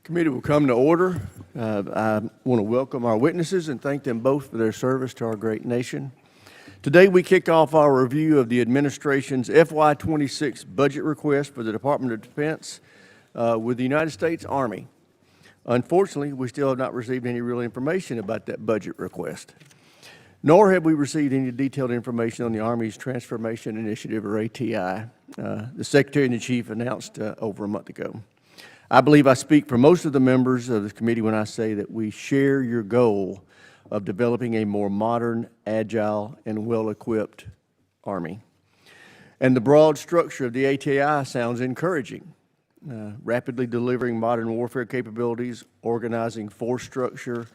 Committee will come to order. I want to welcome our witnesses and thank them both for their service to our great nation. Today we kick off our review of the administration's FY26 budget request for the Department of Defense with the United States Army. Unfortunately, we still have not received any real information about that budget request, nor have we received any detailed information on the Army's Transformation Initiative, or ATI, the Secretary and the Chief announced over a month ago. I believe I speak for most of the members of this committee when I say that we share your goal of developing a more modern, agile, and well-equipped Army. And the broad structure of the ATI sounds encouraging. Rapidly delivering modern warfare capabilities, organizing force structure,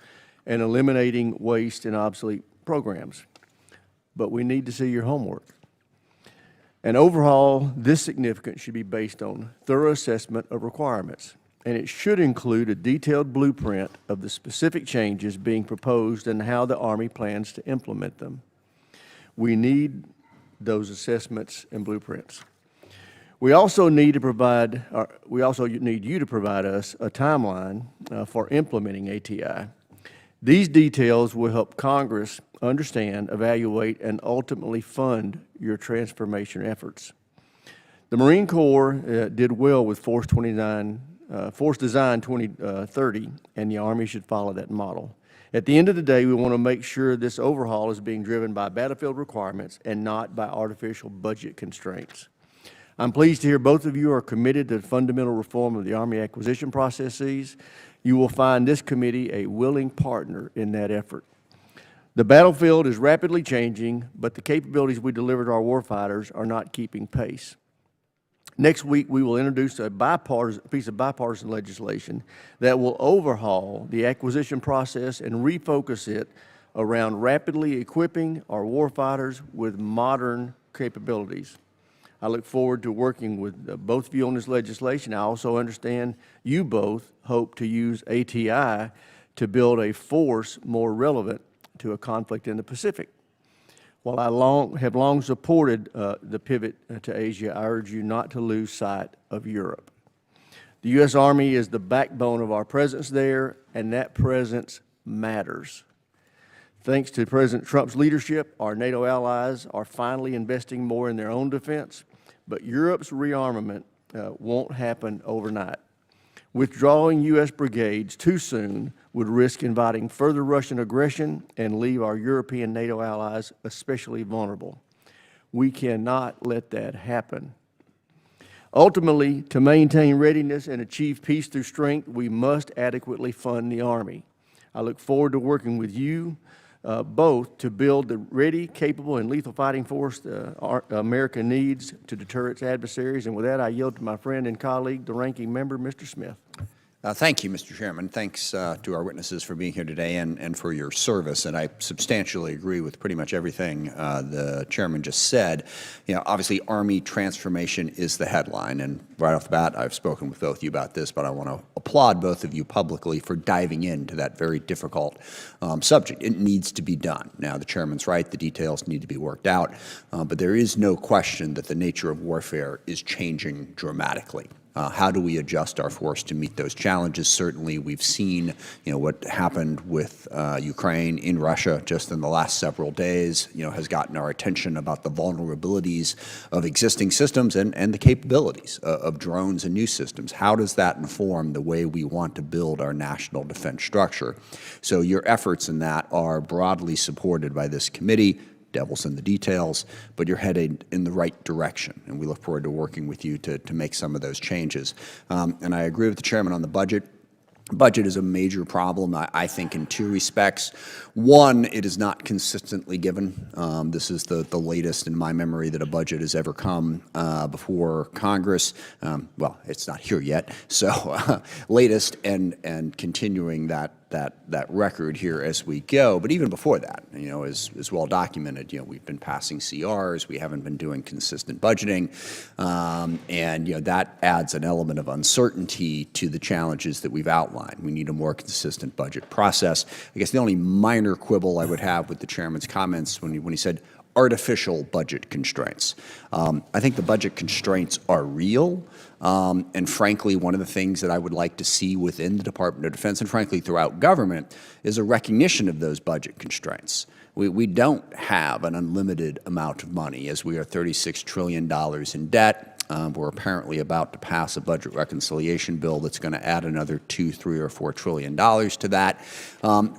and eliminating waste and obsolete programs. But we need to see your homework. An overhaul this significant should be based on thorough assessment of requirements, and it should include a detailed blueprint of the specific changes being proposed and how the Army plans to implement them. We need those assessments and blueprints. We also need you to provide us a timeline for implementing ATI. These details will help Congress understand, evaluate, and ultimately fund your transformation efforts. The Marine Corps did well with Force Design 2030, and the Army should follow that model. At the end of the day, we want to make sure this overhaul is being driven by battlefield requirements and not by artificial budget constraints. I'm pleased to hear both of you are committed to fundamental reform of the Army acquisition processes. You will find this committee a willing partner in that effort. The battlefield is rapidly changing, but the capabilities we deliver to our warfighters are not keeping pace. Next week, we will introduce a piece of bipartisan legislation that will overhaul the acquisition process and refocus it around rapidly equipping our warfighters with modern capabilities. I look forward to working with both of you on this legislation. I also understand you both hope to use ATI to build a force more relevant to a conflict in the Pacific. While I have long supported the pivot to Asia, I urge you not to lose sight of Europe. The U.S. Army is the backbone of our presence there, and that presence matters. Thanks to President Trump's leadership, our NATO allies are finally investing more in their own defense, but Europe's rearmament won't happen overnight. Withdrawing U.S. brigades too soon would risk inviting further Russian aggression and leave our European NATO allies especially vulnerable. We cannot let that happen. Ultimately, to maintain readiness and achieve peace through strength, we must adequately fund the Army. I look forward to working with you both to build the ready, capable, and lethal fighting force America needs to deter its adversaries. And with that, I yield to my friend and colleague, the ranking member, Mr. Smith. Thank you, Mr. Chairman. Thanks to our witnesses for being here today and for your service. And I substantially agree with pretty much everything the chairman just said. You know, obviously, Army transformation is the headline. And right off the bat, I've spoken with both of you about this, but I want to applaud both of you publicly for diving into that very difficult subject. It needs to be done. Now, the chairman's right. The details need to be worked out. But there is no question that the nature of warfare is changing dramatically. How do we adjust our force to meet those challenges? Certainly, we've seen, what happened with Ukraine in Russia just in the last several days, has gotten our attention about the vulnerabilities of existing systems and the capabilities of drones and new systems. How does that inform the way we want to build our national defense structure? So your efforts in that are broadly supported by this committee. Devil's in the details, but you're headed in the right direction, and we look forward to working with you to make some of those changes. And I agree with the chairman on the budget. Budget is a major problem, I think, in two respects. One, it is not consistently given. This is the latest in my memory that a budget has ever come before Congress. Well, it's not here yet, so latest and continuing that record here as we go. But even before that, is well documented. We've been passing CRs. We haven't been doing consistent budgeting, and that adds an element of uncertainty to the challenges that we've outlined. We need a more consistent budget process. I guess the only minor quibble I would have with the chairman's comments when he said artificial budget constraints. I think the budget constraints are real. And frankly, one of the things that I would like to see within the Department of Defense and frankly throughout government is a recognition of those budget constraints. We don't have an unlimited amount of money as we are $36 trillion in debt. We're apparently about to pass a budget reconciliation bill that's going to add another $2, $3, or $4 trillion to that.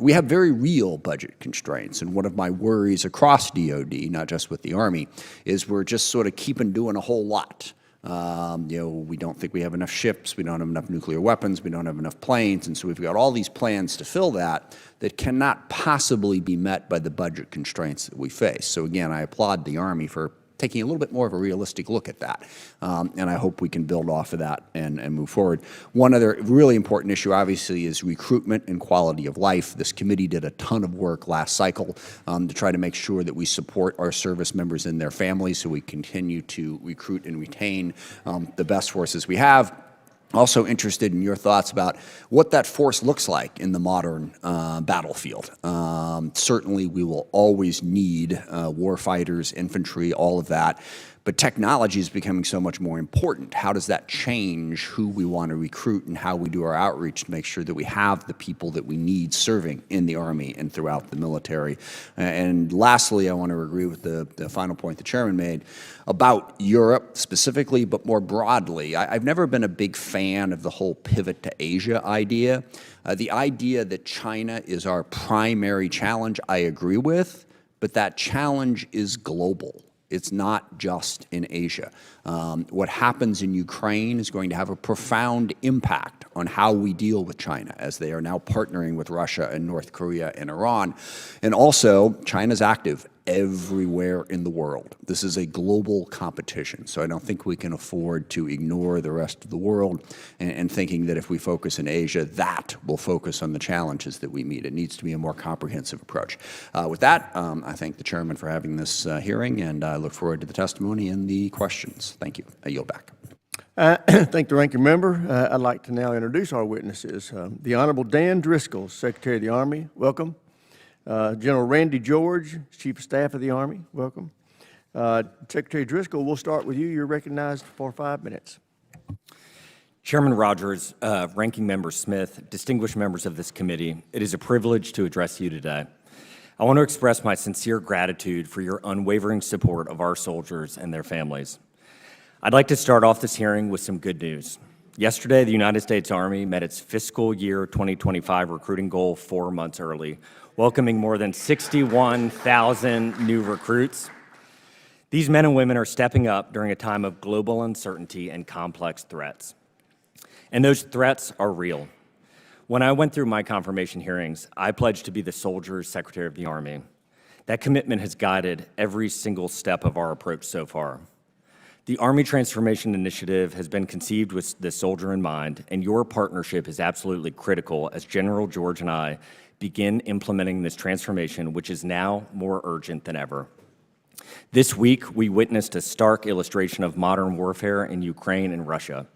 We have very real budget constraints, and one of my worries across DoD, not just with the Army, is we're just sort of doing a whole lot. We don't think we have enough ships, we don't have enough nuclear weapons, we don't have enough planes, and so we've got all these plans to fill that cannot possibly be met by the budget constraints that we face. So again, I applaud the Army for taking a little bit more of a realistic look at that. And I hope we can build off of that and move forward. One other really important issue, obviously, is recruitment and quality of life. This committee did a ton of work last cycle to try to make sure that we support our service members and their families so we continue to recruit and retain the best forces we have. Also interested in your thoughts about what that force looks like in the modern battlefield. Certainly, we will always need war fighters, infantry, all of that. But technology is becoming so much more important. How does that change who we want to recruit and how we do our outreach to make sure that we have the people that we need serving in the Army and throughout the military? And lastly, I want to agree with the final point the chairman made about Europe specifically, but more broadly. I've never been a big fan of the whole pivot to Asia idea. The idea that China is our primary challenge, I agree with, but that challenge is global. It's not just in Asia. What happens in Ukraine is going to have a profound impact on how we deal with China as they are now partnering with Russia and North Korea and Iran. And also, China's active everywhere in the world. This is a global competition, so I don't think we can afford to ignore the rest of the world and thinking that if we focus in Asia, that will focus on the challenges that we meet. It needs to be a more comprehensive approach. With that, I thank the chairman for having this hearing, and I look forward to the testimony and the questions. Thank you. I yield back. Thank the ranking member. I'd like to now introduce our witnesses. The Honorable Dan Driscoll, Secretary of the Army, welcome. General Randy George, Chief of Staff of the Army, welcome. Secretary Driscoll, we'll start with you. You're recognized for 5 minutes. Chairman Rogers, Ranking Member Smith, distinguished members of this committee, it is a privilege to address you today. I want to express my sincere gratitude for your unwavering support of our soldiers and their families. I'd like to start off this hearing with some good news. Yesterday, the United States Army met its fiscal year 2025 recruiting goal 4 months early, welcoming more than 61,000 new recruits. These men and women are stepping up during a time of global uncertainty and complex threats. And those threats are real. When I went through my confirmation hearings, I pledged to be the soldier's Secretary of the Army. That commitment has guided every single step of our approach so far. The Army Transformation Initiative has been conceived with the soldier in mind, and your partnership is absolutely critical as General George and I begin implementing this transformation, which is now more urgent than ever. This week, we witnessed a stark illustration of modern warfare in Ukraine and Russia.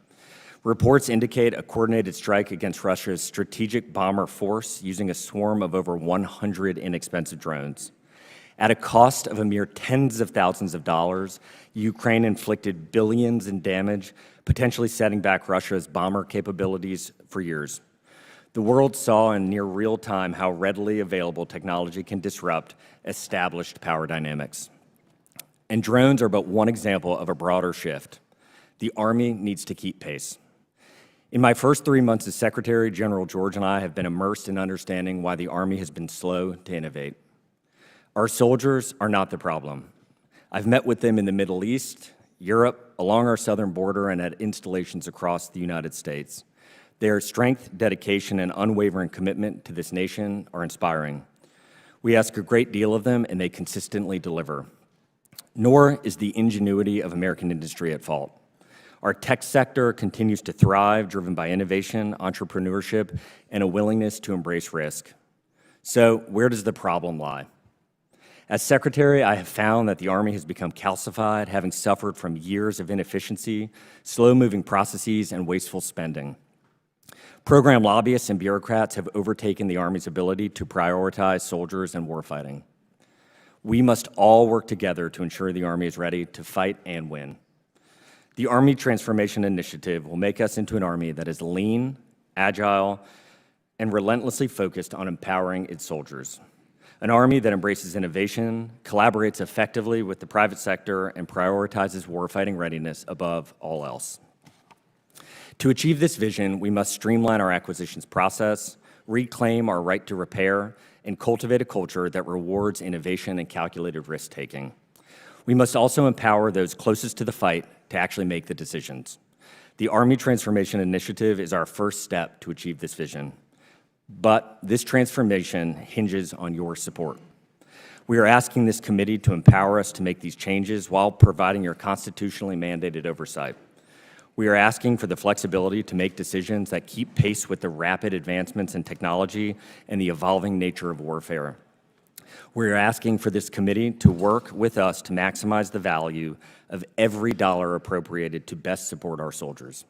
Reports indicate a coordinated strike against Russia's strategic bomber force using a swarm of over 100 inexpensive drones. At a cost of a mere tens of thousands of dollars, Ukraine inflicted billions in damage, potentially setting back Russia's bomber capabilities for years. The world saw in near real time how readily available technology can disrupt established power dynamics. And drones are but one example of a broader shift. The Army needs to keep pace. In my first 3 months as Secretary, General George and I have been immersed in understanding why the Army has been slow to innovate. Our soldiers are not the problem. I've met with them in the Middle East, Europe, along our southern border, and at installations across the United States. Their strength, dedication, and unwavering commitment to this nation are inspiring. We ask a great deal of them, and they consistently deliver. Nor is the ingenuity of American industry at fault. Our tech sector continues to thrive, driven by innovation, entrepreneurship, and a willingness to embrace risk. So where does the problem lie? As Secretary, I have found that the Army has become calcified, having suffered from years of inefficiency, slow-moving processes, and wasteful spending. Program lobbyists and bureaucrats have overtaken the Army's ability to prioritize soldiers and warfighting. We must all work together to ensure the Army is ready to fight and win. The Army Transformation Initiative will make us into an Army that is lean, agile, and relentlessly focused on empowering its soldiers. An Army that embraces innovation, collaborates effectively with the private sector, and prioritizes warfighting readiness above all else. To achieve this vision, we must streamline our acquisitions process, reclaim our right to repair, and cultivate a culture that rewards innovation and calculated risk-taking. We must also empower those closest to the fight to actually make the decisions. The Army Transformation Initiative is our first step to achieve this vision. But this transformation hinges on your support. We are asking this committee to empower us to make these changes while providing your constitutionally mandated oversight. We are asking for the flexibility to make decisions that keep pace with the rapid advancements in technology and the evolving nature of warfare. We are asking for this committee to work with us to maximize the value of every dollar appropriated to best support our soldiers.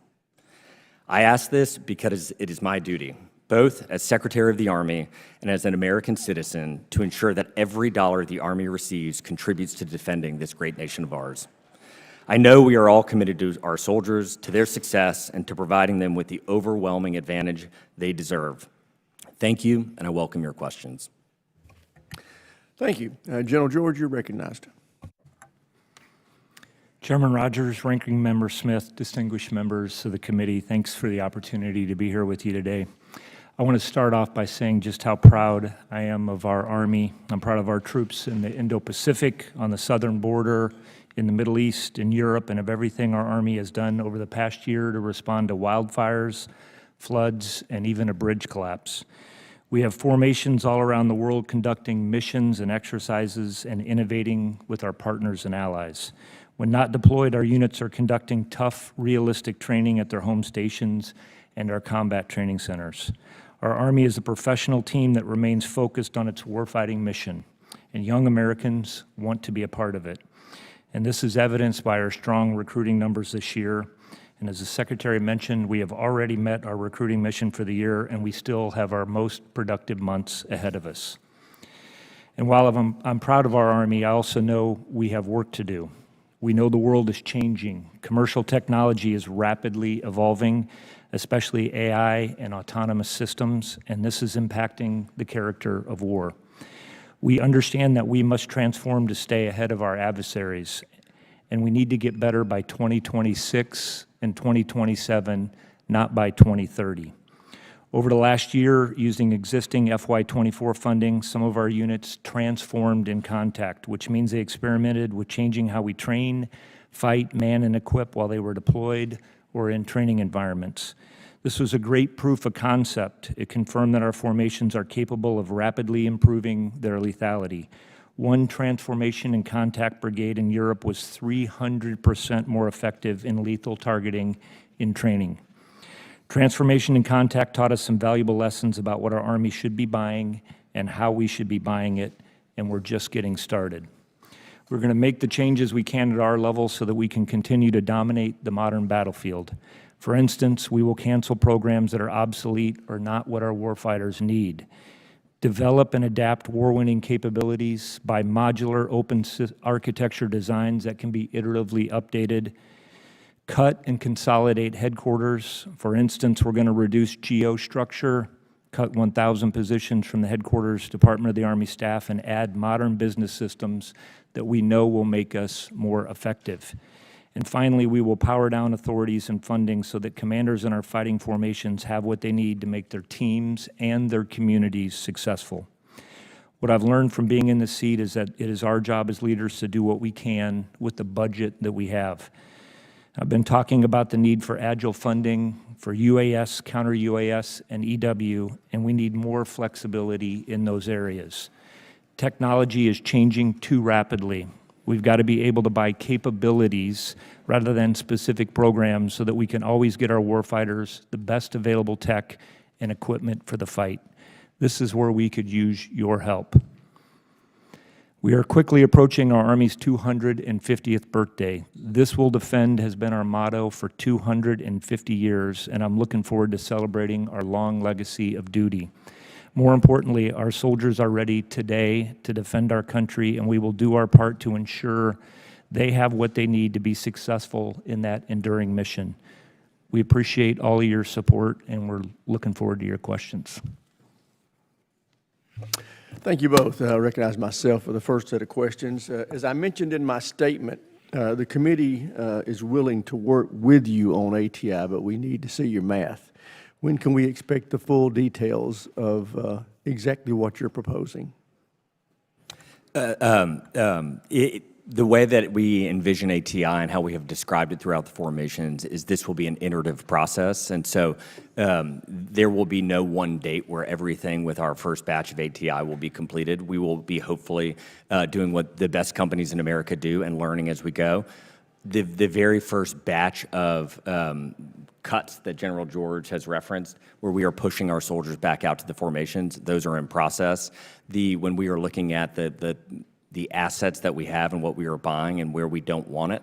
I ask this because it is my duty, both as Secretary of the Army and as an American citizen, to ensure that every dollar the Army receives contributes to defending this great nation of ours. I know we are all committed to our soldiers, to their success, and to providing them with the overwhelming advantage they deserve. Thank you, and I welcome your questions. Thank you. General George, you're recognized. Chairman Rogers, Ranking Member Smith, distinguished members of the committee, thanks for the opportunity to be here with you today. I want to start off by saying just how proud I am of our Army. I'm proud of our troops in the Indo-Pacific, on the southern border, in the Middle East, in Europe, and of everything our Army has done over the past year to respond to wildfires, floods, and even a bridge collapse. We have formations all around the world conducting missions and exercises and innovating with our partners and allies. When not deployed, our units are conducting tough, realistic training at their home stations and our combat training centers. Our Army is a professional team that remains focused on its warfighting mission, and young Americans want to be a part of it. And this is evidenced by our strong recruiting numbers this year. And as the Secretary mentioned, we have already met our recruiting mission for the year, and we still have our most productive months ahead of us. And while I'm proud of our Army, I also know we have work to do. We know the world is changing. Commercial technology is rapidly evolving, especially AI and autonomous systems, and this is impacting the character of war. We understand that we must transform to stay ahead of our adversaries, and we need to get better by 2026 and 2027, not by 2030. Over the last year, using existing FY24 funding, some of our units transformed in contact, which means they experimented with changing how we train, fight, man, and equip while they were deployed or in training environments. This was a great proof of concept. It confirmed that our formations are capable of rapidly improving their lethality. One transformation in contact brigade in Europe was 300% more effective in lethal targeting in training. Transformation in contact taught us some valuable lessons about what our Army should be buying and how we should be buying it, and we're just getting started. We're going to make the changes we can at our level so that we can continue to dominate the modern battlefield. For instance, we will cancel programs that are obsolete or not what our warfighters need. Develop and adapt war-winning capabilities by modular open architecture designs that can be iteratively updated. Cut and consolidate headquarters. For instance, we're going to reduce geo structure, cut 1,000 positions from the headquarters Department of the Army staff, and add modern business systems that we know will make us more effective. And finally, we will power down authorities and funding so that commanders in our fighting formations have what they need to make their teams and their communities successful. What I've learned from being in the seat is that it is our job as leaders to do what we can with the budget that we have. I've been talking about the need for agile funding, for UAS, counter-UAS, and EW, and we need more flexibility in those areas. Technology is changing too rapidly. We've got to be able to buy capabilities rather than specific programs so that we can always get our warfighters the best available tech and equipment for the fight. This is where we could use your help. We are quickly approaching our Army's 250th birthday. This will defend has been our motto for 250 years, and I'm looking forward to celebrating our long legacy of duty. More importantly, our soldiers are ready today to defend our country, and we will do our part to ensure they have what they need to be successful in that enduring mission. We appreciate all of your support, and we're looking forward to your questions. Thank you both. I recognize myself for the first set of questions. As I mentioned in my statement, the committee is willing to work with you on ATI, but we need to see your math. When can we expect the full details of exactly what you're proposing? The way that we envision ATI and how we have described it throughout the formations is this will be an iterative process. And so there will be no one date where everything with our first batch of ATI will be completed. We will be hopefully doing what the best companies in America do and learning as we go. The very first batch of cuts that General George has referenced, where we are pushing our soldiers back out to the formations, those are in process. When we are looking at the assets that we have and what we are buying and where we don't want it,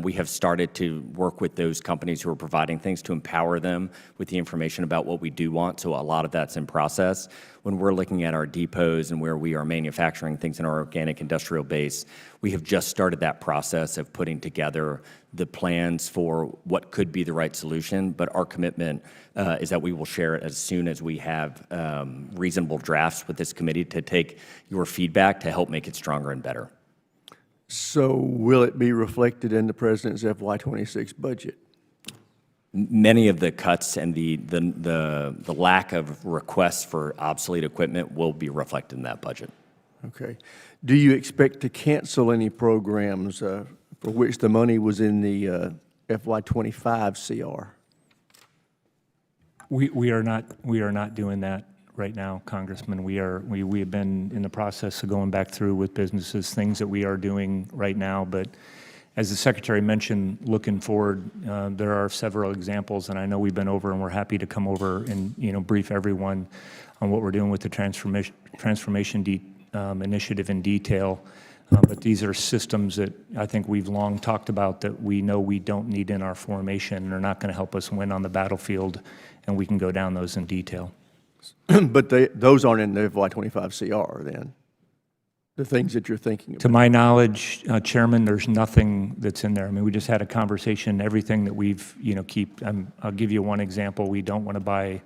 we have started to work with those companies who are providing things to empower them with the information about what we do want. So a lot of that's in process. When we're looking at our depots and where we are manufacturing things in our organic industrial base, we have just started that process of putting together the plans for what could be the right solution. But our commitment is that we will share it as soon as we have reasonable drafts with this committee to take your feedback to help make it stronger and better. So will it be reflected in the President's FY26 budget? Many of the cuts and the lack of requests for obsolete equipment will be reflected in that budget. Okay. Do you expect to cancel any programs for which the money was in the FY25 CR? We are not doing that right now, Congressman. We have been in the process of going back through with businesses things that we are doing right now, but as the Secretary mentioned, looking forward, there are several examples, and I know we've been over, and we're happy to come over and brief everyone on what we're doing with the transformation initiative in detail. But these are systems that I think we've long talked about that we know we don't need in our formation and are not going to help us win on the battlefield, and we can go down those in detail. But those aren't in the FY25 CR then? The things that you're thinking about? To my knowledge, Chairman, there's nothing that's in there. I mean, we just had a conversation, everything that we've, I'll give you one example. We don't want to buy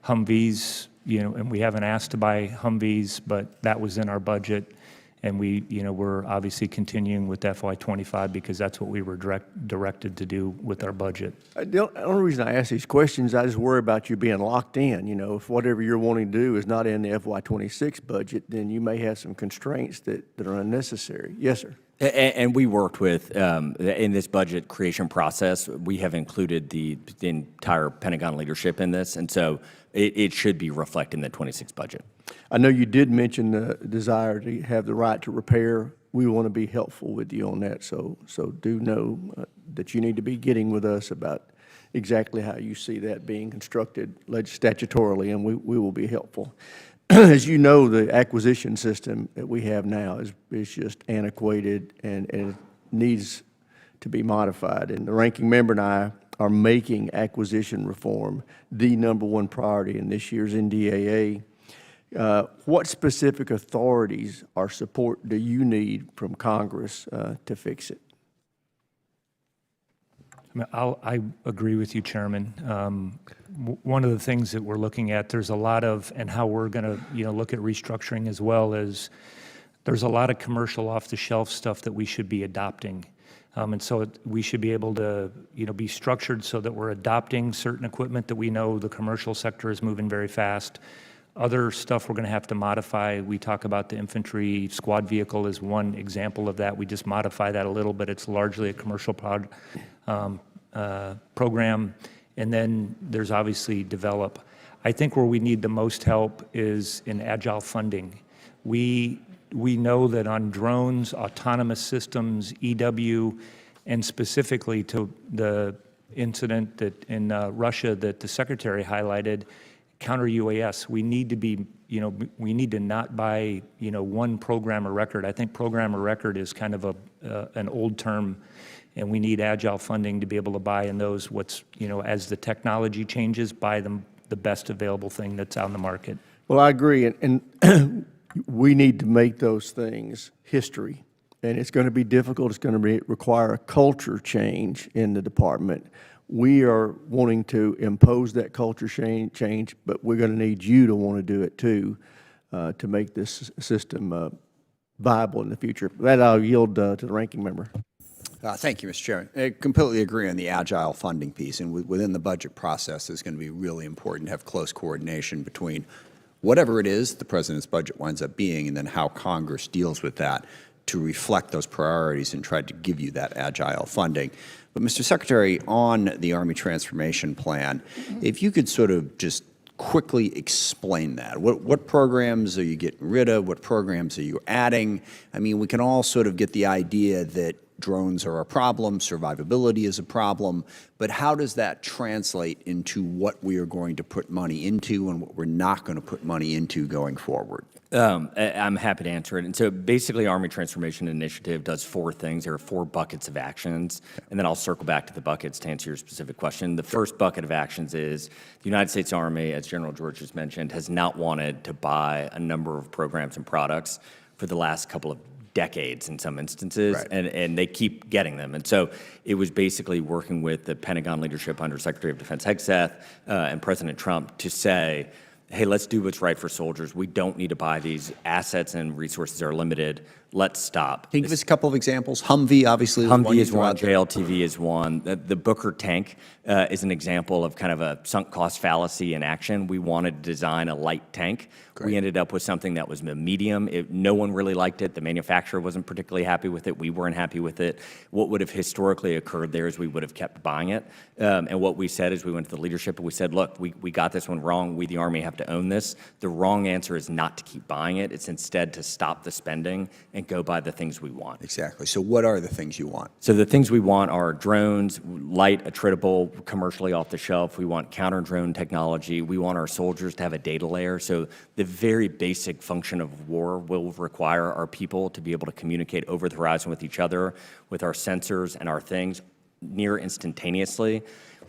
Humvees, and we haven't asked to buy Humvees, but that was in our budget. And we're obviously continuing with FY25 because that's what we were directed to do with our budget. The only reason I ask these questions, I just worry about you being locked in. If whatever you're wanting to do is not in the FY26 budget, then you may have some constraints that are unnecessary. Yes, sir. And we worked with, in this budget creation process, we have included the entire Pentagon leadership in this, and so it should be reflected in the 26 budget. I know you did mention the desire to have the right to repair. We want to be helpful with you on that, so do know that you need to be getting with us about exactly how you see that being constructed statutorily, and we will be helpful. As you know, the acquisition system that we have now is just antiquated and it needs to be modified. And the ranking member and I are making acquisition reform the #1 priority in this year's NDAA. What specific authorities or support do you need from Congress to fix it? I agree with you, Chairman. One of the things that we're looking at, there's a lot of, and how we're going to look at restructuring as well, is there's a lot of commercial off-the-shelf stuff that we should be adopting. And so we should be able to be structured so that we're adopting certain equipment that we know the commercial sector is moving very fast. Other stuff we're going to have to modify. We talk about the infantry squad vehicle as one example of that. We just modify that a little bit. It's largely a commercial program. And then there's obviously develop. I think where we need the most help is in agile funding. We know that on drones, autonomous systems, EW, and specifically to the incident that in Russia that the Secretary highlighted, counter UAS, we need to be, we need to not buy, one program or record. I think program or record is kind of an old term, and we need agile funding to be able to buy in those as the technology changes, buy them the best available thing that's on the market. Well, I agree, and we need to make those things history. And it's going to be difficult. It's going to require a culture change in the department. We are wanting to impose that culture change, but we're going to need you to want to do it too, to make this system viable in the future. That I'll yield to the ranking member. Thank you, Mr. Chairman. I completely agree on the agile funding piece, and within the budget process, it's going to be really important to have close coordination between whatever it is the president's budget winds up being, and then how Congress deals with that to reflect those priorities and try to give you that agile funding. But Mr. Secretary, on the Army Transformation Plan, if you could sort of just quickly explain that. What programs are you getting rid of? What programs are you adding? I mean, we can all sort of get the idea that drones are a problem, survivability is a problem, but how does that translate into what we are going to put money into and what we're not going to put money into going forward? I'm happy to answer it. And so basically, Army Transformation Initiative does 4 things. There are 4 buckets of actions, and then I'll circle back to the buckets to answer your specific question. The first bucket of actions is the United States Army, as General George has mentioned, has not wanted to buy a number of programs and products for the last couple of decades in some instances, right. and they keep getting them. And so it was basically working with the Pentagon leadership under Secretary of Defense Hegseth and President Trump to say, hey, let's do what's right for soldiers. We don't need to buy these assets and resources are limited. Let's stop. Can you give us a couple of examples? Humvee, obviously. Humvee is one, JLTV is one. The Booker tank is an example of kind of a sunk cost fallacy in action. We wanted to design a light tank. Great. We ended up with something that was a medium. No one really liked it. The manufacturer wasn't particularly happy with it. We weren't happy with it. What would have historically occurred there is we would have kept buying it. And what we said is we went to the leadership and we said, look, we got this one wrong. We, the Army, have to own this. The wrong answer is not to keep buying it. It's instead to stop the spending and go buy the things we want. Exactly. So what are the things you want? So the things we want are drones, light, attritable, commercially off the shelf. We want counter-drone technology. We want our soldiers to have a data layer. So the very basic function of war will require our people to be able to communicate over the horizon with each other, with our sensors and our things near instantaneously.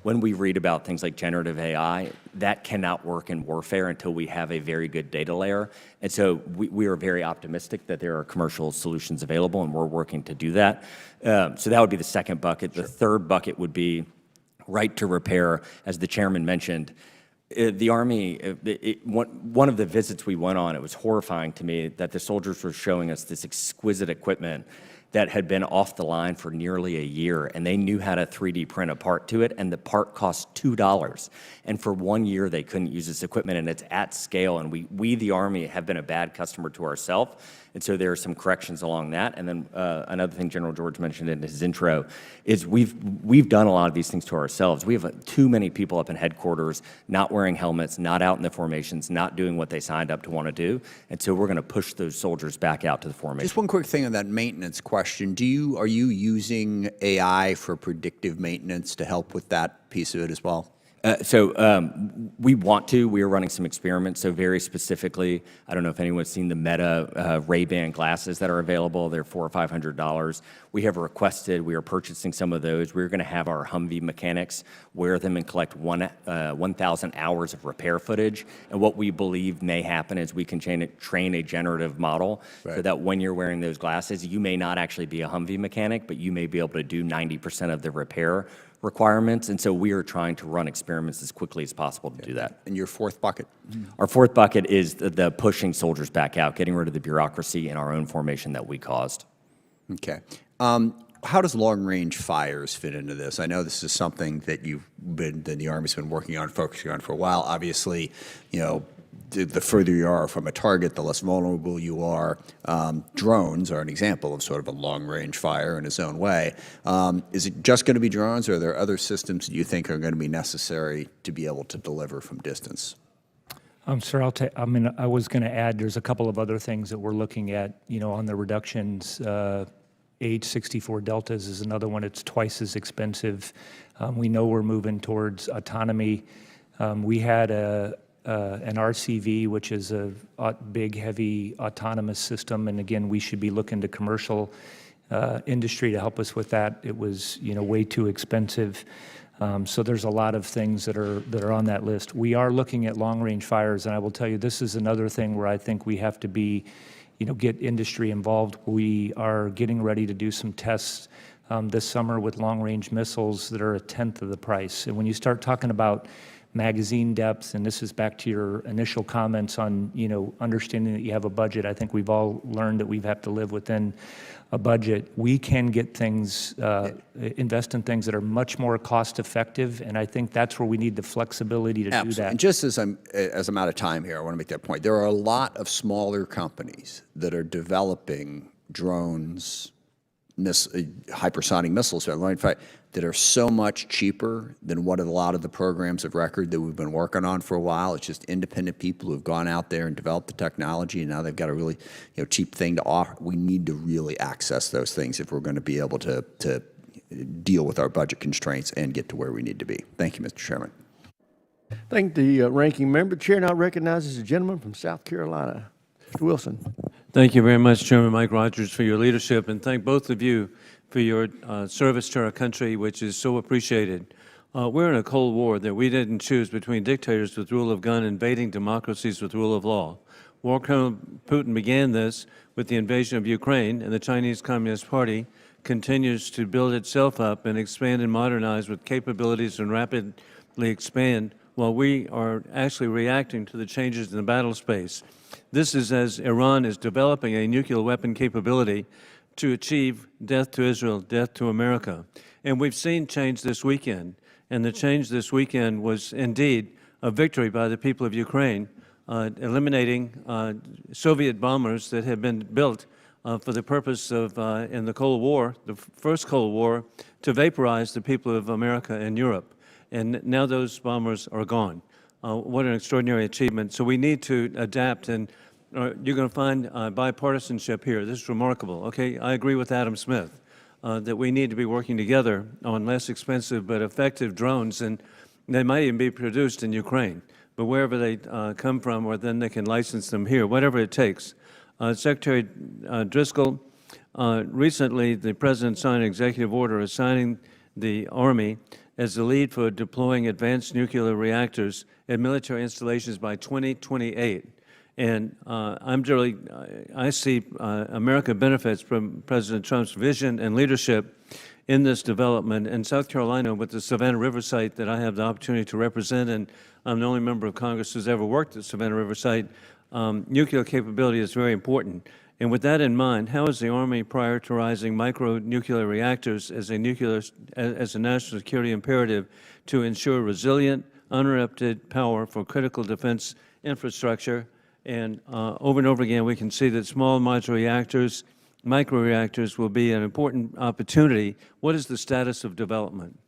When we read about things like generative AI, that cannot work in warfare until we have a very good data layer. And so we are very optimistic that there are commercial solutions available, and we're working to do that. So that would be the second bucket. Sure. The third bucket would be right to repair, as the chairman mentioned. The Army, one of the visits we went on, it was horrifying to me that the soldiers were showing us this exquisite equipment that had been off the line for nearly a year, and they knew how to 3D print a part to it, and the part cost $2. And for 1 year, they couldn't use this equipment, and it's at scale, and we the Army, have been a bad customer to ourselves, and so there are some corrections along that. And then another thing General George mentioned in his intro is we've done a lot of these things to ourselves. We have too many people up in headquarters not wearing helmets, not out in the formations, not doing what they signed up to want to do, and so we're going to push those soldiers back out to the formation. Just one quick thing on that maintenance question. Are you using AI for predictive maintenance to help with that piece of it as well? We want to. We are running some experiments. So very specifically, I don't know if anyone's seen the Meta Ray-Ban glasses that are available. They're $400 or $500. We have requested, we are purchasing some of those. We're going to have our Humvee mechanics wear them and collect 1,000 hours of repair footage. And what we believe may happen is we can train a generative model so that when you're wearing those glasses, you may not actually be a Humvee mechanic, but you may be able to do 90% of the repair requirements, and so we are trying to run experiments as quickly as possible to do that. And your fourth bucket? Our fourth bucket is the pushing soldiers back out, getting rid of the bureaucracy in our own formation that we caused. Okay. How does long-range fires fit into this? I know this is something that the Army's been working on, focusing on for a while. Obviously, the further you are from a target, the less vulnerable you are. Drones are an example of sort of a long-range fire in its own way. Is it just going to be drones, or are there other systems that you think are going to be necessary to be able to deliver from distance? Sir, I was going to add, there's a couple of other things that we're looking at, on the reductions. Age-64 Deltas is another one. It's twice as expensive. We know we're moving towards autonomy. We had an RCV, which is a big, heavy autonomous system, and again, we should be looking to commercial industry to help us with that. It was, way too expensive. So there's a lot of things that are on that list. We are looking at long-range fires, and I will tell you, this is another thing where I think we have to be, get industry involved. We are getting ready to do some tests this summer with long-range missiles that are a tenth of the price. And when you start talking about magazine depth, and this is back to your initial comments on, understanding that you have a budget, I think we've all learned that we have to live within a budget. We can get things, invest in things that are much more cost-effective, and I think that's where we need the flexibility to do that. And just as I'm out of time here, I want to make that point. There are a lot of smaller companies that are developing drones, hypersonic missiles that are so much cheaper than what a lot of the programs of record that we've been working on for a while. It's just independent people who've gone out there and developed the technology, and now they've got a really cheap thing to offer. We need to really access those things if we're going to be able to deal with our budget constraints and get to where we need to be. Thank you, Mr. Chairman. Thank the ranking member. Chair now recognizes the gentleman from South Carolina, Mr. Wilson. Thank you very much, Chairman Mike Rogers, for your leadership, and thank both of you for your service to our country, which is so appreciated. We're in a Cold War that we didn't choose between dictators with rule of gun invading democracies with rule of law. War criminal Putin began this with the invasion of Ukraine, and the Chinese Communist Party continues to build itself up and expand and modernize with capabilities and rapidly expand while we are actually reacting to the changes in the battle space. This is as Iran is developing a nuclear weapon capability to achieve death to Israel, death to America. And we've seen change this weekend, and the change this weekend was indeed a victory by the people of Ukraine, eliminating Soviet bombers that had been built for the purpose of, in the Cold War, the first Cold War, to vaporize the people of America and Europe. And now those bombers are gone. What an extraordinary achievement. So we need to adapt, and you're going to find bipartisanship here. This is remarkable. Okay, I agree with Adam Smith that we need to be working together on less expensive but effective drones, and they might even be produced in Ukraine. But wherever they come from, or then they can license them here, whatever it takes. Secretary Driscoll, recently the President signed an executive order assigning the Army as the lead for deploying advanced nuclear reactors at military installations by 2028. And I see America benefits from President Trump's vision and leadership in this development. In South Carolina, with the Savannah River site that I have the opportunity to represent, and I'm the only member of Congress who's ever worked at Savannah River site, nuclear capability is very important. And with that in mind, how is the Army prioritizing micro-nuclear reactors as a national security imperative to ensure resilient, uninterrupted power for critical defense infrastructure? And over and over again, we can see that small modular reactors, micro-reactors will be an important opportunity. What is the status of development?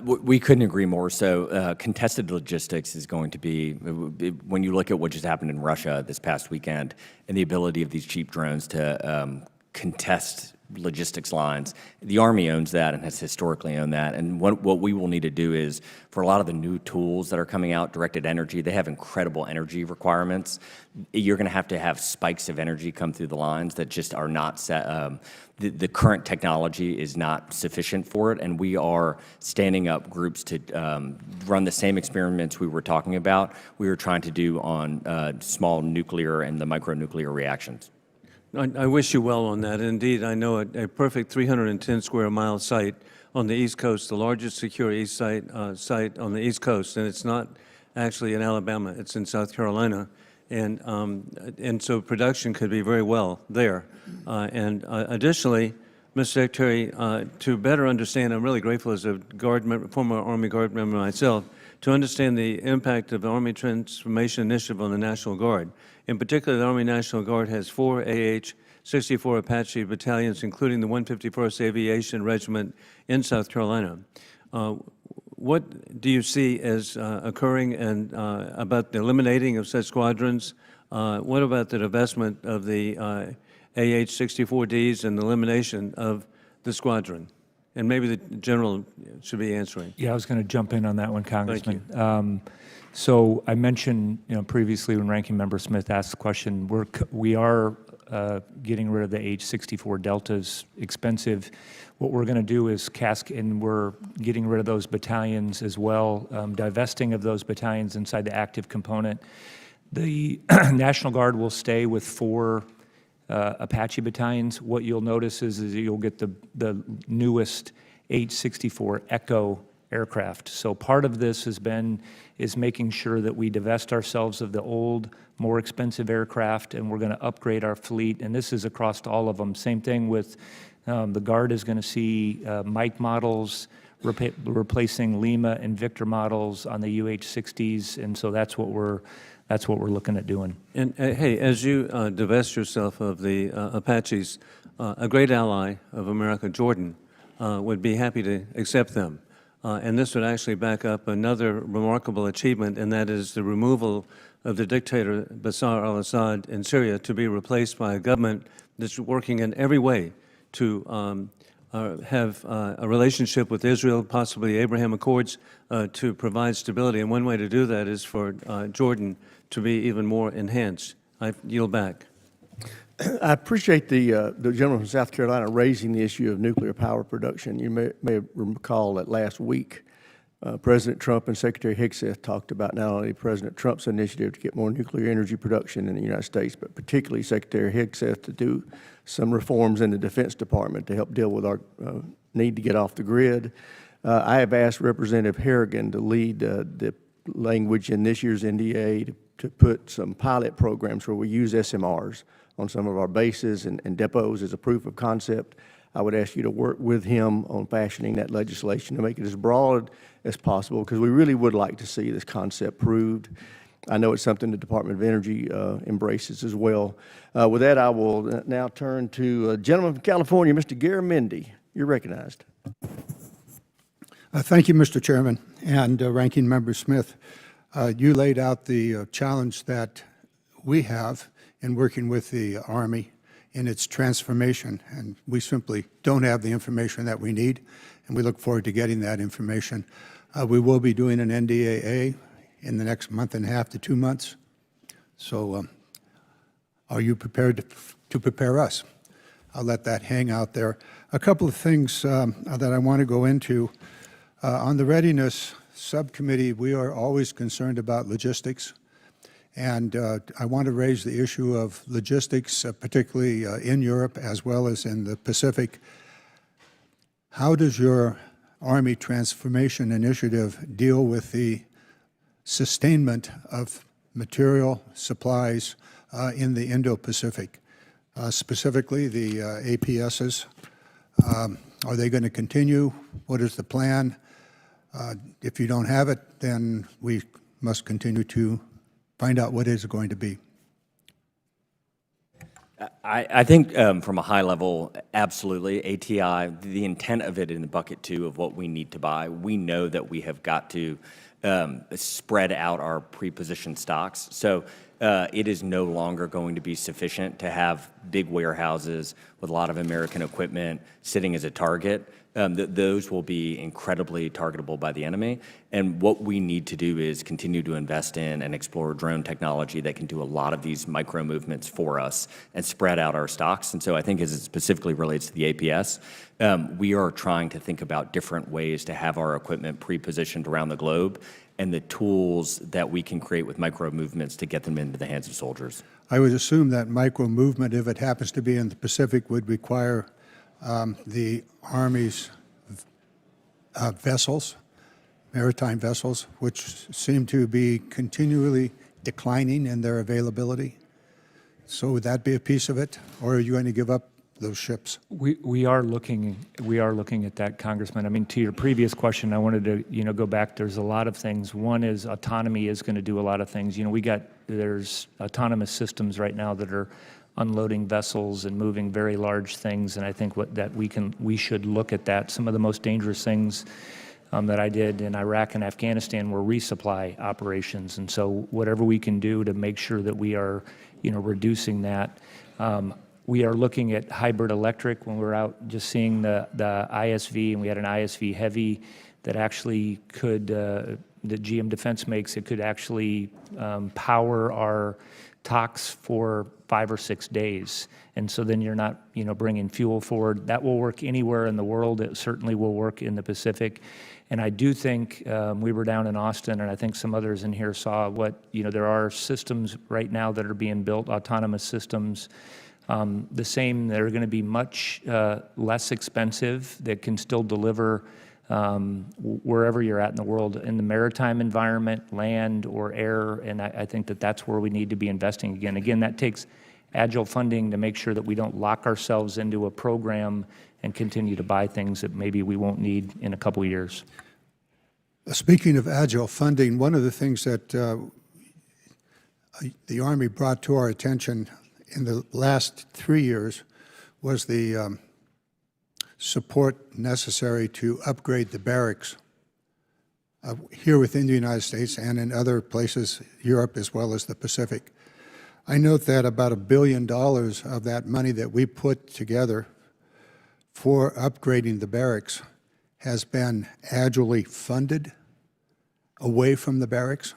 We couldn't agree more. So contested logistics is going to be, when you look at what just happened in Russia this past weekend and the ability of these cheap drones to contest logistics lines, the Army owns that and has historically owned that. And what we will need to do is, for a lot of the new tools that are coming out, directed energy, they have incredible energy requirements. You're going to have spikes of energy come through the lines that just are not set. The current technology is not sufficient for it, and we are standing up groups to run the same experiments we were talking about. We were trying to do on small nuclear and the micronuclear reactions. I wish you well on that. Indeed, I know a perfect 310 square mile site on the East Coast, the largest secure East site on the East Coast, and it's not actually in Alabama, it's in South Carolina. And so production could be very well there. Additionally, Mr. Secretary, to better understand, I'm really grateful as a former Army Guard member myself, to understand the impact of the Army Transformation Initiative on the National Guard. In particular, the Army National Guard has 4 AH-64 Apache battalions, including the 151st Aviation Regiment in South Carolina. What do you see as occurring and about the eliminating of such squadrons? What about the divestment of the AH-64Ds and the elimination of the squadron? And maybe the general should be answering. Yeah, I was going to jump in on that one, Congressman. Thank you. So I mentioned, previously when Ranking Member Smith asked the question, we are getting rid of the H-64 Deltas expensive. What we're going to do is and we're getting rid of those battalions as well, divesting of those battalions inside the active component. The National Guard will stay with 4 Apache battalions. What you'll notice is you'll get the newest H-64 Echo aircraft. So part of this is making sure that we divest ourselves of the old, more expensive aircraft, and we're going to upgrade our fleet. And this is across all of them. Same thing with the Guard is going to see Mike models replacing Lima and Victor models on the UH-60s, and so that's what we're looking at doing. And hey, as you divest yourself of the Apaches, a great ally of America, Jordan, would be happy to accept them. And this would actually back up another remarkable achievement, and that is the removal of the dictator Bashar al-Assad in Syria to be replaced by a government that's working in every way to have a relationship with Israel, possibly Abraham Accords, to provide stability. And one way to do that is for Jordan to be even more enhanced. I yield back. I appreciate the gentleman from South Carolina raising the issue of nuclear power production. You may recall that last week, President Trump and Secretary Hegseth talked about not only President Trump's initiative to get more nuclear energy production in the United States, but particularly Secretary Hegseth to do some reforms in the Defense Department to help deal with our need to get off the grid. I have asked Representative Harrigan to lead the language in this year's NDA to put some pilot programs where we use SMRs on some of our bases and depots as a proof of concept. I would ask you to work with him on fashioning that legislation to make it as broad as possible, because we really would like to see this concept proved. I know it's something the Department of Energy embraces as well. With that, I will now turn to a gentleman from California, Mr. Garamendi. You're recognized. Thank you, Mr. Chairman, and Ranking Member Smith. You laid out the challenge that we have in working with the Army in its transformation, and we simply don't have the information that we need, and we look forward to getting that information. We will be doing an NDAA in the next month and a half to 2 months, so are you prepared to prepare us? I'll let that hang out there. A couple of things that I want to go into. On the Readiness Subcommittee, we are always concerned about logistics. And I want to raise the issue of logistics, particularly in Europe as well as in the Pacific. How does your Army Transformation Initiative deal with the sustainment of material supplies in the Indo-Pacific? Specifically, the APSs. Are they going to continue? What is the plan? If you don't have it, then we must continue to find out what is it going to be. I think from a high level, absolutely, ATI, the intent of it in the bucket 2 of what we need to buy, we know that we have got to spread out our pre-positioned stocks. So it is no longer going to be sufficient to have big warehouses with a lot of American equipment sitting as a target. Those will be incredibly targetable by the enemy. And what we need to do is continue to invest in and explore drone technology that can do a lot of these micro movements for us and spread out our stocks. And so I think as it specifically relates to the APS, we are trying to think about different ways to have our equipment pre-positioned around the globe and the tools that we can create with micro movements to get them into the hands of soldiers. I would assume that micro movement, if it happens to be in the Pacific, would require the Army's vessels, maritime vessels, which seem to be continually declining in their availability. So would that be a piece of it, or are you going to give up those ships? We are looking at that, Congressman. I mean, to your previous question, I wanted to go back. There's a lot of things. One is autonomy is going to do a lot of things. There's autonomous systems right now that are unloading vessels and moving very large things, and I think we should look at that. Some of the most dangerous things that I did in Iraq and Afghanistan were resupply operations, and so whatever we can do to make sure that we are, reducing that. We are looking at hybrid electric. When we're out just seeing the ISV, and we had an ISV heavy that actually could that GM Defense makes, it could actually power our talks for 5 or 6 days. And so then you're not, bringing fuel forward. That will work anywhere in the world. It certainly will work in the Pacific. And I do think we were down in Austin, and I think some others in here saw what, there are systems right now that are being built, autonomous systems, the same, that are going to be much less expensive, that can still deliver wherever you're at in the world, in the maritime environment, land or air, and I think that that's where we need to be investing again. Again, that takes agile funding to make sure that we don't lock ourselves into a program and continue to buy things that maybe we won't need in a couple years. Speaking of agile funding, one of the things that the Army brought to our attention in the last 3 years was the support necessary to upgrade the barracks here within the United States and in other places, Europe as well as the Pacific. I note that about $1 billion of that money that we put together for upgrading the barracks has been agilely funded away from the barracks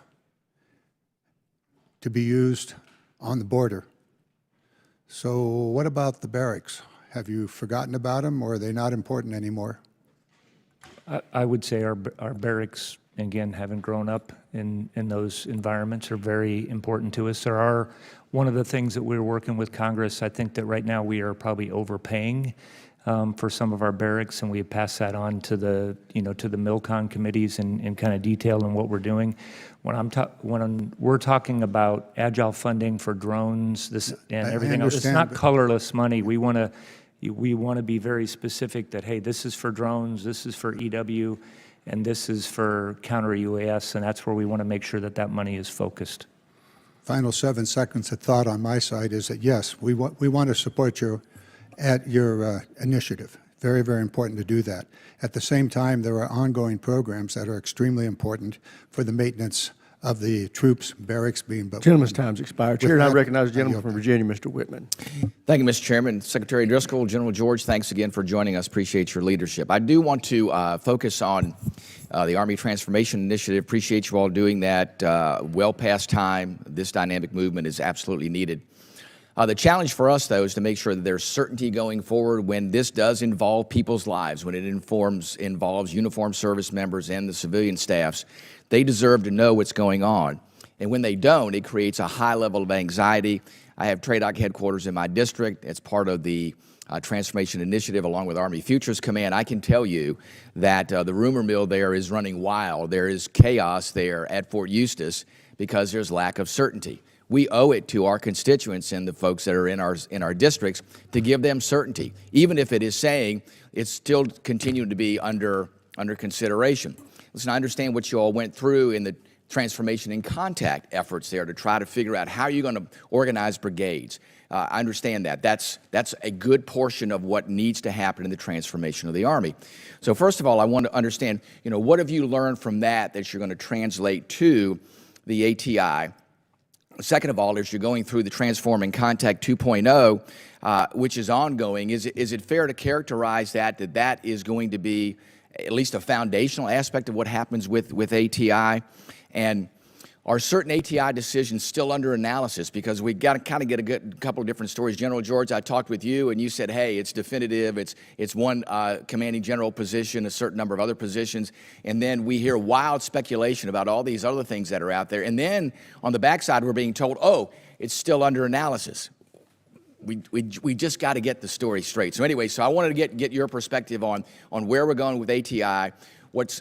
to be used on the border. So what about the barracks? Have you forgotten about them, or are they not important anymore? I would say our barracks, again, having grown up in those environments, are very important to us. There are, one of the things that we're working with Congress, I think that right now we are probably overpaying for some of our barracks, and we have passed that on to the, to the MILCON committees in kind of detail in what we're doing. When we're talking about agile funding for drones, and everything else, it's not colorless money. We want to be very specific that, hey, this is for drones, this is for EW, and this is for counter UAS, and that's where we want to make sure that that money is focused. Final 7 seconds of thought on my side is that, yes, we want to support your initiative. Very, very important to do that. At the same time, there are ongoing programs that are extremely important for the maintenance of the troops, barracks being built. Gentleman's time's expired. Chair, and I that, recognize the gentleman from Virginia, Mr. Whitman. Thank you, Mr. Chairman. Secretary Driscoll, General George, thanks again for joining us. Appreciate your leadership. I do want to focus on the Army Transformation Initiative. Appreciate you all doing that. Well past time. This dynamic movement is absolutely needed. The challenge for us, though, is to make sure that there's certainty going forward when this does involve people's lives, when it involves uniformed service members and the civilian staffs. They deserve to know what's going on. And when they don't, it creates a high level of anxiety. I have TRADOC headquarters in my district. It's part of the Transformation Initiative along with Army Futures Command. I can tell you that the rumor mill there is running wild. There is chaos there at Fort Eustis because there's lack of certainty. We owe it to our constituents and the folks that are in our districts to give them certainty, even if it is saying it's still continuing to be under consideration. Listen, I understand what you all went through in the transformation and contact efforts there to try to figure out how you're going to organize brigades. I understand that. That's a good portion of what needs to happen in the transformation of the Army. So first of all, I want to understand, what have you learned from that you're going to translate to the ATI? Second of all, as you're going through the Transform and Contact 2.0, which is ongoing, is it fair to characterize that is going to be at least a foundational aspect of what happens with ATI? And are certain ATI decisions still under analysis? Because we got to kind of get a couple of different stories. General George, I talked with you, and you said, hey, it's definitive. It's one commanding general position, a certain number of other positions. And then we hear wild speculation about all these other things that are out there. And then on the backside, we're being told, oh, it's still under analysis. We just got to get the story straight. So anyway, I wanted to get your perspective on where we're going with ATI.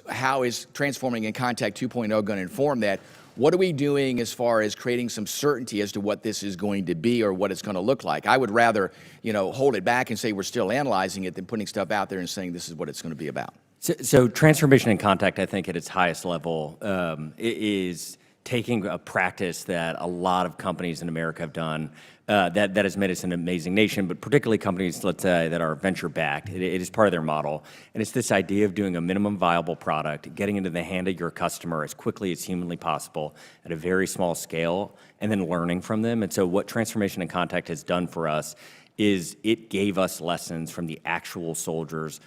How is Transforming and Contact 2.0 going to inform that? What are we doing as far as creating some certainty as to what this is going to be or what it's going to look like? I would rather, hold it back and say we're still analyzing it than putting stuff out there and saying this is what it's going to be about. So Transformation and Contact, I think at its highest level, is taking a practice that a lot of companies in America have done that has made us an amazing nation, but particularly companies, let's say, that are venture-backed. It is part of their model. And it's this idea of doing a minimum viable product, getting into the hand of your customer as quickly as humanly possible at a very small scale, and then learning from them. And so what Transformation and Contact has done for us is it gave us lessons from the actual soldiers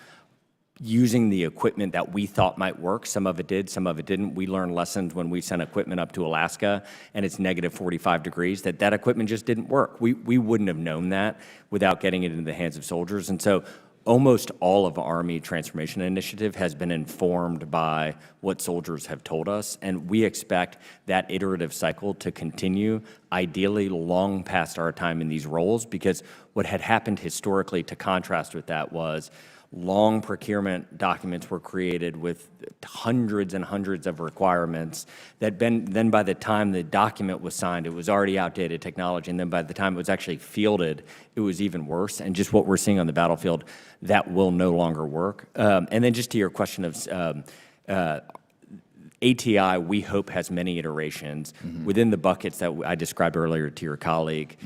using the equipment that we thought might work. Some of it did, some of it didn't. We learned lessons when we sent equipment up to Alaska and it's negative 45 degrees, that equipment just didn't work. We wouldn't have known that without getting it into the hands of soldiers. And so almost all of Army Transformation Initiative has been informed by what soldiers have told us, and we expect that iterative cycle to continue, ideally long past our time in these roles, because what had happened historically, to contrast with that, was long procurement documents were created with hundreds and hundreds of requirements that then by the time the document was signed, it was already outdated technology, and then by the time it was actually fielded, it was even worse. And just what we're seeing on the battlefield, that will no longer work. And then just to your question of ATI, we hope, has many iterations within the buckets that I described earlier to your colleague.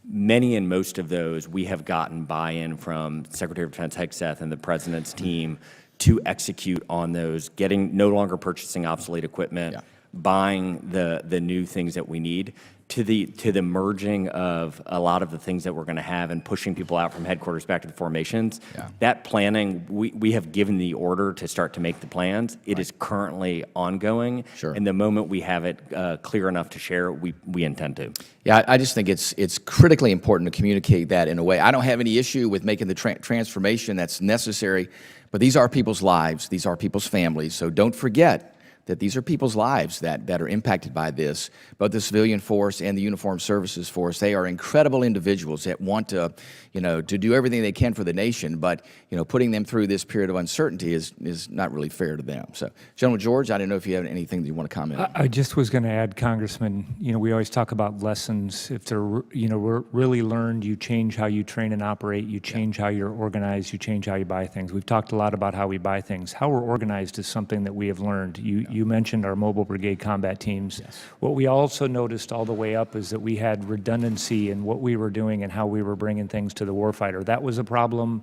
Many and most of those, we have gotten buy-in from Secretary of Defense Hegseth and the President's team to execute on those, no longer purchasing obsolete equipment, buying the new things that we need, to the merging of a lot of the things that we're going to have and pushing people out from headquarters back to the formations. That planning, we have given the order to start to make the plans. It is currently ongoing. And the moment we have it clear enough to share, we intend to. Yeah, I just think it's critically important to communicate that in a way. I don't have any issue with making the transformation that's necessary, but these are people's lives. These are people's families. So don't forget that these are people's lives that are impacted by this, both the civilian force and the uniformed services force. They are incredible individuals that want to, to do everything they can for the nation, but, putting them through this period of uncertainty is not really fair to them. So, General George, I don't know if you have anything that you want to comment on. I just was going to add, Congressman, we always talk about lessons. If they're, really learned, you change how you train and operate, you change how you're organized, you change how you buy things. We've talked a lot about how we buy things. How we're organized is something that we have learned. You mentioned our mobile brigade combat teams. What we also noticed all the way up is that we had redundancy in what we were doing and how we were bringing things to the warfighter. That was a problem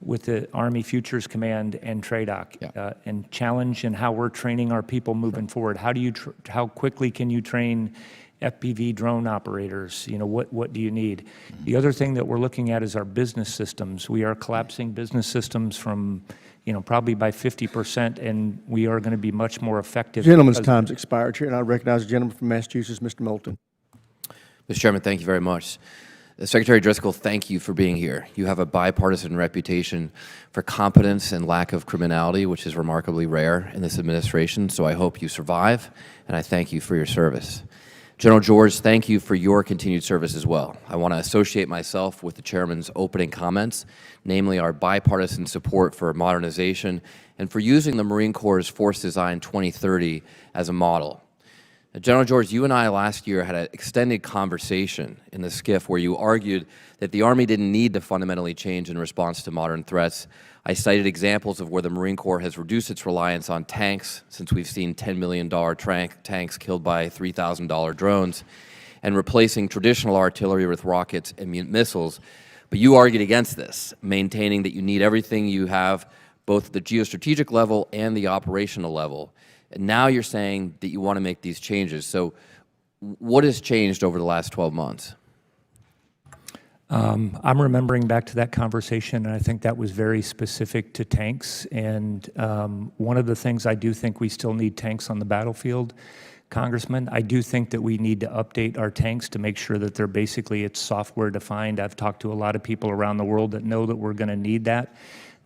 with the Army Futures Command and TRADOC, and challenge in how we're training our people moving forward. How quickly can you train FPV drone operators? What do you need? The other thing that we're looking at is our business systems. We are collapsing business systems from probably by 50%, and we are going to be much more effective. Gentleman's time's expired, Chair, and I recognize the gentleman from Massachusetts, Mr. Moulton. Mr. Chairman, thank you very much. Secretary Driscoll, thank you for being here. You have a bipartisan reputation for competence and lack of criminality, which is remarkably rare in this administration, so I hope you survive, and I thank you for your service. General George, thank you for your continued service as well. I want to associate myself with the Chairman's opening comments, namely our bipartisan support for modernization and for using the Marine Corps' Force Design 2030 as a model. General George, you and I last year had an extended conversation in the SCIF where you argued that the Army didn't need to fundamentally change in response to modern threats. I cited examples of where the Marine Corps has reduced its reliance on tanks, since we've seen $10 million tanks killed by $3,000 drones, and replacing traditional artillery with rockets and missiles. But you argued against this, maintaining that you need everything you have, both at the geostrategic level and the operational level. And now you're saying that you want to make these changes. So what has changed over the last 12 months? I'm remembering back to that conversation, and I think that was very specific to tanks. And one of the things, I do think we still need tanks on the battlefield, Congressman. I do think that we need to update our tanks to make sure that it's software defined. I've talked to a lot of people around the world that know that we're going to need that.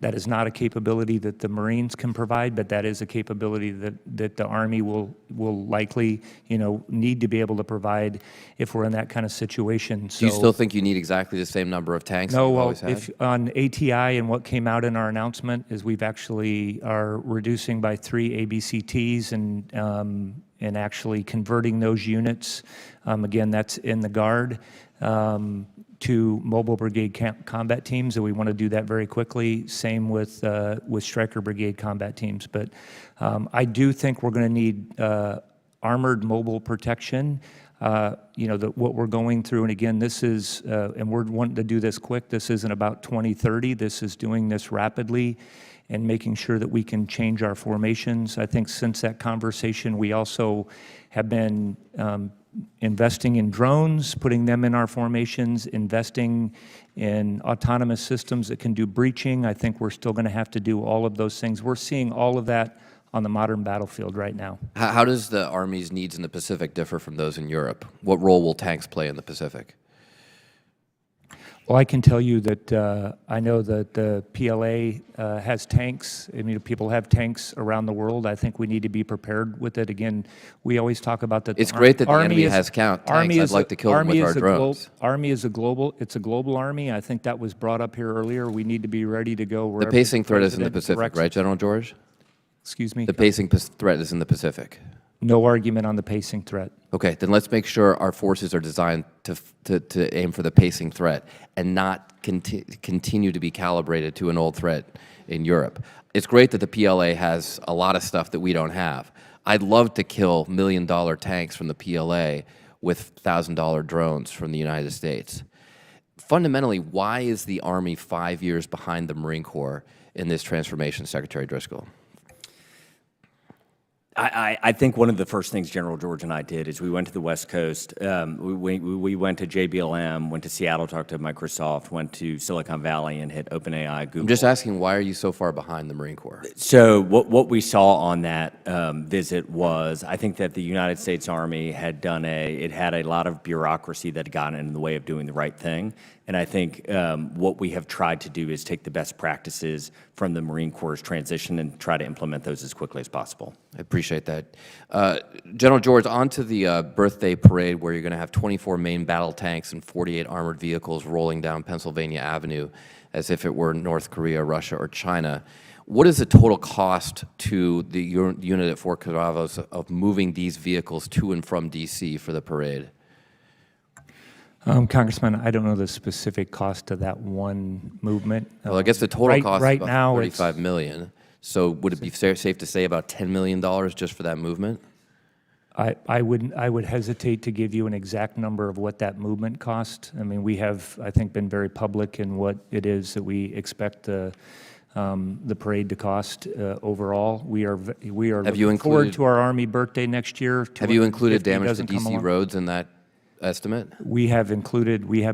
That is not a capability that the Marines can provide, but that is a capability that the Army will likely, need to be able to provide if we're in that kind of situation. So, do you still think you need exactly the same number of tanks that you've always had? If on ATI and what came out in our announcement is we've actually are reducing by 3 ABCTs and actually converting those units. Again, that's in the Guard. To mobile brigade combat teams, and we want to do that very quickly. Same with Stryker brigade combat teams. But I do think we're going to need armored mobile protection. What we're going through, and again, this is, and we're wanting to do this quick. This isn't about 2030. This is doing this rapidly and making sure that we can change our formations. I think since that conversation, we also have been investing in drones, putting them in our formations, investing in autonomous systems that can do breaching. I think we're still going to have to do all of those things. We're seeing all of that on the modern battlefield right now. How does the Army's needs in the Pacific differ from those in Europe? What role will tanks play in the Pacific? Well, I can tell you that I know that the PLA has tanks. I mean, people have tanks around the world. I think we need to be prepared with it. Again, we always talk about that. It's great that the enemy has tanks. I'd like to kill them with our drones. Army is a global army. I think that was brought up here earlier. We need to be ready to go wherever The pacing threat is in the president Pacific, directs. right, General George? Excuse me? The pacing threat is in the Pacific. No argument on the pacing threat. Okay, then let's make sure our forces are designed to aim for the pacing threat and not continue to be calibrated to an old threat in Europe. It's great that the PLA has a lot of stuff that we don't have. I'd love to kill million-dollar tanks from the PLA with $1,000 drones from the United States. Fundamentally, why is the Army 5 years behind the Marine Corps in this transformation, Secretary Driscoll? I think one of the first things General George and I did is we went to the West Coast. We went to JBLM, went to Seattle, talked to Microsoft, went to Silicon Valley and hit OpenAI, Google. I'm just asking, why are you so far behind the Marine Corps? So what we saw on that visit was, I think that the United States Army had it had a lot of bureaucracy that had gotten in the way of doing the right thing. And I think what we have tried to do is take the best practices from the Marine Corps' transition and try to implement those as quickly as possible. I appreciate that. General George, on to the birthday parade where you're going to have 24 main battle tanks and 48 armored vehicles rolling down Pennsylvania Avenue as if it were North Korea, Russia, or China. What is the total cost to the unit at Fort Canaveral of moving these vehicles to and from D.C. for the parade? Congressman, I don't know the specific cost of that one movement. Well, I guess the total cost right is about now $35 million. So would it be safe to say about $10 million just for that movement? I would hesitate to give you an exact number of what that movement cost. I mean, we have, I think, been very public in what it is that we expect the parade to cost overall. We are looking forward to our Army birthday next year. Have you included damage to D.C. roads in that estimate? We have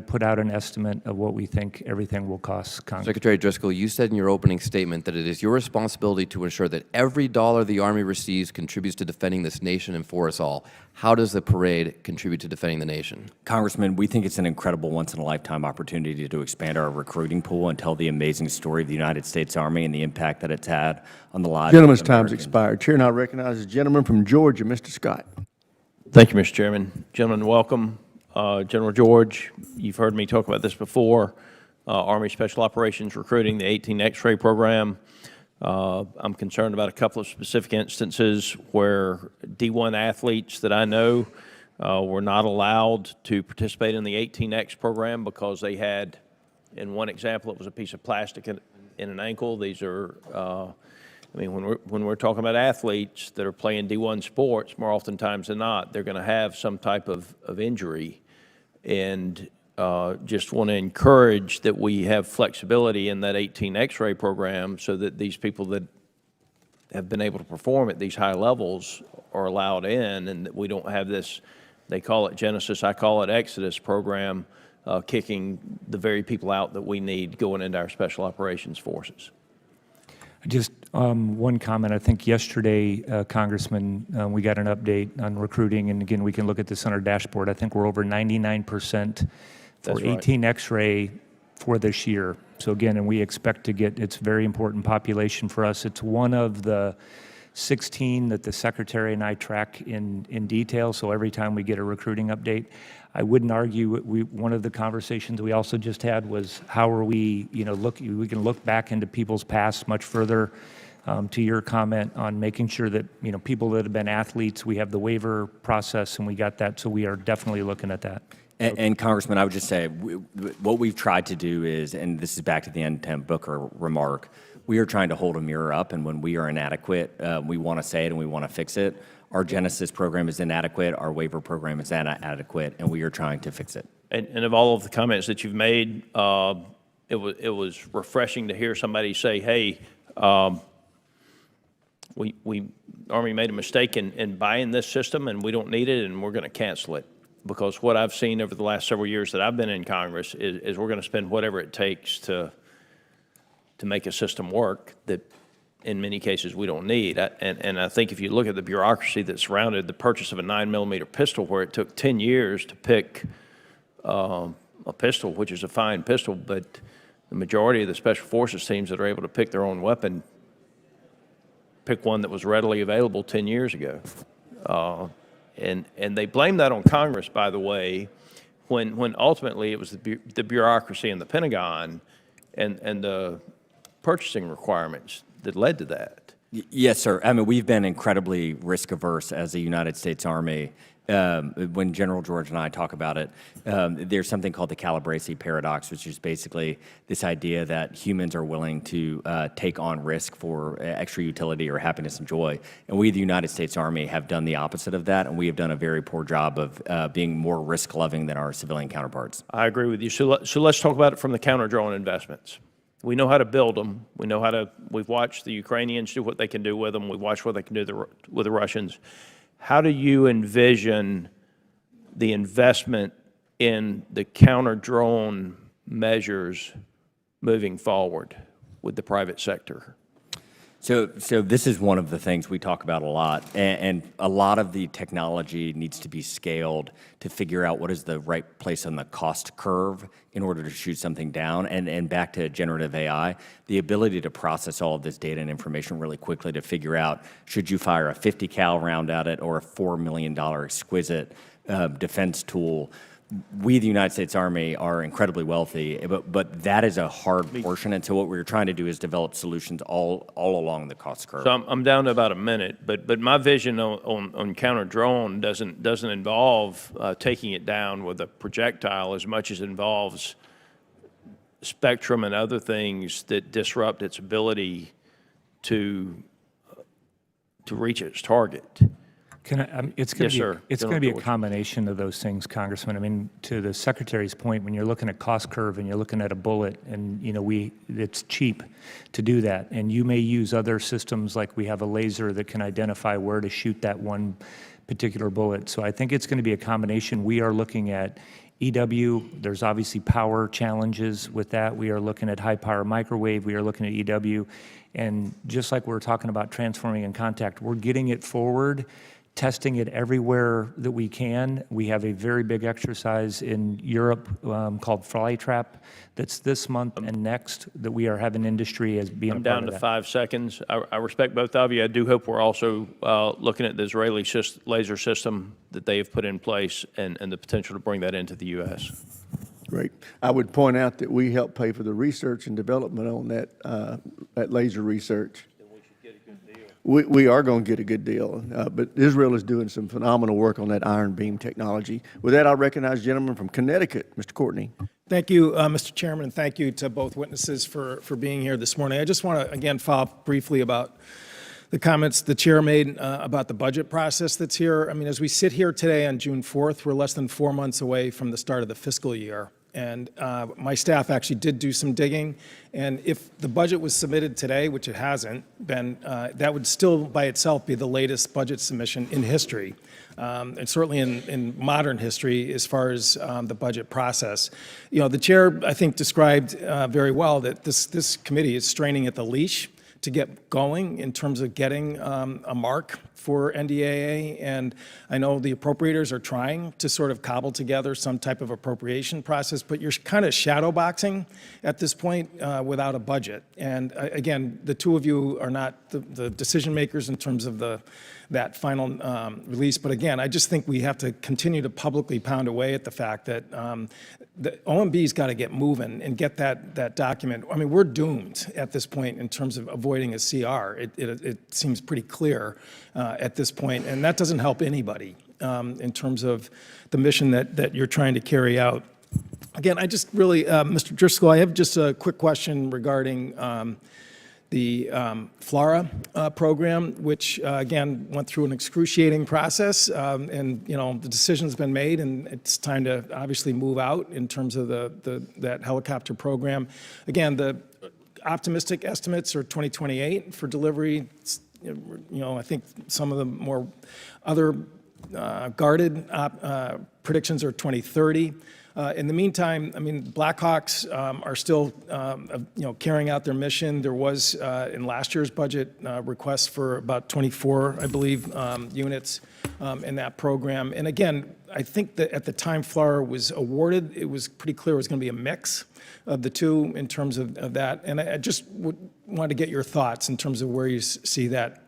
put out an estimate of what we think everything will cost Congress. Secretary Driscoll, you said in your opening statement that it is your responsibility to ensure that every dollar the Army receives contributes to defending this nation and for us all. How does the parade contribute to defending the nation? Congressman, we think it's an incredible once-in-a-lifetime opportunity to expand our recruiting pool and tell the amazing story of the United States Army and the impact that it's had on the lives Gentleman's of time's Americans. expired. Chair now recognizes the gentleman from Georgia, Mr. Scott. Thank you, Mr. Chairman. Gentlemen, welcome. General George, you've heard me talk about this before. Army Special Operations recruiting, the 18 X-ray program. I'm concerned about a couple of specific instances where D1 athletes that I know were not allowed to participate in the 18X program because they had, in one example, it was a piece of plastic in an ankle. These are, I mean, when we're talking about athletes that are playing D1 sports, more oftentimes than not, they're going to have some type of injury. And just want to encourage that we have flexibility in that 18 X-ray program so that these people that have been able to perform at these high levels are allowed in, and that we don't have this, they call it Genesis, I call it Exodus program, kicking the very people out that we need going into our special operations forces. Just one comment. I think yesterday, Congressman, we got an update on recruiting, and again, we can look at this on our dashboard. I think we're over 99% for 18 X-ray for this year. So again, and we expect to get, it's a very important population for us. It's one of the 16 that the Secretary and I track in detail, so every time we get a recruiting update. I wouldn't argue, one of the conversations we also just had was how are we, we can look back into people's past much further. To your comment on making sure that, people that have been athletes, we have the waiver process and we got that, so we are definitely looking at that. And Congressman, I would just say, what we've tried to do is, and this is back to the N10 Booker remark, we are trying to hold a mirror up, and when we are inadequate, we want to say it and we want to fix it. Our Genesis program is inadequate, our waiver program is inadequate, and we are trying to fix it. And of all of the comments that you've made, it was refreshing to hear somebody say, hey, we Army made a mistake in buying this system, and we don't need it, and we're going to cancel it. Because what I've seen over the last several years that I've been in Congress is we're going to spend whatever it takes to make a system work that in many cases we don't need. And I think if you look at the bureaucracy that surrounded the purchase of a 9mm pistol, where it took 10 years to pick a pistol, which is a fine pistol, but the majority of the Special Forces teams that are able to pick their own weapon pick one that was readily available 10 years ago. And they blame that on Congress, by the way, when ultimately it was the bureaucracy in the Pentagon and the purchasing requirements that led to that. Yes, sir. I mean, we've been incredibly risk averse as a United States Army. When General George and I talk about it, there's something called the Calabrese paradox, which is basically this idea that humans are willing to take on risk for extra utility or happiness and joy. And we, the United States Army, have done the opposite of that, and we have done a very poor job of being more risk-loving than our civilian counterparts. I agree with you. So let's talk about it from the counter-drone investments. We know how to build them. We know how to, we've watched the Ukrainians do what they can do with them. We've watched what they can do with the Russians. How do you envision the investment in the counter-drone measures moving forward with the private sector? So this is one of the things we talk about a lot, and a lot of the technology needs to be scaled to figure out what is the right place on the cost curve in order to shoot something down. And back to generative AI, the ability to process all of this data and information really quickly to figure out, should you fire a 50 cal round at it or a $4 million exquisite defense tool? We, the United States Army, are incredibly wealthy, but that is a hard portion, and so what we're trying to do is develop solutions all along the cost curve. So I'm down to about a minute, but my vision on counter-drone doesn't involve taking it down with a projectile as much as it involves spectrum and other things that disrupt its ability to reach its target. It's going Yes, sir. to be a George. combination of those things, Congressman. I mean, to the Secretary's point, when you're looking at cost curve and you're looking at a bullet, and it's cheap to do that, and you may use other systems like we have a laser that can identify where to shoot that one particular bullet. So I think it's going to be a combination. We are looking at EW. There's obviously power challenges with that. We are looking at high power microwave. We are looking at EW, and just like we're talking about transforming in contact, we're getting it forward, testing it everywhere that we can. We have a very big exercise in Europe called Flytrap that's this month and next that we are having industry as being I'm a part down of to that. 5 seconds. I respect both of you. I do hope we're also looking at the Israeli laser system that they have put in place and the potential to bring that into the U.S. Great. I would point out that we help pay for the research and development on that laser research. We are going to get a good deal, but Israel is doing some phenomenal work on that iron beam technology. With that, I'll recognize the gentleman from Connecticut, Mr. Courtney. Thank you, Mr. Chairman, and thank you to both witnesses for being here this morning. I just want to, again, follow up briefly about the comments the chair made about the budget process that's here. I mean, as we sit here today on June 4th, we're less than 4 months away from the start of the fiscal year. And my staff actually did do some digging, and if the budget was submitted today, which it hasn't been, that would still by itself be the latest budget submission in history, and certainly in modern history as far as the budget process. You know, the chair, I think, described very well that this committee is straining at the leash to get going in terms of getting a mark for NDAA, and I know the appropriators are trying to sort of cobble together some type of appropriation process, but you're kind of shadow boxing at this point without a budget. And again, the two of you are not the decision makers in terms of that final release, but again, I just think we have to continue to publicly pound away at the fact that the OMB's got to get moving and get that document. I mean, we're doomed at this point in terms of avoiding a CR. It seems pretty clear at this point, and that doesn't help anybody in terms of the mission that you're trying to carry out. Again, I just really, Mr. Driscoll, I have just a quick question regarding the FLRAA program, which again went through an excruciating process, and the decision's been made, and it's time to obviously move out in terms of that helicopter program. Again, the optimistic estimates are 2028 for delivery. I think some of the more other guarded predictions are 2030. In the meantime, I mean, Blackhawks are still, carrying out their mission. There was, in last year's budget, requests for about 24, I believe, units in that program. And again, I think that at the time FLRAA was awarded, it was pretty clear it was going to be a mix of the two in terms of that. And I just wanted to get your thoughts in terms of where you see that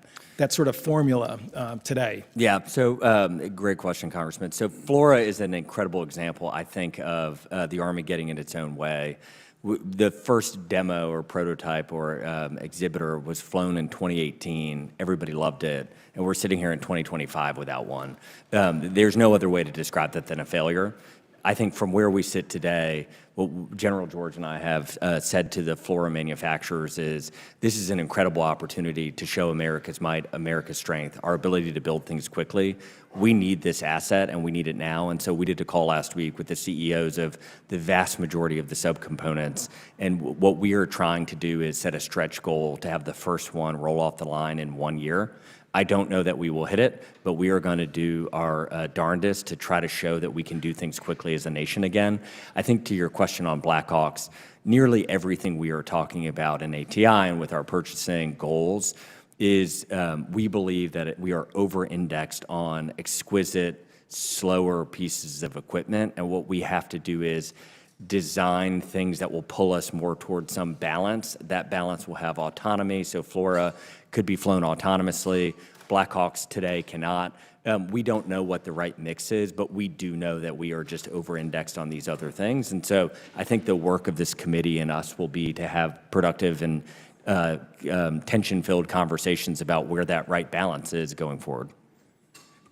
sort of formula today. Yeah, so great question, Congressman. So FLRAA is an incredible example, I think, of the Army getting in its own way. The first demo or prototype or exhibitor was flown in 2018. Everybody loved it. And we're sitting here in 2025 without one. There's no other way to describe that than a failure. I think from where we sit today, what General George and I have said to the FLRAA manufacturers is this is an incredible opportunity to show America's might, America's strength, our ability to build things quickly. We need this asset, and we need it now. And so we did a call last week with the CEOs of the vast majority of the subcomponents. And what we are trying to do is set a stretch goal to have the first one roll off the line in 1 year. I don't know that we will hit it, but we are going to do our darndest to try to show that we can do things quickly as a nation again. I think to your question on Blackhawks, nearly everything we are talking about in ATI and with our purchasing goals is we believe that we are over-indexed on exquisite, slower pieces of equipment, and what we have to do is design things that will pull us more towards some balance. That balance will have autonomy, so FLRAA could be flown autonomously. Blackhawks today cannot. We don't know what the right mix is, but we do know that we are just over-indexed on these other things. And so I think the work of this committee and us will be to have productive and tension-filled conversations about where that right balance is going forward.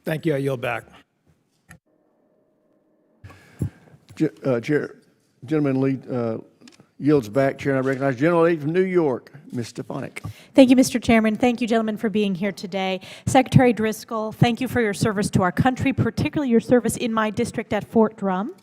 Thank you. I yield back. Gentleman lead yields back. Chair, and I recognize General Lead from New York, Ms. Stefanik. Thank you, Mr. Chairman. Thank you, gentlemen, for being here today. Secretary Driscoll, thank you for your service to our country, particularly your service in my district at Fort Drum.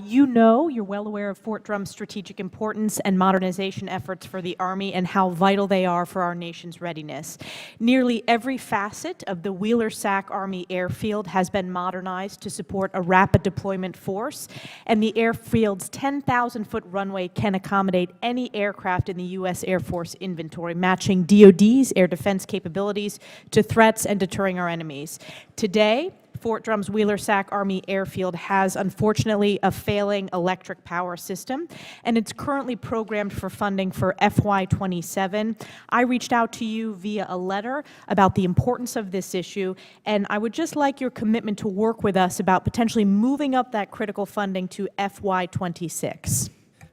You're well aware of Fort Drum's strategic importance and modernization efforts for the Army and how vital they are for our nation's readiness. Nearly every facet of the Wheeler-Sac Army Airfield has been modernized to support a rapid deployment force, and the airfield's 10,000-foot runway can accommodate any aircraft in the U.S. Air Force inventory, matching DoD's air defense capabilities to threats and deterring our enemies. Today, Fort Drum's Wheeler-Sac Army Airfield has, unfortunately, a failing electric power system, and it's currently programmed for funding for FY27. I reached out to you via a letter about the importance of this issue, and I would just like your commitment to work with us about potentially moving up that critical funding to FY26.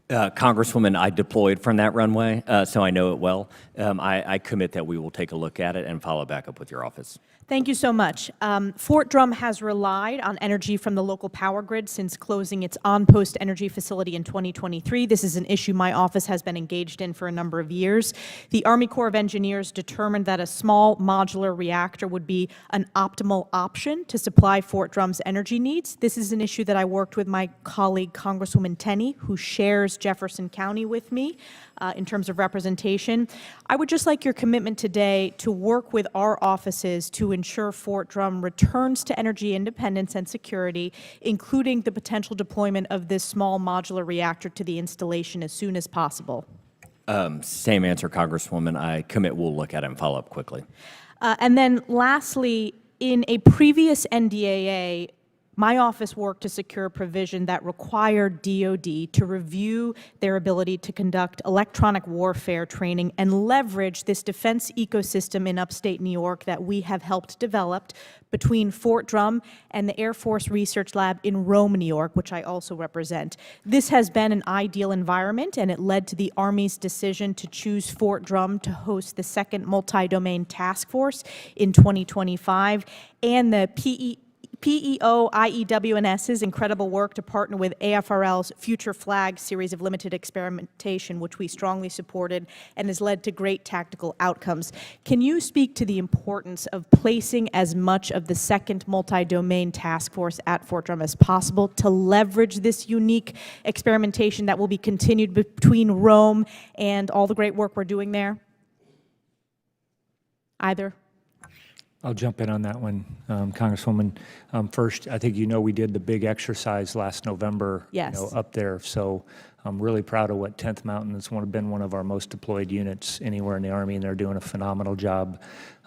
Congresswoman, I deployed from that runway, so I know it well. I commit that we will take a look at it and follow back up with your office. Thank you so much. Fort Drum has relied on energy from the local power grid since closing its on-post energy facility in 2023. This is an issue my office has been engaged in for a number of years. The Army Corps of Engineers determined that a small modular reactor would be an optimal option to supply Fort Drum's energy needs. This is an issue that I worked with my colleague, Congresswoman Tenney, who shares Jefferson County with me in terms of representation. I would just like your commitment today to work with our offices to ensure Fort Drum returns to energy independence and security, including the potential deployment of this small modular reactor to the installation as soon as possible. Same answer, Congresswoman. I commit we'll look at it and follow up quickly. And then lastly, in a previous NDAA, my office worked to secure a provision that required DoD to review their ability to conduct electronic warfare training and leverage this defense ecosystem in upstate New York that we have helped develop between Fort Drum and the Air Force Research Lab in Rome, New York, which I also represent. This has been an ideal environment, and it led to the Army's decision to choose Fort Drum to host the second multi-domain task force in 2025, and the PEO IEWNS's incredible work to partner with AFRL's Future Flag series of limited experimentation, which we strongly supported and has led to great tactical outcomes. Can you speak to the importance of placing as much of the second multi-domain task force at Fort Drum as possible to leverage this unique experimentation that will be continued between Rome and all the great work we're doing there? Either? I'll jump in on that one, Congresswoman. First, I think you know we did the big exercise last November. Yes. Up there. So I'm really proud of what 10th Mountain has been one of our most deployed units anywhere in the Army, and they're doing a phenomenal job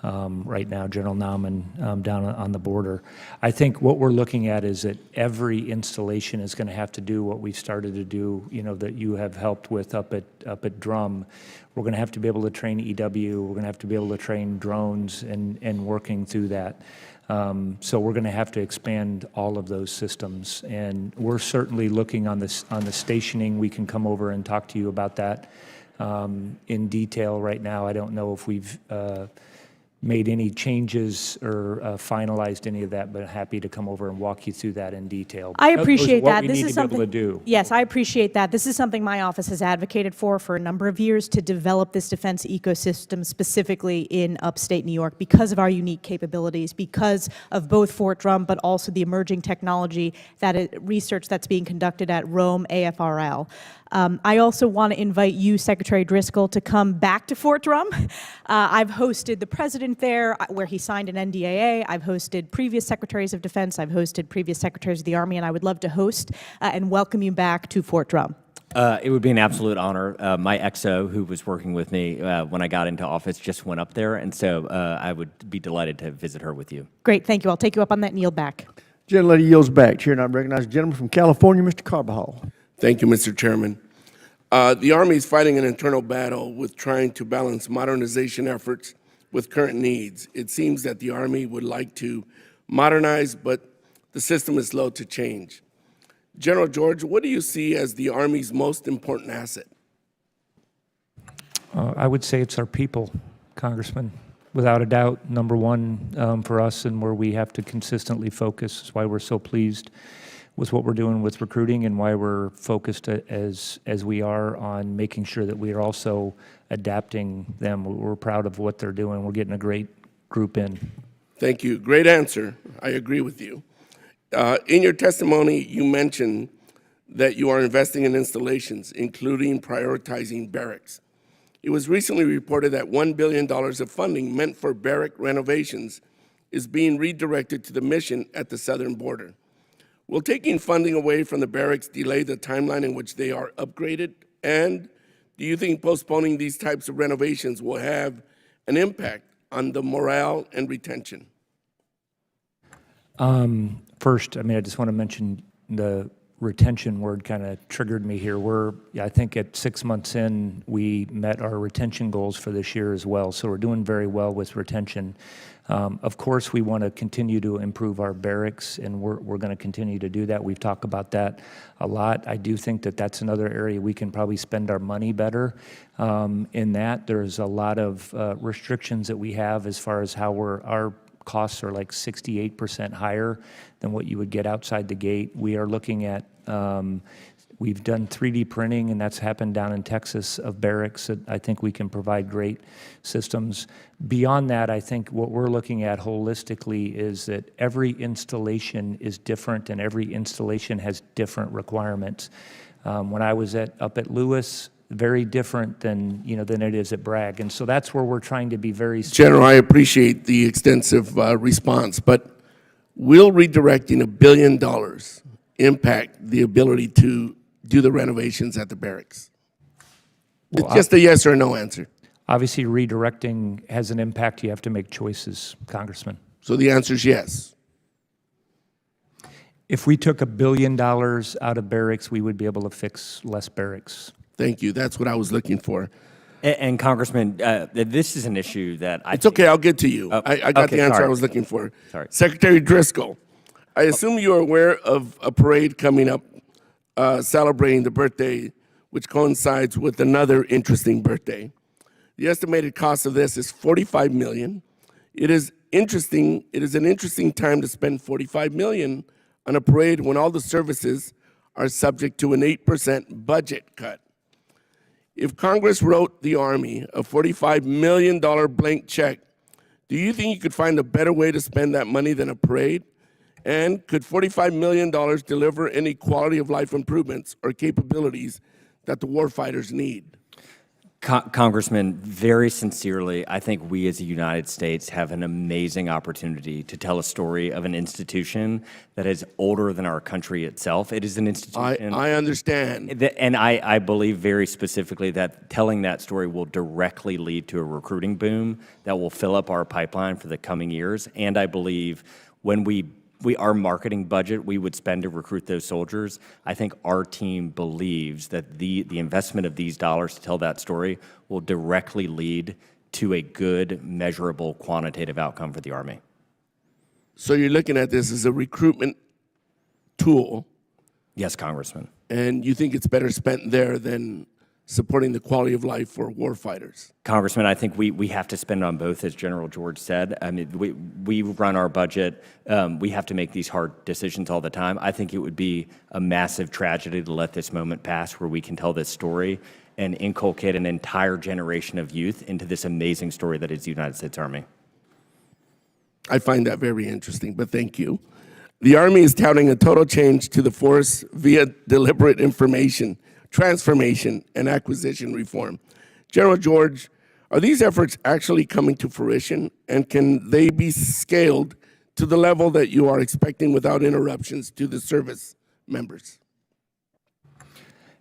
right now. General Nauman down on the border. I think what we're looking at is that every installation is going to have to do what we've started to do. That you have helped with up at Drum. We're going to have to be able to train EW. We're going to have to be able to train drones and working through that. So we're going to have to expand all of those systems, and we're certainly looking on the stationing. We can come over and talk to you about that in detail right now. I don't know if we've made any changes or finalized any of that, but happy to come over and walk you through that in detail. I Those are appreciate what that. we This need is to be able something. to do. Yes, I appreciate that. This is something my office has advocated for a number of years, to develop this defense ecosystem specifically in upstate New York because of our unique capabilities, because of both Fort Drum, but also the emerging technology research that's being conducted at Rome AFRL. I also want to invite you, Secretary Driscoll, to come back to Fort Drum. I've hosted the president there, where he signed an NDAA. I've hosted previous secretaries of defense. I've hosted previous secretaries of the Army, and I would love to host and welcome you back to Fort Drum. It would be an absolute honor. My XO, who was working with me when I got into office, just went up there, and so I would be delighted to visit her with you. Great, thank you. I'll take you up on that and yield back. Gentlelady yields back. Chair, and I recognize the gentleman from California, Mr. Carbajal. Thank you, Mr. Chairman. The Army is fighting an internal battle with trying to balance modernization efforts with current needs. It seems that the Army would like to modernize, but the system is slow to change. General George, what do you see as the Army's most important asset? I would say it's our people, Congressman. Without a doubt, number one for us, and where we have to consistently focus. Is why we're so pleased with what we're doing with recruiting, and why we're focused as we are on making sure that we are also adapting them. We're proud of what they're doing. We're getting a great group in. Thank you. Great answer. I agree with you. In your testimony, you mentioned that you are investing in installations, including prioritizing barracks. It was recently reported that $1 billion of funding meant for barrack renovations is being redirected to the mission at the southern border. Will taking funding away from the barracks delay the timeline in which they are upgraded? And do you think postponing these types of renovations will have an impact on the morale and retention? First, I just want to mention the retention word kind of triggered me here. I think at 6 months in, we met our retention goals for this year as well. So we're doing very well with retention. Of course, we want to continue to improve our barracks, and we're going to continue to do that. We've talked about that a lot. I do think that that's another area we can probably spend our money better. In that, there's a lot of restrictions that we have as far as how our costs are like 68% higher than what you would get outside the gate. We are looking at, we've done 3D printing, and that's happened down in Texas, of barracks that I think we can provide great systems. Beyond that, I think what we're looking at holistically is that every installation is different, and every installation has different requirements. When I was up at Lewis, very different than it is at Bragg, and so that's where we're trying to be very. General, I appreciate the extensive response, but will redirecting $1 billion impact the ability to do the renovations at the barracks? Well, it's just a yes or no answer. Obviously, redirecting has an impact. You have to make choices, Congressman. So the answer is yes. If we took $1 billion out of barracks, we would be able to fix less barracks. Thank you. That's what I was looking for. And Congressman, this is an issue that It's okay. I'll get to you. I got the answer I was looking for. Sorry. Secretary Driscoll, I assume you are aware of a parade coming up celebrating the birthday, which coincides with another interesting birthday. The estimated cost of this is $45 million. It is interesting. It is an interesting time to spend $45 million on a parade when all the services are subject to an 8% budget cut. If Congress wrote the Army a $45 million blank check, do you think you could find a better way to spend that money than a parade? And could $45 million deliver any quality of life improvements or capabilities that the warfighters need? Congressman, very sincerely, I think we as the United States have an amazing opportunity to tell a story of an institution that is older than our country itself. It is an institution. I understand. And I believe very specifically that telling that story will directly lead to a recruiting boom that will fill up our pipeline for the coming years. And I believe when our marketing budget we would spend to recruit those soldiers, I think our team believes that the investment of these dollars to tell that story will directly lead to a good, measurable, quantitative outcome for the Army. So you're looking at this as a recruitment tool, Yes, Congressman. and you think it's better spent there than supporting the quality of life for warfighters? Congressman, I think we have to spend on both, as General George said. I mean, we run our budget. We have to make these hard decisions all the time. I think it would be a massive tragedy to let this moment pass where we can tell this story and inculcate an entire generation of youth into this amazing story that is the United States Army. I find that very interesting, but thank you. The Army is touting a total change to the force via deliberate information, transformation, and acquisition reform. General George, are these efforts actually coming to fruition, and can they be scaled to the level that you are expecting without interruptions to the service members?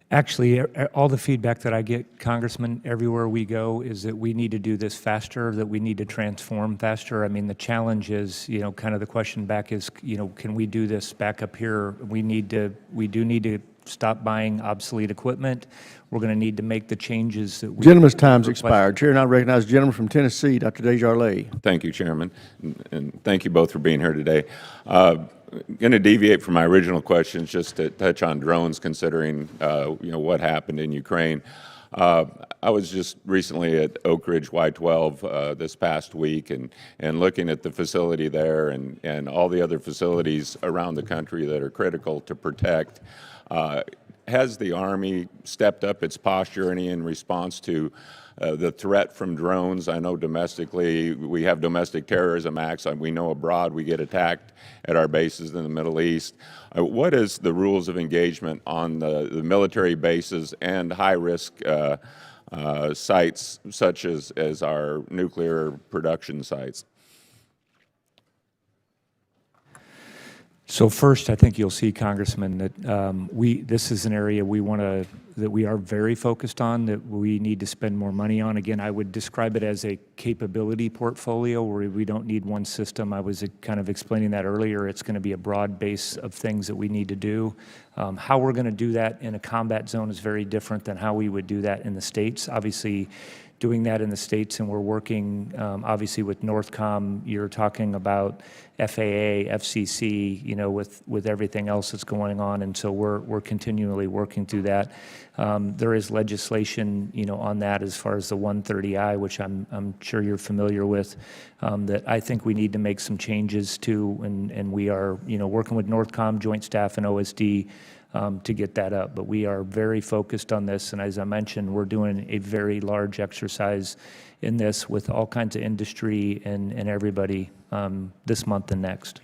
Actually, all the feedback that I get, Congressman, everywhere we go is that we need to do this faster, that we need to transform faster. I mean, the challenge is, kind of the question back is, can we do this back up here? We do need to stop buying obsolete equipment. We're going to need to make the changes that we... Gentleman's time's expired. Chair, and I recognize the gentleman from Tennessee, Dr. Desjardins. Thank you, Chairman, and thank you both for being here today. Going to deviate from my original questions just to touch on drones, considering what happened in Ukraine. I was just recently at Oak Ridge Y-12 this past week and looking at the facility there and all the other facilities around the country that are critical to protect. Has the Army stepped up its posture any in response to the threat from drones? I know domestically we have domestic terrorism acts. We know abroad we get attacked at our bases in the Middle East. What is the rules of engagement on the military bases and high-risk sites such as our nuclear production sites? So first, I think you'll see, Congressman, that this is an area that we are very focused on, that we need to spend more money on. Again, I would describe it as a capability portfolio where we don't need one system. I was kind of explaining that earlier. It's going to be a broad base of things that we need to do. How we're going to do that in a combat zone is very different than how we would do that in the States. Obviously, doing that in the States, and we're working obviously with Northcom. You're talking about FAA, FCC, with everything else that's going on, and so we're continually working through that. There is legislation, on that as far as the 130I, which I'm sure you're familiar with, that I think we need to make some changes to, and we are, working with Northcom, Joint Staff, and OSD. To get that up. But we are very focused on this, and as I mentioned, we're doing a very large exercise in this with all kinds of industry and everybody this month and next.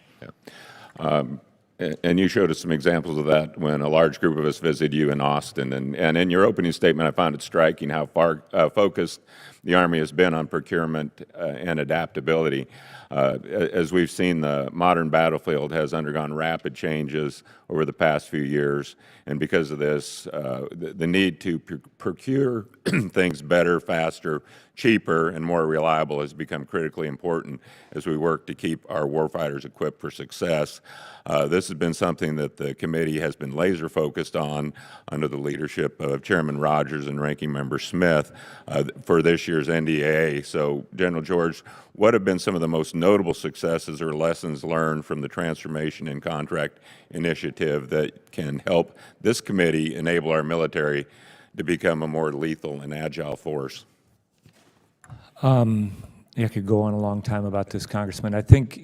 Yeah. And you showed us some examples of that when a large group of us visited you in Austin. And in your opening statement, I found it striking how far focused the Army has been on procurement and adaptability. As we've seen, the modern battlefield has undergone rapid changes over the past few years. And because of this, the need to procure things better, faster, cheaper, and more reliable has become critically important as we work to keep our warfighters equipped for success. This has been something that the committee has been laser focused on under the leadership of Chairman Rogers and Ranking Member Smith for this year's NDAA. So, General George, what have been some of the most notable successes or lessons learned from the Transformation and Contract Initiative that can help this committee enable our military to become a more lethal and agile force? I could go on a long time about this, Congressman. I think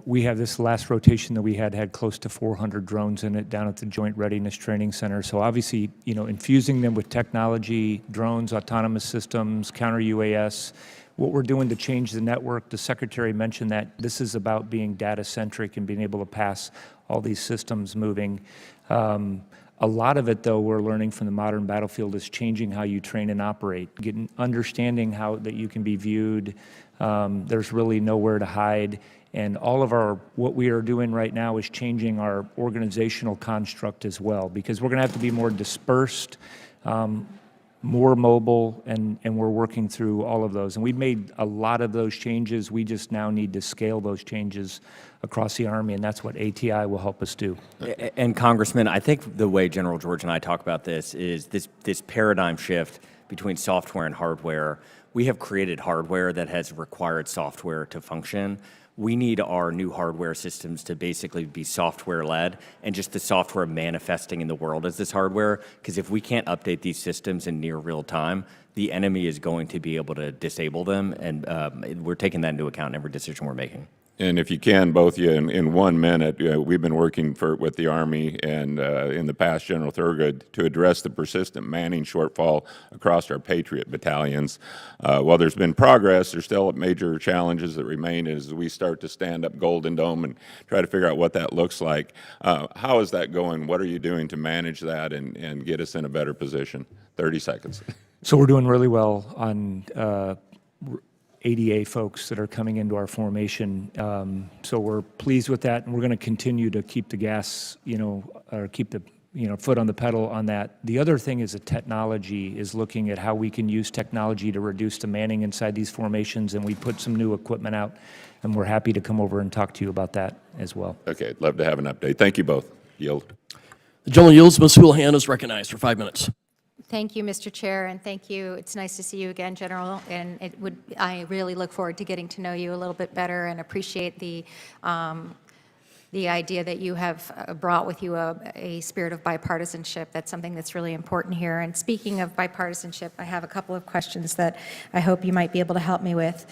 we have this last rotation that we had close to 400 drones in it down at the Joint Readiness Training Center. So obviously, infusing them with technology, drones, autonomous systems, counter-UAS, what we're doing to change the network. The Secretary mentioned that this is about being data-centric and being able to pass all these systems moving. A lot of it, though, we're learning from the modern battlefield is changing how you train and operate, understanding how that you can be viewed. There's really nowhere to hide. And all of what we are doing right now is changing our organizational construct as well, because we're going to have to be more dispersed, more mobile, and we're working through all of those. And we've made a lot of those changes. We just now need to scale those changes across the Army, and that's what ATI will help us do. And Congressman, I think the way General George and I talk about this is this paradigm shift between software and hardware. We have created hardware that has required software to function. We need our new hardware systems to basically be software-led and just the software manifesting in the world as this hardware, because if we can't update these systems in near real time, the enemy is going to be able to disable them, and we're taking that into account in every decision we're making. And if you can, both of you, in 1 minute, we've been working with the Army and in the past, General Thurgood, to address the persistent manning shortfall across our Patriot battalions. While there's been progress, there's still major challenges that remain as we start to stand up Golden Dome and try to figure out what that looks like. How is that going? What are you doing to manage that and get us in a better position? 30 seconds. So we're doing really well on ADA folks that are coming into our formation. So we're pleased with that, and we're going to continue to keep the gas, or keep the foot on the pedal on that. The other thing is that technology is looking at how we can use technology to reduce the manning inside these formations, and we put some new equipment out, and we're happy to come over and talk to you about that as well. Okay, I'd love to have an update. Thank you both. Yield. The gentleman yields. Ms. Houlihan is recognized for 5 minutes. Thank you, Mr. Chair, and thank you. It's nice to see you again, General, and I really look forward to getting to know you a little bit better and appreciate the idea that you have brought with you a spirit of bipartisanship. That's something that's really important here. And speaking of bipartisanship, I have a couple of questions that I hope you might be able to help me with.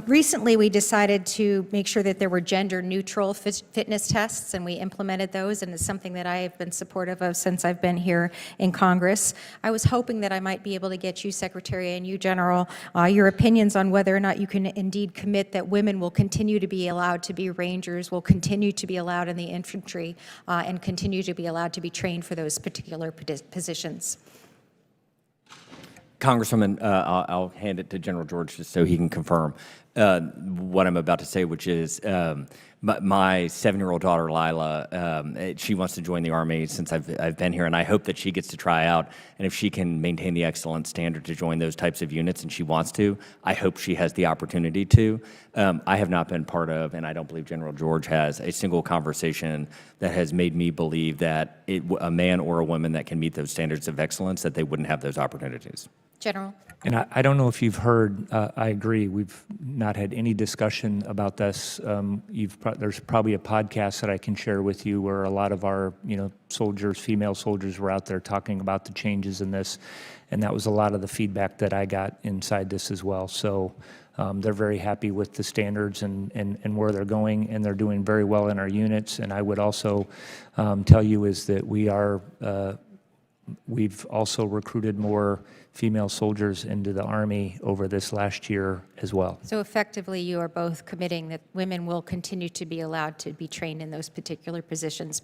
Recently, we decided to make sure that there were gender-neutral fitness tests, and we implemented those, and it's something that I have been supportive of since I've been here in Congress. I was hoping that I might be able to get you, Secretary, and you, General, your opinions on whether or not you can indeed commit that women will continue to be allowed to be Rangers, will continue to be allowed in the infantry, and continue to be allowed to be trained for those particular positions. Congresswoman, I'll hand it to General George just so he can confirm what I'm about to say, which is my 7-year-old daughter, Lila, she wants to join the Army since I've been here, and I hope that she gets to try out. And if she can maintain the excellent standard to join those types of units, and she wants to, I hope she has the opportunity to. I have not been part of, and I don't believe General George has, a single conversation that has made me believe that a man or a woman that can meet those standards of excellence, that they wouldn't have those opportunities. General? And I don't know if you've heard, I agree, we've not had any discussion about this. There's probably a podcast that I can share with you where a lot of our soldiers, female soldiers, were out there talking about the changes in this, and that was a lot of the feedback that I got inside this as well. So they're very happy with the standards and where they're going, and they're doing very well in our units. And I would also tell you is that we've also recruited more female soldiers into the Army over this last year as well. So effectively, you are both committing that women will continue to be allowed to be trained in those particular positions.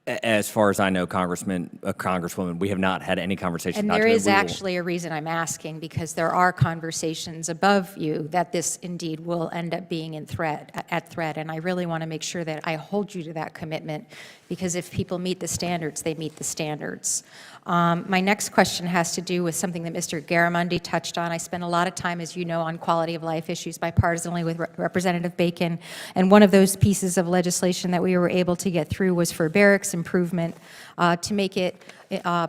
As far as I know, Congresswoman, we have not had any conversation. And there is actually a reason I'm asking, because there are conversations above you that this indeed will end up being at threat. And I really want to make sure that I hold you to that commitment, because if people meet the standards, they meet the standards. My next question has to do with something that Mr. Garamendi touched on. I spent a lot of time, as you know, on quality of life issues bipartisanly with Representative Bacon, and one of those pieces of legislation that we were able to get through was for barracks improvement, to make it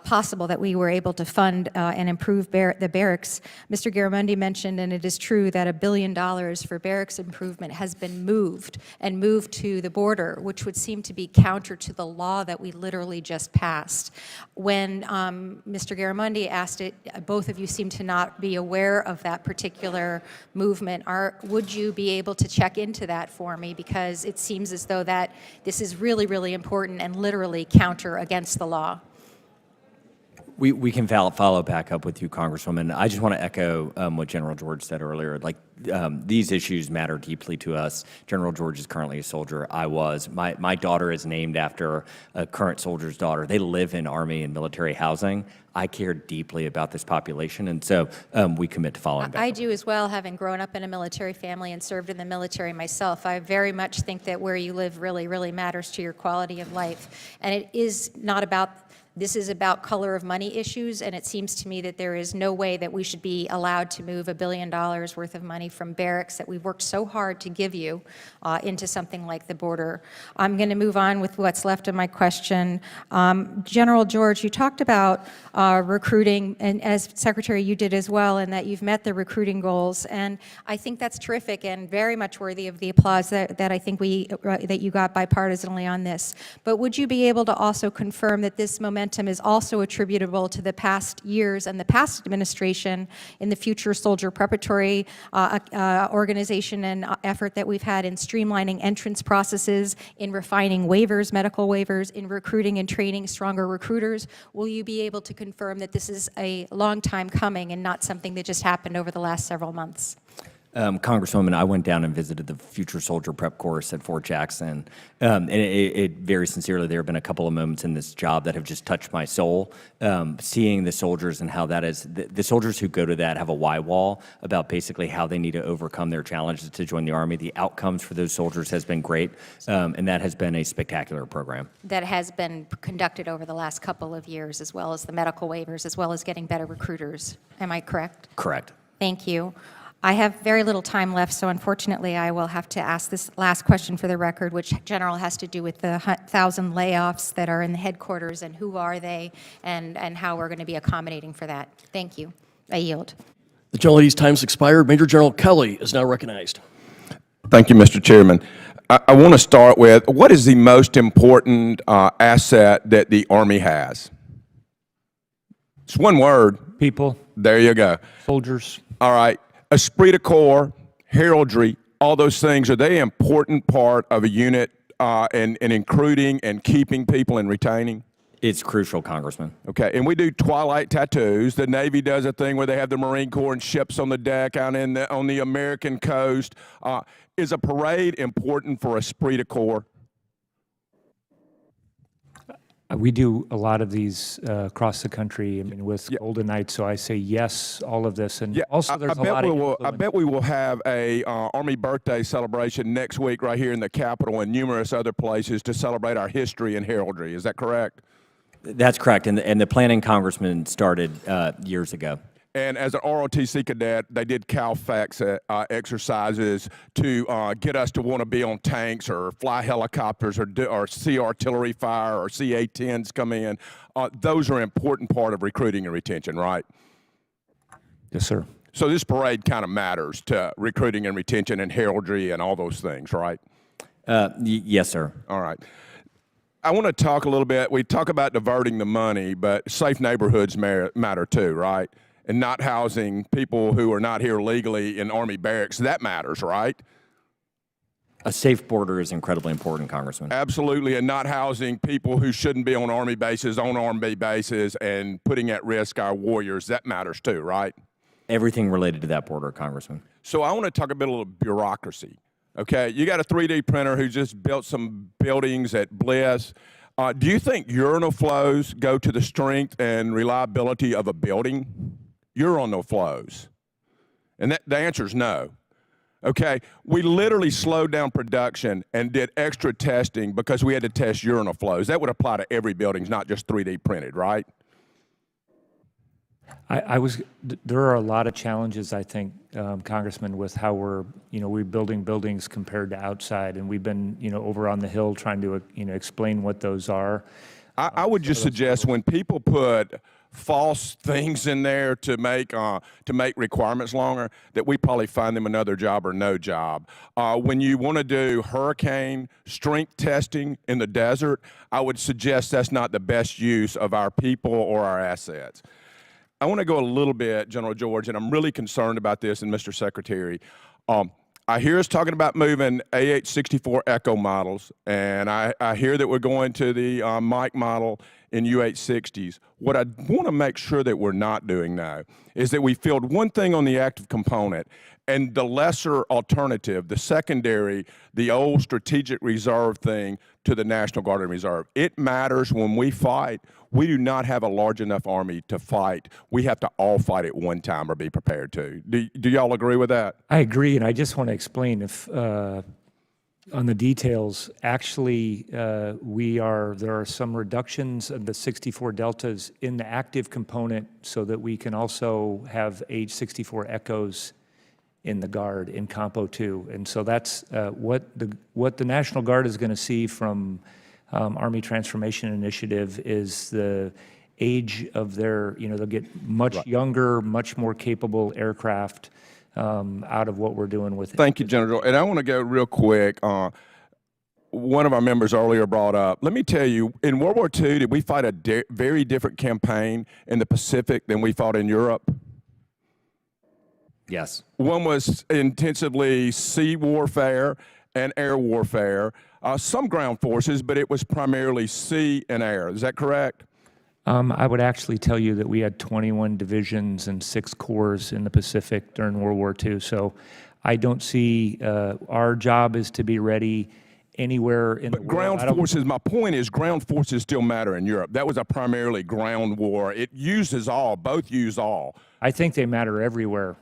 possible that we were able to fund and improve the barracks. Mr. Garamendi mentioned, and it is true, that $1 billion for barracks improvement has been moved to the border, which would seem to be counter to the law that we literally just passed. When Mr. Garamendi asked it, both of you seem to not be aware of that particular movement. Would you be able to check into that for me? Because it seems as though that this is really, really important and literally counter against the law. We can follow back up with you, Congresswoman. I just want to echo what General George said earlier. Like, these issues matter deeply to us. General George is currently a soldier. I was. My daughter is named after a current soldier's daughter. They live in Army and military housing. I care deeply about this population, and so we commit to following back. I do as well, having grown up in a military family and served in the military myself. I very much think that where you live really, really matters to your quality of life. And it is not about, this is about color of money issues, and it seems to me that there is no way that we should be allowed to move $1 billion worth of money from barracks that we've worked so hard to give you into something like the border. I'm going to move on with what's left of my question. General George, you talked about recruiting, and as Secretary, you did as well, and that you've met the recruiting goals, and I think that's terrific and very much worthy of the applause that I think that you got bipartisanly on this. But would you be able to also confirm that this momentum is also attributable to the past years and the past administration in the Future Soldier Preparatory organization and effort that we've had in streamlining entrance processes, in refining waivers, medical waivers, in recruiting and training stronger recruiters? Will you be able to confirm that this is a long time coming and not something that just happened over the last several months? Congresswoman, I went down and visited the Future Soldier Prep course at Fort Jackson, and it very sincerely, there have been a couple of moments in this job that have just touched my soul. Seeing the soldiers and how that is, the soldiers who go to that have a why wall about basically how they need to overcome their challenges to join the Army. The outcomes for those soldiers has been great, and that has been a spectacular program. That has been conducted over the last couple of years, as well as the medical waivers, as well as getting better recruiters. Am I correct? Correct. Thank you. I have very little time left, so unfortunately I will have to ask this last question for the record, which, General, has to do with the 1,000 layoffs that are in the headquarters, and who are they, and how we're going to be accommodating for that. Thank you. I yield. The gentlelady's time's expired. Major General Kelly is now recognized. Thank you, Mr. Chairman. I want to start with, what is the most important asset that the Army has? It's one word. People. There you go. Soldiers. All right. Esprit de corps, heraldry, all those things, are they an important part of a unit in recruiting and keeping people and retaining? It's crucial, Congressman. Okay, and we do twilight tattoos. The Navy does a thing where they have the Marine Corps and ships on the deck out on the American coast. Is a parade important for esprit de corps? We do a lot of these across the country, I mean, with Golden Knights, so I say yes, all of this. And also there's a lot of I bet we will have a Army birthday celebration next week right here in the Capitol and numerous other places to celebrate our history and heraldry. Is that correct? That's correct, and the planning, Congressman, started years ago. And as an ROTC cadet, they did CALFAX exercises to get us to want to be on tanks or fly helicopters or see artillery fire or see A-10s come in. Those are an important part of recruiting and retention, right? Yes, sir. So this parade kind of matters to recruiting and retention and heraldry and all those things, right? Yes, sir. All right. I want to talk a little bit. We talk about diverting the money, but safe neighborhoods matter too, right? And not housing people who are not here legally in Army barracks, that matters, right? A safe border is incredibly important, Congressman. Absolutely, and not housing people who shouldn't be on Army bases, and putting at risk our warriors, that matters too, right? Everything related to that border, Congressman. So I want to talk a little bureaucracy, okay? You got a 3D printer who just built some buildings at Bliss. Do you think urinal flows go to the strength and reliability of a building? Urinal flows. And the answer is no. Okay, we literally slowed down production and did extra testing because we had to test urinal flows. That would apply to every building, not just 3D printed, right? There are a lot of challenges, I think, Congressman, with how we're building buildings compared to outside, and we've been, over on the Hill trying to, explain what those are. I would just suggest when people put false things in there to make requirements longer, that we probably find them another job or no job. When you want to do hurricane strength testing in the desert, I would suggest that's not the best use of our people or our assets. I want to go a little bit, General George, and I'm really concerned about this, and Mr. Secretary. I hear us talking about moving AH-64 Echo models, and I hear that we're going to the Mike model in UH-60s. What I want to make sure that we're not doing now is that we field one thing on the active component and the lesser alternative, the secondary, the old strategic reserve thing to the National Guard and Reserve. It matters when we fight. We do not have a large enough Army to fight. We have to all fight at one time or be prepared to. Do y'all agree with that? I agree, and I just want to explain if on the details, actually, there are some reductions of the 64 deltas in the active component so that we can also have age 64 echoes in the Guard in Compo 2. And so that's what the National Guard is going to see from Army Transformation Initiative is the age of their, they'll get much younger, much more capable aircraft out of what we're doing with it. Thank you, General. And I want to go real quick. One of our members earlier brought up, let me tell you, in World War II, did we fight a very different campaign in the Pacific than we fought in Europe? Yes. One was intensively sea warfare and air warfare, some ground forces, but it was primarily sea and air. Is that correct? I would actually tell you that we had 21 divisions and 6 corps in the Pacific during World War II. So I don't see our job is to be ready anywhere in the world. Ground forces, my point is ground forces still matter in Europe. That was a primarily ground war. It uses all, both use all. I think they matter everywhere.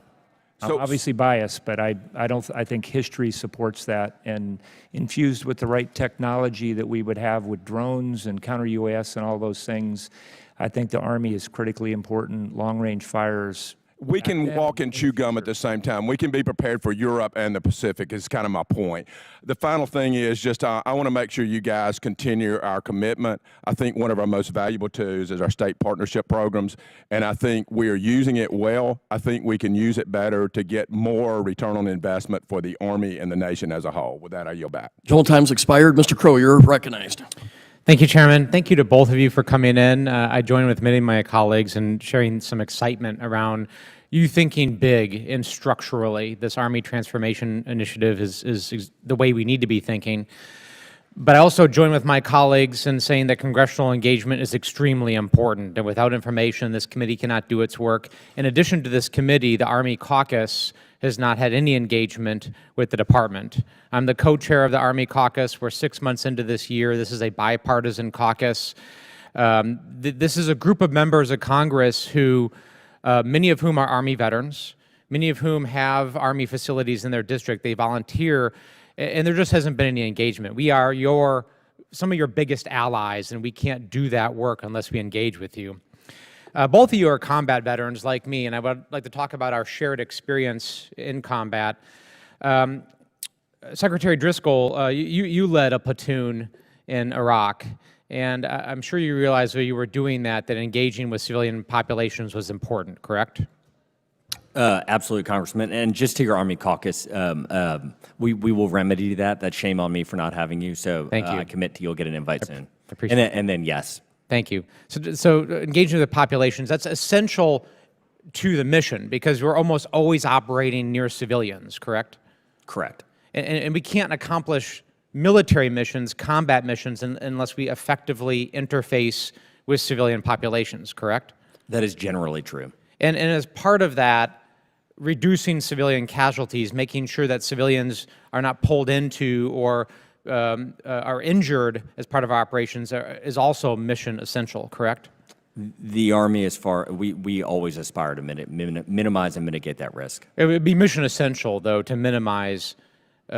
I'm obviously biased, but I think history supports that, and infused with the right technology that we would have with drones and counter-UAS and all those things, I think the Army is critically important. Long-range fires. We can walk and chew gum at the same time. We can be prepared for Europe and the Pacific is kind of my point. The final thing is just I want to make sure you guys continue our commitment. I think one of our most valuable tools is our state partnership programs, and I think we are using it well. I think we can use it better to get more return on investment for the Army and the nation as a whole. With that, I yield back. General, time's expired. Mr. Crow, you're recognized. Thank you, Chairman. Thank you to both of you for coming in. I join with many of my colleagues in sharing some excitement around you thinking big and structurally. This Army Transformation Initiative is the way we need to be thinking. But I also join with my colleagues in saying that congressional engagement is extremely important, and without information, this committee cannot do its work. In addition to this committee, the Army Caucus has not had any engagement with the department. I'm the co-chair of the Army Caucus. We're 6 months into this year. This is a bipartisan caucus. This is a group of members of Congress who, many of whom are Army veterans, many of whom have Army facilities in their district. They volunteer, and there just hasn't been any engagement. We are some of your biggest allies, and we can't do that work unless we engage with you. Both of you are combat veterans like me, and I would like to talk about our shared experience in combat. Secretary Driscoll, you led a platoon in Iraq, and I'm sure you realize when you were doing that engaging with civilian populations was important, correct? Absolutely, Congressman. And just to your Army Caucus, we will remedy that. That's shame on me for not having you. So Thank you. I commit to you'll get an invite soon. Appreciate it. And then yes. Thank you. So engaging with the populations, that's essential to the mission because we're almost always operating near civilians, correct? Correct. And we can't accomplish military missions, combat missions, unless we effectively interface with civilian populations, correct? That is generally true. And as part of that, reducing civilian casualties, making sure that civilians are not pulled into or are injured as part of our operations is also mission essential, correct? The Army, we always aspire to minimize and mitigate that risk. It would be mission essential, though, to minimize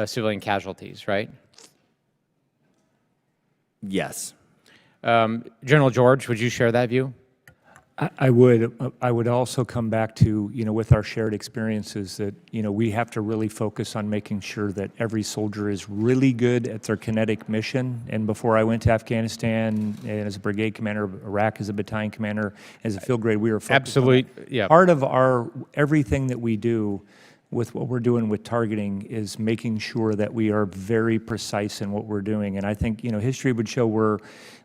civilian casualties, right? Yes. General George, would you share that view? I would also come back to, with our shared experiences that, we have to really focus on making sure that every soldier is really good at their kinetic mission. And before I went to Afghanistan as a brigade commander, Iraq as a battalion commander, as a field grade, we were focused Absolutely, on that. yeah. Part of everything that we do with what we're doing with targeting is making sure that we are very precise in what we're doing. And I think, history would show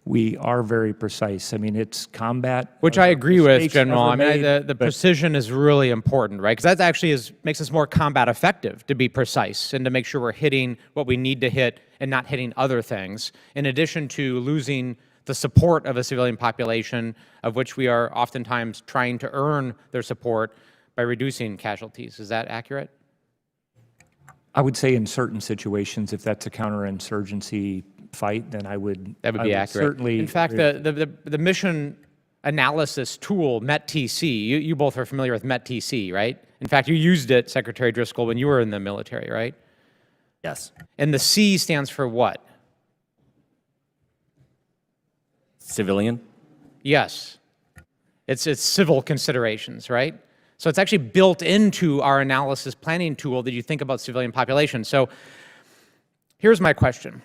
we are very precise. I mean, it's combat. Which I agree with, General. I mean, the precision is really important, right? Because that actually makes us more combat effective to be precise and to make sure we're hitting what we need to hit and not hitting other things, in addition to losing the support of a civilian population, of which we are oftentimes trying to earn their support by reducing casualties. Is that accurate? I would say in certain situations, if that's a counterinsurgency fight, then I would. That would be accurate. Certainly. In fact, the mission analysis tool, METTC, you both are familiar with METTC, right? In fact, you used it, Secretary Driscoll, when you were in the military, right? Yes. And the C stands for what? Civilian? Yes. It's civil considerations, right? So it's actually built into our analysis planning tool that you think about civilian population. So here's my question.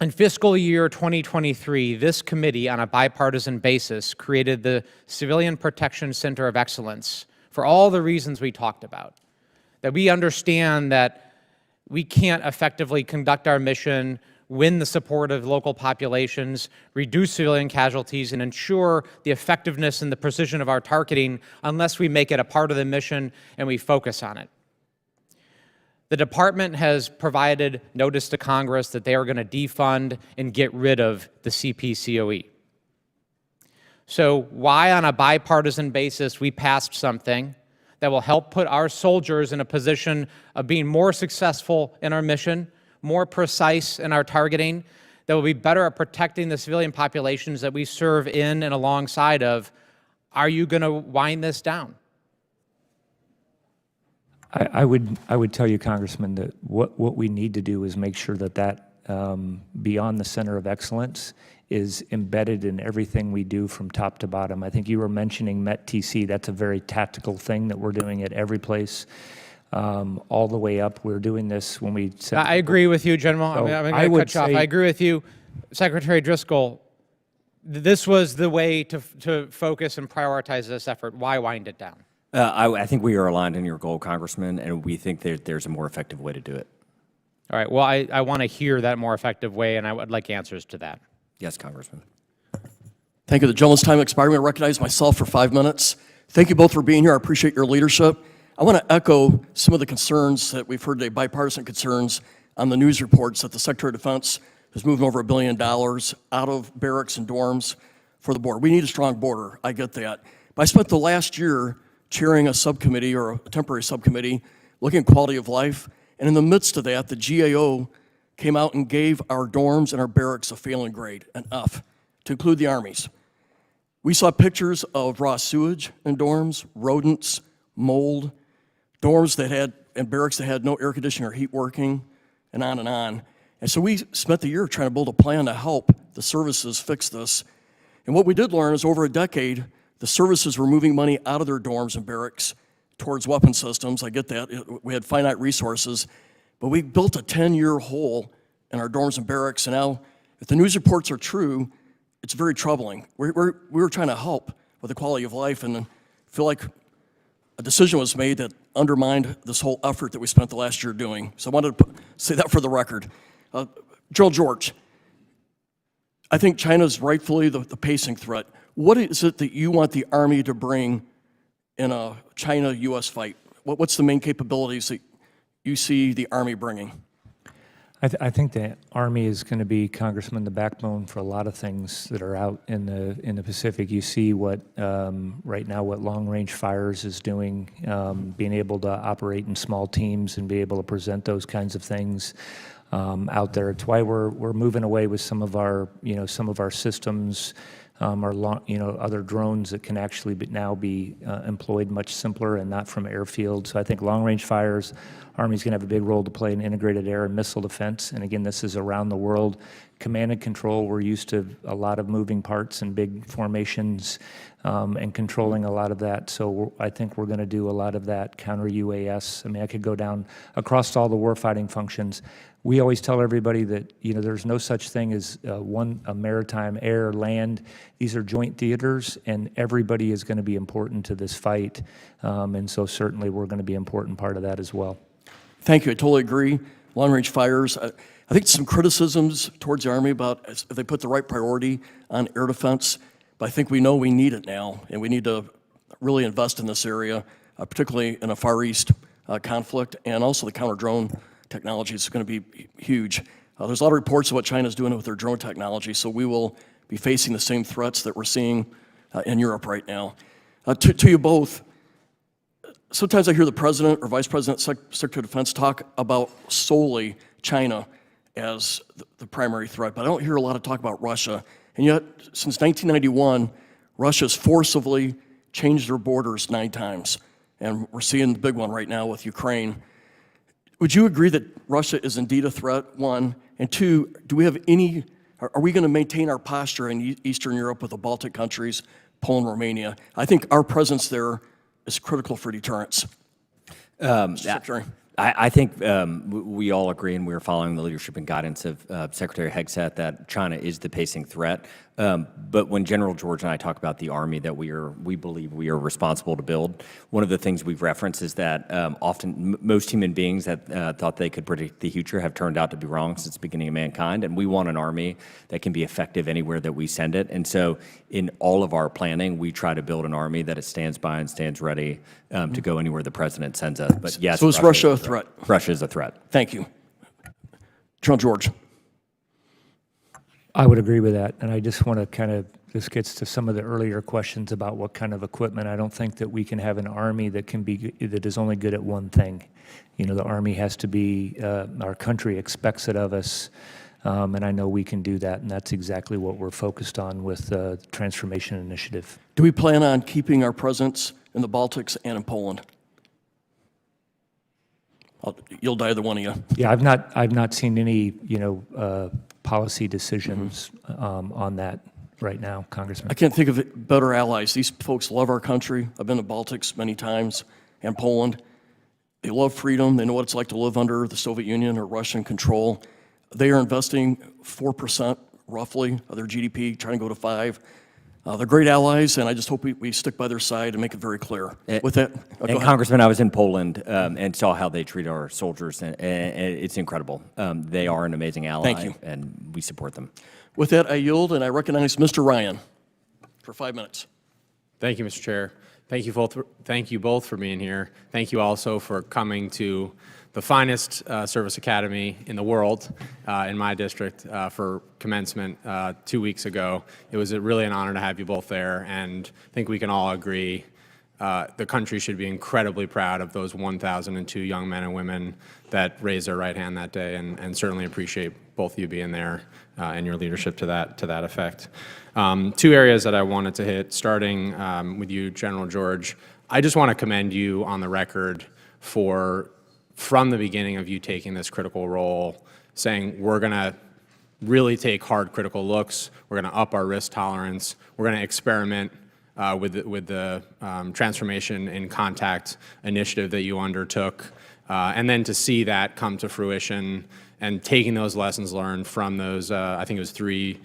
In fiscal year 2023, this committee, on a bipartisan basis, created the Civilian Protection Center of Excellence for all the reasons we talked about. That we understand that we can't effectively conduct our mission, win the support of local populations, reduce civilian casualties, and ensure the effectiveness and the precision of our targeting unless we make it a part of the mission and we focus on it. The department has provided notice to Congress that they are going to defund and get rid of the CPCOE. So why, on a bipartisan basis, we passed something that will help put our soldiers in a position of being more successful in our mission, more precise in our targeting, that will be better at protecting the civilian populations that we serve in and alongside of. Are you going to wind this down? I would tell you, Congressman, that what we need to do is make sure that beyond the Center of Excellence is embedded in everything we do from top to bottom. I think you were mentioning METTC. That's a very tactical thing that we're doing at every place, all the way up. We're doing this when we... I agree with you, General. So I'm going to cut you off. I agree with you. Secretary Driscoll, this was the way to focus and prioritize this effort. Why wind it down? I think we are aligned in your goal, Congressman, and we think there's a more effective way to do it. All right. Well, I want to hear that more effective way, and I would like answers to that. Yes, Congressman. Thank you. The gentleman's time expired. I'm going to recognize myself for 5 minutes. Thank you both for being here. I appreciate your leadership. I want to echo some of the concerns that we've heard today, bipartisan concerns on the news reports that the Secretary of Defense is moving over $1 billion out of barracks and dorms for the border. We need a strong border. I get that. But I spent the last year chairing a subcommittee or a temporary subcommittee looking at quality of life. And in the midst of that, the GAO came out and gave our dorms and our barracks a failing grade, an F, to include the Army's. We saw pictures of raw sewage in dorms, rodents, mold, dorms that had, and barracks that had no air conditioning or heat working, and on and on. And so we spent the year trying to build a plan to help the services fix this. And what we did learn is over a decade, the services were moving money out of their dorms and barracks towards weapon systems. I get that. We had finite resources. But we built a 10-year hole in our dorms and barracks. And now, if the news reports are true, it's very troubling. We were trying to help with the quality of life, and I feel like a decision was made that undermined this whole effort that we spent the last year doing. So I wanted to say that for the record. General George, I think China's rightfully the pacing threat. What is it that you want the Army to bring in a China-U.S. fight? What's the main capabilities that you see the Army bringing? I think the Army is going to be, Congressman, the backbone for a lot of things that are out in the Pacific. You see what right now what long-range fires is doing, being able to operate in small teams and be able to present those kinds of things out there. It's why we're moving away with some of our systems. Other drones that can actually now be employed much simpler and not from airfield. So I think long-range fires, Army's going to have a big role to play in integrated air and missile defense. And again, this is around the world. Command and control, we're used to a lot of moving parts and big formations and controlling a lot of that. So I think we're going to do a lot of that. Counter UAS. I mean, I could go down across all the warfighting functions. We always tell everybody that there's no such thing as a maritime, air, land. These are joint theaters, and everybody is going to be important to this fight. And so certainly we're going to be an important part of that as well. Thank you. I totally agree. Long-range fires. I think some criticisms towards the Army about if they put the right priority on air defense, but I think we know we need it now, and we need to really invest in this area, particularly in a Far East conflict, and also the counter-drone technology is going to be huge. There's a lot of reports of what China's doing with their drone technology, so we will be facing the same threats that we're seeing in Europe right now. To you both, sometimes I hear the President or Vice President, Secretary of Defense talk about solely China as the primary threat, but I don't hear a lot of talk about Russia. And yet, since 1991, Russia's forcibly changed their borders 9 times. And we're seeing the big one right now with Ukraine. Would you agree that Russia is indeed a threat, one? And two, do we have are we going to maintain our posture in Eastern Europe with the Baltic countries, Poland, Romania? I think our presence there is critical for deterrence. Secretary. I think we all agree, and we are following the leadership and guidance of Secretary Hegseth, that China is the pacing threat. But when General George and I talk about the Army that we believe we are responsible to build, one of the things we've referenced is that often most human beings that thought they could predict the future have turned out to be wrong since the beginning of mankind, and we want an Army that can be effective anywhere that we send it. And so in all of our planning, we try to build an Army that it stands by and stands ready to go anywhere the President sends us. But yes, so is Russia a threat? Russia is a threat. Thank you. General George. I would agree with that, and I just want to this gets to some of the earlier questions about what kind of equipment. I don't think that we can have an Army that is only good at one thing. You know, the Army has to be, our country expects it of us, and I know we can do that, and that's exactly what we're focused on with the Transformation Initiative. Do we plan on keeping our presence in the Baltics and in Poland? You'll die, the one of you. Yeah, I've not seen any, policy decisions on that right now, Congressman. I can't think of better allies. These folks love our country. I've been to Baltics many times and Poland. They love freedom. They know what it's like to live under the Soviet Union or Russian control. They are investing 4% roughly of their GDP, trying to go to 5%. They're great allies, and I just hope we stick by their side and make it very clear. With that, and Congressman, I was in Poland and saw how they treat our soldiers, and it's incredible. They are an amazing ally. Thank you. And we support them. With that, I yield, and I recognize Mr. Ryan for 5 minutes. Thank you, Mr. Chair. Thank you both for being here. Thank you also for coming to the finest service academy in the world in my district for commencement 2 weeks ago. It was really an honor to have you both there, and I think we can all agree the country should be incredibly proud of those 1,002 young men and women that raised their right hand that day, and certainly appreciate both of you being there and your leadership to that effect. 2 areas that I wanted to hit, starting with you, General George. I just want to commend you on the record for, from the beginning of you taking this critical role, saying we're going to really take hard critical looks, we're going to up our risk tolerance, we're going to experiment with the Transformation in Contact initiative that you undertook, and then to see that come to fruition and taking those lessons learned from those, I think it was 3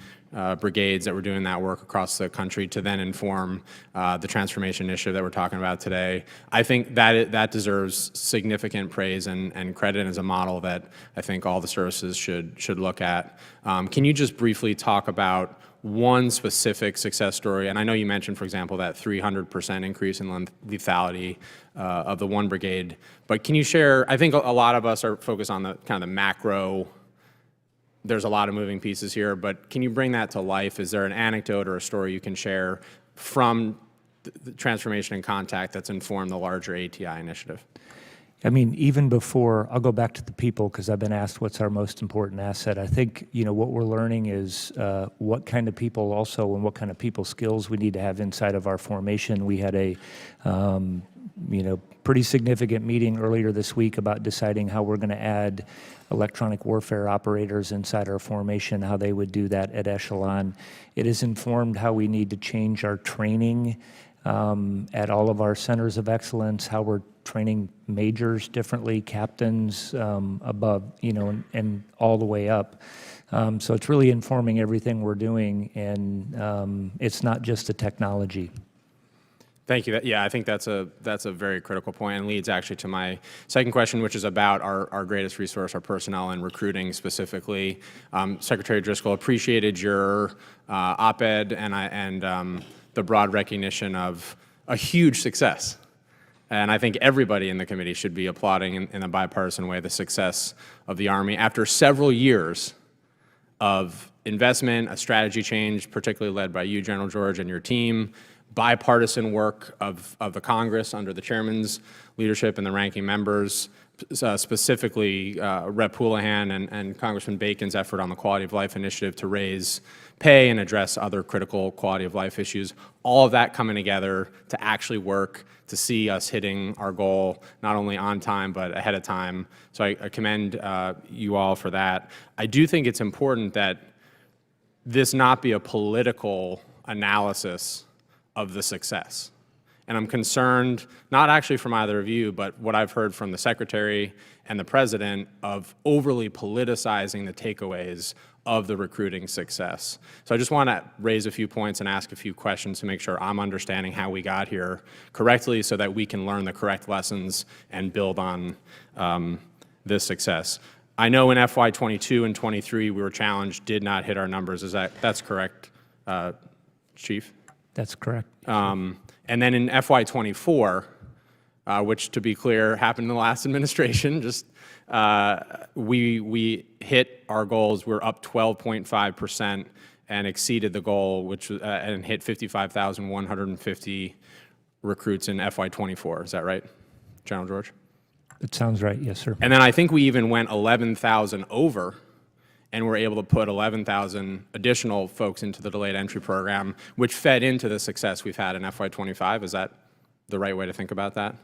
brigades that were doing that work across the country to then inform the Transformation Initiative that we're talking about today. I think that deserves significant praise and credit as a model that I think all the services should look at. Can you just briefly talk about one specific success story? And I know you mentioned, for example, that 300% increase in lethality of the 1 brigade, but can you share, I think a lot of us are focused on the kind of the macro. There's a lot of moving pieces here, but can you bring that to life? Is there an anecdote or a story you can share from the Transformation in Contact that's informed the larger ATI initiative? I mean, even before, I'll go back to the people because I've been asked what's our most important asset. I think, what we're learning is what kind of people also and what kind of people skills we need to have inside of our formation. We had a, pretty significant meeting earlier this week about deciding how we're going to add electronic warfare operators inside our formation, how they would do that at echelon. It has informed how we need to change our training at all of our centers of excellence, how we're training majors differently, captains above, and all the way up. So it's really informing everything we're doing, and it's not just the technology. Thank you. Yeah, I think that's a very critical point and leads actually to my second question, which is about our greatest resource, our personnel and recruiting specifically. Secretary Driscoll, appreciated your op-ed and the broad recognition of a huge success. And I think everybody in the committee should be applauding in a bipartisan way the success of the Army after several years of investment, a strategy change, particularly led by you, General George, and your team, bipartisan work of the Congress under the chairman's leadership and the ranking members, specifically Rep. Houlihan and Congressman Bacon's effort on the Quality of Life Initiative to raise pay and address other critical quality of life issues, all of that coming together to actually work to see us hitting our goal, not only on time, but ahead of time. So I commend you all for that. I do think it's important that this not be a political analysis of the success. And I'm concerned, not actually from either of you, but what I've heard from the Secretary and the President of overly politicizing the takeaways of the recruiting success. So I just want to raise a few points and ask a few questions to make sure I'm understanding how we got here correctly so that we can learn the correct lessons and build on this success. I know in FY22 and 23 we were challenged, did not hit our numbers. That's correct, Chief? That's correct. And then in FY24, which to be clear happened in the last administration, just we hit our goals. We're up 12.5% and exceeded the goal, which and hit 55,150 recruits in FY24. Is that right, General George? That sounds right, yes, sir. And then I think we even went 11,000 over, and we're able to put 11,000 additional folks into the delayed entry program, which fed into the success we've had in FY25. Is that the right way to think about that?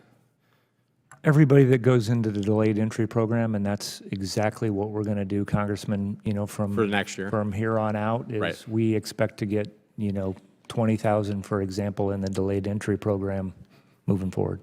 Everybody that goes into the delayed entry program, and that's exactly what we're going to do, Congressman, you know, from for next year, from here on out, is right. We expect to get, you know, 20,000, for example, in the delayed entry program moving forward.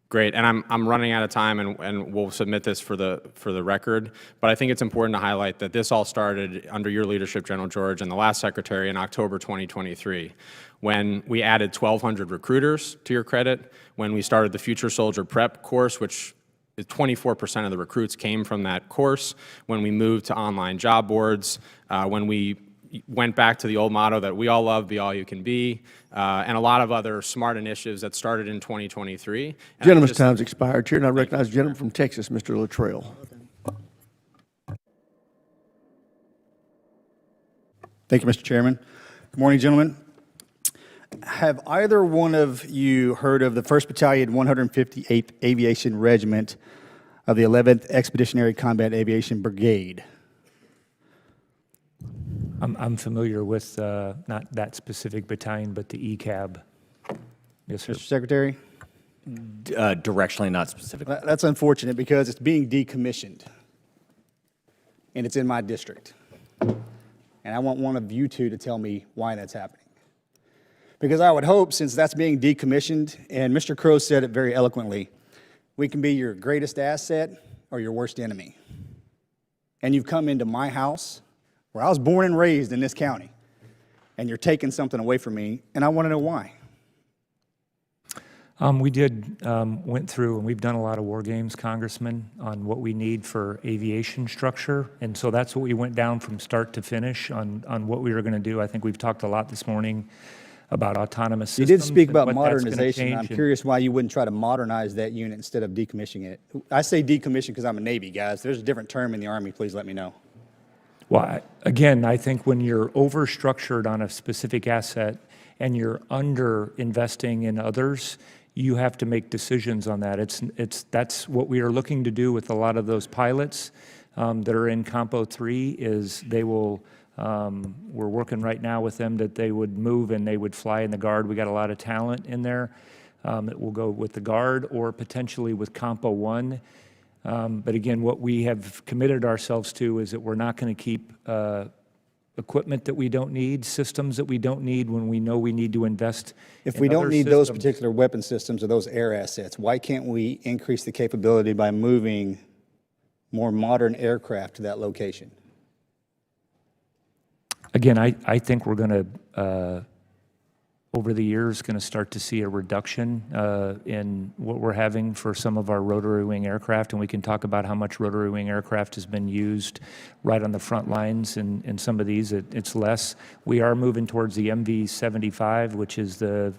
Great, and I'm running out of time, and we'll submit this for the record. But I think it's important to highlight that this all started under your leadership, General George, and the last Secretary in October 2023, when we added 1,200 recruiters. To your credit, when we started the Future Soldier Prep course, which 24% of the recruits came from that course. When we moved to online job boards, when we went back to the old motto that we all love, be all you can be, and a lot of other smart initiatives that started in 2023. Gentleman's time's expired. Chair, and I recognize the gentleman from Texas, Mr. Luttrell. Thank you, Mr. Chairman. Good morning, gentlemen. Have either one of you heard of the 1st Battalion, 158th Aviation Regiment of the 11th Expeditionary Combat Aviation Brigade? I'm familiar with not that specific battalion, but the ECAB. Yes, sir. Mr. Secretary? Directionally, not specifically. That's unfortunate because it's being decommissioned, and it's in my district. And I want one of you two to tell me why that's happening. Because I would hope, since that's being decommissioned, and Mr. Crow said it very eloquently, we can be your greatest asset or your worst enemy. And you've come into my house, where I was born and raised in this county, and you're taking something away from me, and I want to know why. We went through, and we've done a lot of war games, Congressman, on what we need for aviation structure, and so that's what we went down from start to finish on what we were going to do. I think we've talked a lot this morning about autonomous systems. You did speak about modernization. I'm curious why you wouldn't try to modernize that unit instead of decommissioning it. I say decommission because I'm a Navy, guys. There's a different term in the Army. Please let me know. Well, again, I think when you're over-structured on a specific asset and you're under-investing in others, you have to make decisions on that. That's what we are looking to do with a lot of those pilots that are in Compo 3 is they will, we're working right now with them that they would move and they would fly in the Guard. We got a lot of talent in there that will go with the Guard or potentially with Compo 1. But again, what we have committed ourselves to is that we're not going to keep equipment that we don't need, systems that we don't need when we know we need to invest If we don't need those particular weapon systems or those air assets, why can't we increase the capability by moving more modern aircraft to that location? Again, I think we're going to, over the years, going to start to see a reduction in what we're having for some of our rotary wing aircraft, and we can talk about how much rotary wing aircraft has been used right on the front lines in some of these. It's less. We are moving towards the MV-75, which is the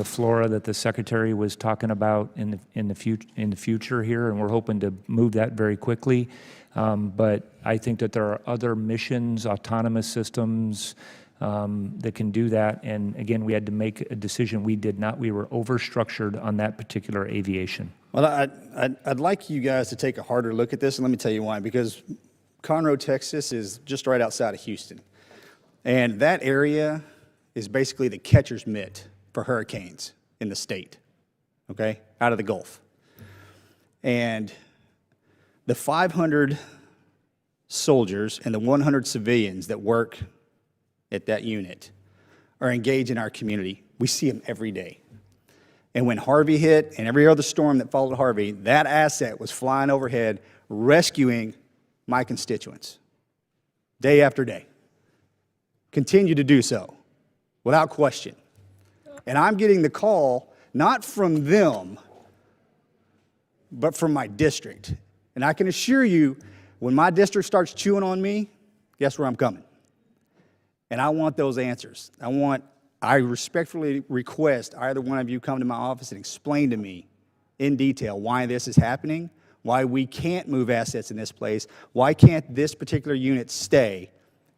Flora that the Secretary was talking about in the future here, and we're hoping to move that very quickly. But I think that there are other missions, autonomous systems, that can do that. And again, we had to make a decision. We did not. We were overstructured on that particular aviation. Well, I'd like you guys to take a harder look at this, and let me tell you why. Because Conroe, Texas is just right outside of Houston. And that area is basically the catcher's mitt for hurricanes in the state, okay, out of the Gulf. And the 500 soldiers and the 100 civilians that work at that unit are engaged in our community. We see them every day. And when Harvey hit and every other storm that followed Harvey, that asset was flying overhead, rescuing my constituents day after day. Continue to do so without question. And I'm getting the call not from them, but from my district. And I can assure you, when my district starts chewing on me, guess where I'm coming? And I want those answers. I respectfully request either one of you come to my office and explain to me in detail why this is happening, why we can't move assets in this place, why can't this particular unit stay,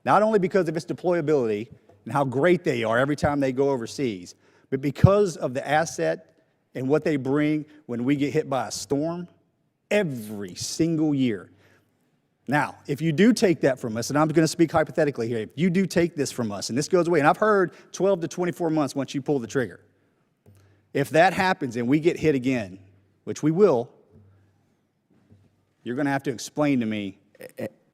not only because of its deployability and how great they are every time they go overseas, but because of the asset and what they bring when we get hit by a storm every single year. Now, if you do take that from us, and I'm going to speak hypothetically here, if you do take this from us and this goes away, and I've heard 12 to 24 months once you pull the trigger, if that happens and we get hit again, which we will, you're going to have to explain to me.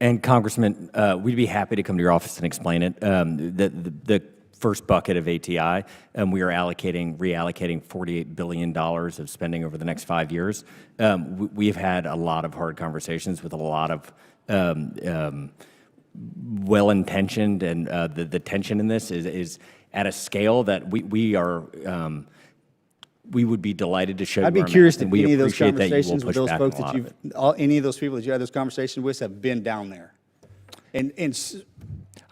And Congressman, we'd be happy to come to your office and explain it. The first bucket of ATI, we are reallocating $48 billion of spending over the next 5 years. We've had a lot of hard conversations with a lot of well-intentioned, and the tension in this is at a scale that we would be delighted to show you. I'd be our curious math, if and we any of those appreciate that you will conversations with push those back folks on a that lot of it. any of those people that you had those conversations with have been down there, and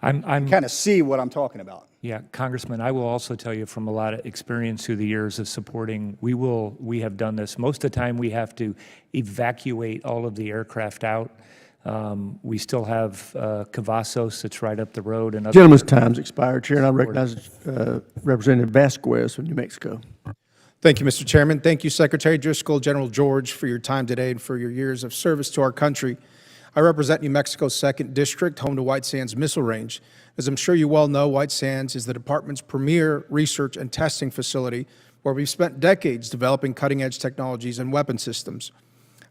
I'm kind of see what I'm talking about. Yeah, Congressman, I will also tell you from a lot of experience through the years of supporting, we have done this. Most of the time, we have to evacuate all of the aircraft out. We still have Cavazos that's right up the road. And Gentleman's time's expired, Chair, and I recognize Representative Vasquez from New Mexico. Thank you, Mr. Chairman. Thank you, Secretary Driscoll, General George, for your time today and for your years of service to our country. I represent New Mexico's 2nd District, home to White Sands Missile Range. As I'm sure you well know, White Sands is the department's premier research and testing facility, where we've spent decades developing cutting-edge technologies and weapon systems.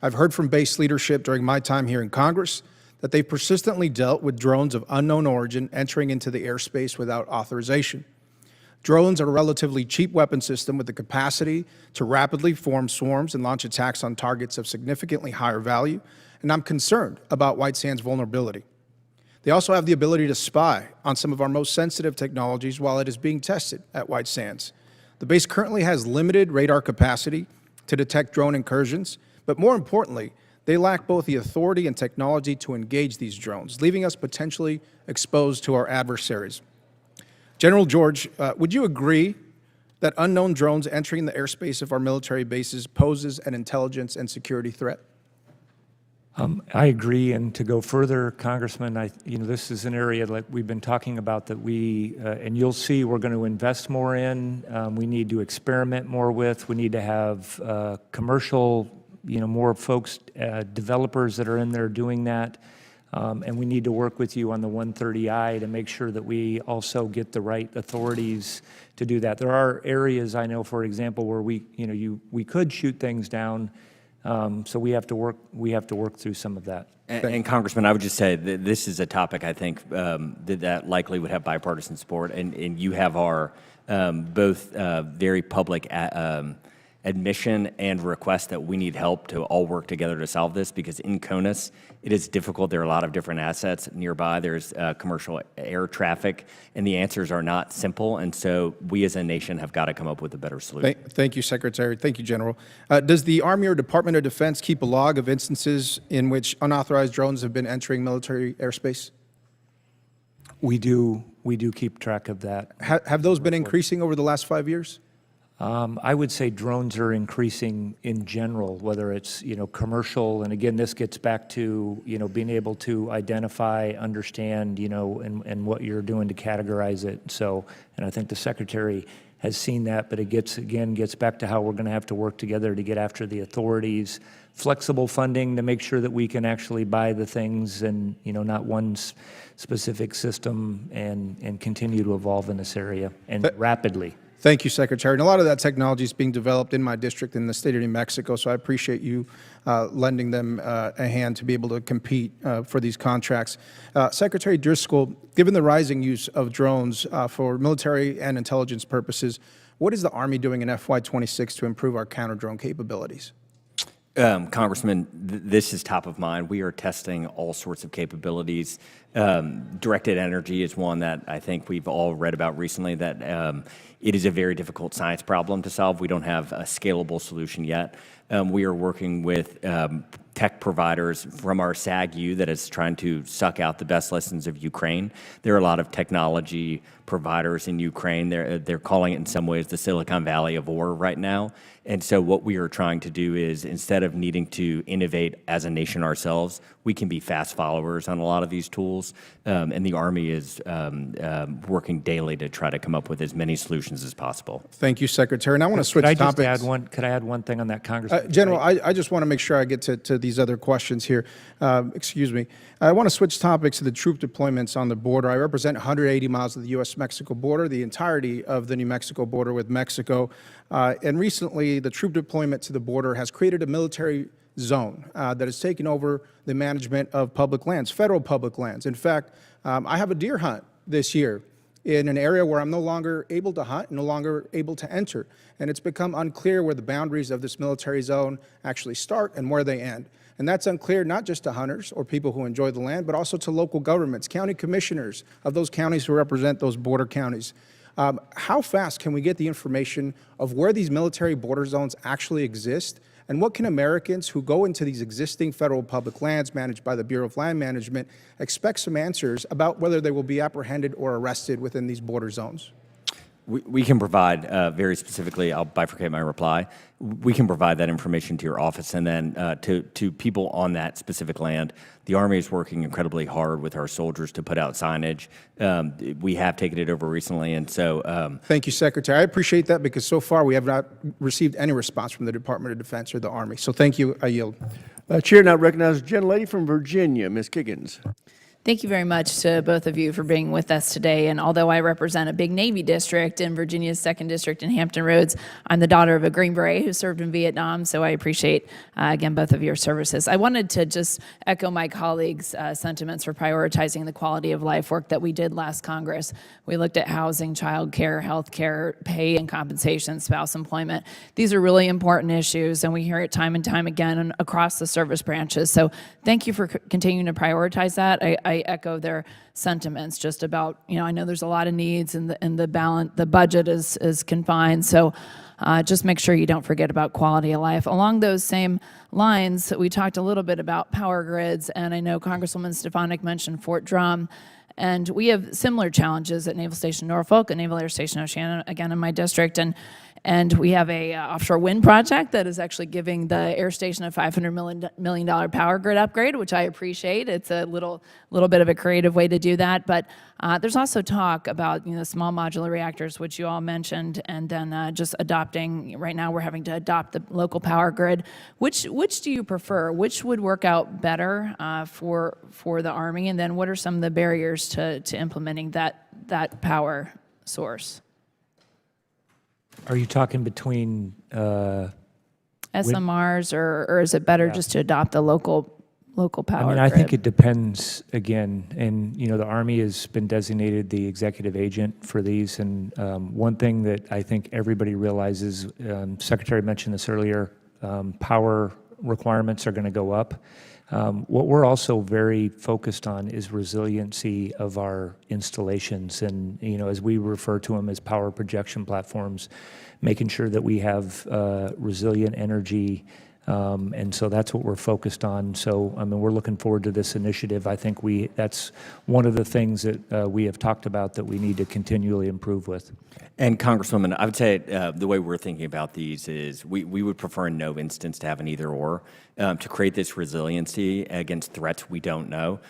I've heard from base leadership during my time here in Congress that they've persistently dealt with drones of unknown origin entering into the airspace without authorization. Drones are a relatively cheap weapon system with the capacity to rapidly form swarms and launch attacks on targets of significantly higher value, and I'm concerned about White Sands' vulnerability. They also have the ability to spy on some of our most sensitive technologies while it is being tested at White Sands. The base currently has limited radar capacity to detect drone incursions, but more importantly, they lack both the authority and technology to engage these drones, leaving us potentially exposed to our adversaries. General George, would you agree that unknown drones entering the airspace of our military bases poses an intelligence and security threat? I agree, and to go further, Congressman, this is an area like we've been talking about that and you'll see we're going to invest more in. We need to experiment more with. We need to have commercial, more folks, developers that are in there doing that. And we need to work with you on the 130I to make sure that we also get the right authorities to do that. There are areas I know, for example, where we could shoot things down. So we have to work through some of that. And Congressman, I would just say that this is a topic I think that likely would have bipartisan support, and you have our both very public admission and request that we need help to all work together to solve this, because in CONUS, it is difficult. There are a lot of different assets nearby. There's commercial air traffic, and the answers are not simple. And so we as a nation have got to come up with a better solution. Thank you, Secretary. Thank you, General. Does the Army or Department of Defense keep a log of instances in which unauthorized drones have been entering military airspace? We do keep track of that. Have those been increasing over the last 5 years? I would say drones are increasing in general, whether it's, commercial, and again, this gets back to, being able to identify, understand, and what you're doing to categorize it. So, and I think the Secretary has seen that, but it gets back to how we're going to have to work together to get after the authorities, flexible funding to make sure that we can actually buy the things and, not one specific system, and continue to evolve in this area, and rapidly. Thank you, Secretary. And a lot of that technology is being developed in my district in the state of New Mexico, so I appreciate you lending them a hand to be able to compete for these contracts. Secretary Driscoll, given the rising use of drones for military and intelligence purposes, what is the Army doing in FY26 to improve our counter-drone capabilities? Congressman, this is top of mind. We are testing all sorts of capabilities. Directed energy is one that I think we've all read about recently, that it is a very difficult science problem to solve. We don't have a scalable solution yet. We are working with tech providers from our SAG-U that is trying to suck out the best lessons of Ukraine. There are a lot of technology providers in Ukraine. They're calling it in some ways the Silicon Valley of war right now. And so what we are trying to do is, instead of needing to innovate as a nation ourselves, we can be fast followers on a lot of these tools. And the Army is working daily to try to come up with as many solutions as possible. Thank you, Secretary. And I want to switch topics. Could I add one thing on that, Congressman? General, I just want to make sure I get to these other questions here. Excuse me. I want to switch topics to the troop deployments on the border. I represent 180 miles of the U.S.-Mexico border, the entirety of the New Mexico border with Mexico. And recently, the troop deployment to the border has created a military zone that has taken over the management of public lands, federal public lands. In fact, I have a deer hunt this year in an area where I'm no longer able to hunt, no longer able to enter. And it's become unclear where the boundaries of this military zone actually start and where they end. And that's unclear not just to hunters or people who enjoy the land, but also to local governments, county commissioners of those counties who represent those border counties. How fast can we get the information of where these military border zones actually exist? And what can Americans who go into these existing federal public lands managed by the Bureau of Land Management expect some answers about whether they will be apprehended or arrested within these border zones? We can provide, very specifically, I'll bifurcate my reply, we can provide that information to your office, and then to people on that specific land. The Army is working incredibly hard with our soldiers to put out signage. We have taken it over recently, and so... Thank you, Secretary. I appreciate that, because so far we have not received any response from the Department of Defense or the Army. So thank you. I yield. Chair now recognizes the gentlelady from Virginia, Ms. Kiggins. Thank you very much to both of you for being with us today. And although I represent a big Navy district in Virginia's 2nd District in Hampton Roads, I'm the daughter of a Green Beret who served in Vietnam, so I appreciate, again, both of your services. I wanted to just echo my colleagues' sentiments for prioritizing the quality of life work that we did last Congress. We looked at housing, child care, health care, pay and compensation, spouse employment. These are really important issues, and we hear it time and time again across the service branches. So thank you for continuing to prioritize that. I echo their sentiments just about, I know there's a lot of needs, and the budget is confined. So just make sure you don't forget about quality of life. Along those same lines, we talked a little bit about power grids, and I know Congresswoman Stefanik mentioned Fort Drum. And we have similar challenges at Naval Station Norfolk and Naval Air Station Oceana, again in my district. And we have a offshore wind project that is actually giving the air station a $500 million power grid upgrade, which I appreciate. It's a little bit of a creative way to do that. But there's also talk about small modular reactors, which you all mentioned, and then just adopting. Right now, we're having to adopt the local power grid. Which do you prefer? Which would work out better for the Army? And then what are some of the barriers to implementing that power source? Are you talking between SMRs, or is it better just to adopt the local power I grid? think it depends, again, and the Army has been designated the executive agent for these, and one thing that I think everybody realizes, Secretary mentioned this earlier, power requirements are going to go up. What we're also very focused on is resiliency of our installations, and as we refer to them as power projection platforms, making sure that we have resilient energy And so that's what we're focused on. So, I mean, we're looking forward to this initiative. I think that's one of the things that we have talked about that we need to continually improve with. And Congresswoman, I would say the way we're thinking about these is we would prefer in no instance to have an either or. To create this resiliency against threats we don't know.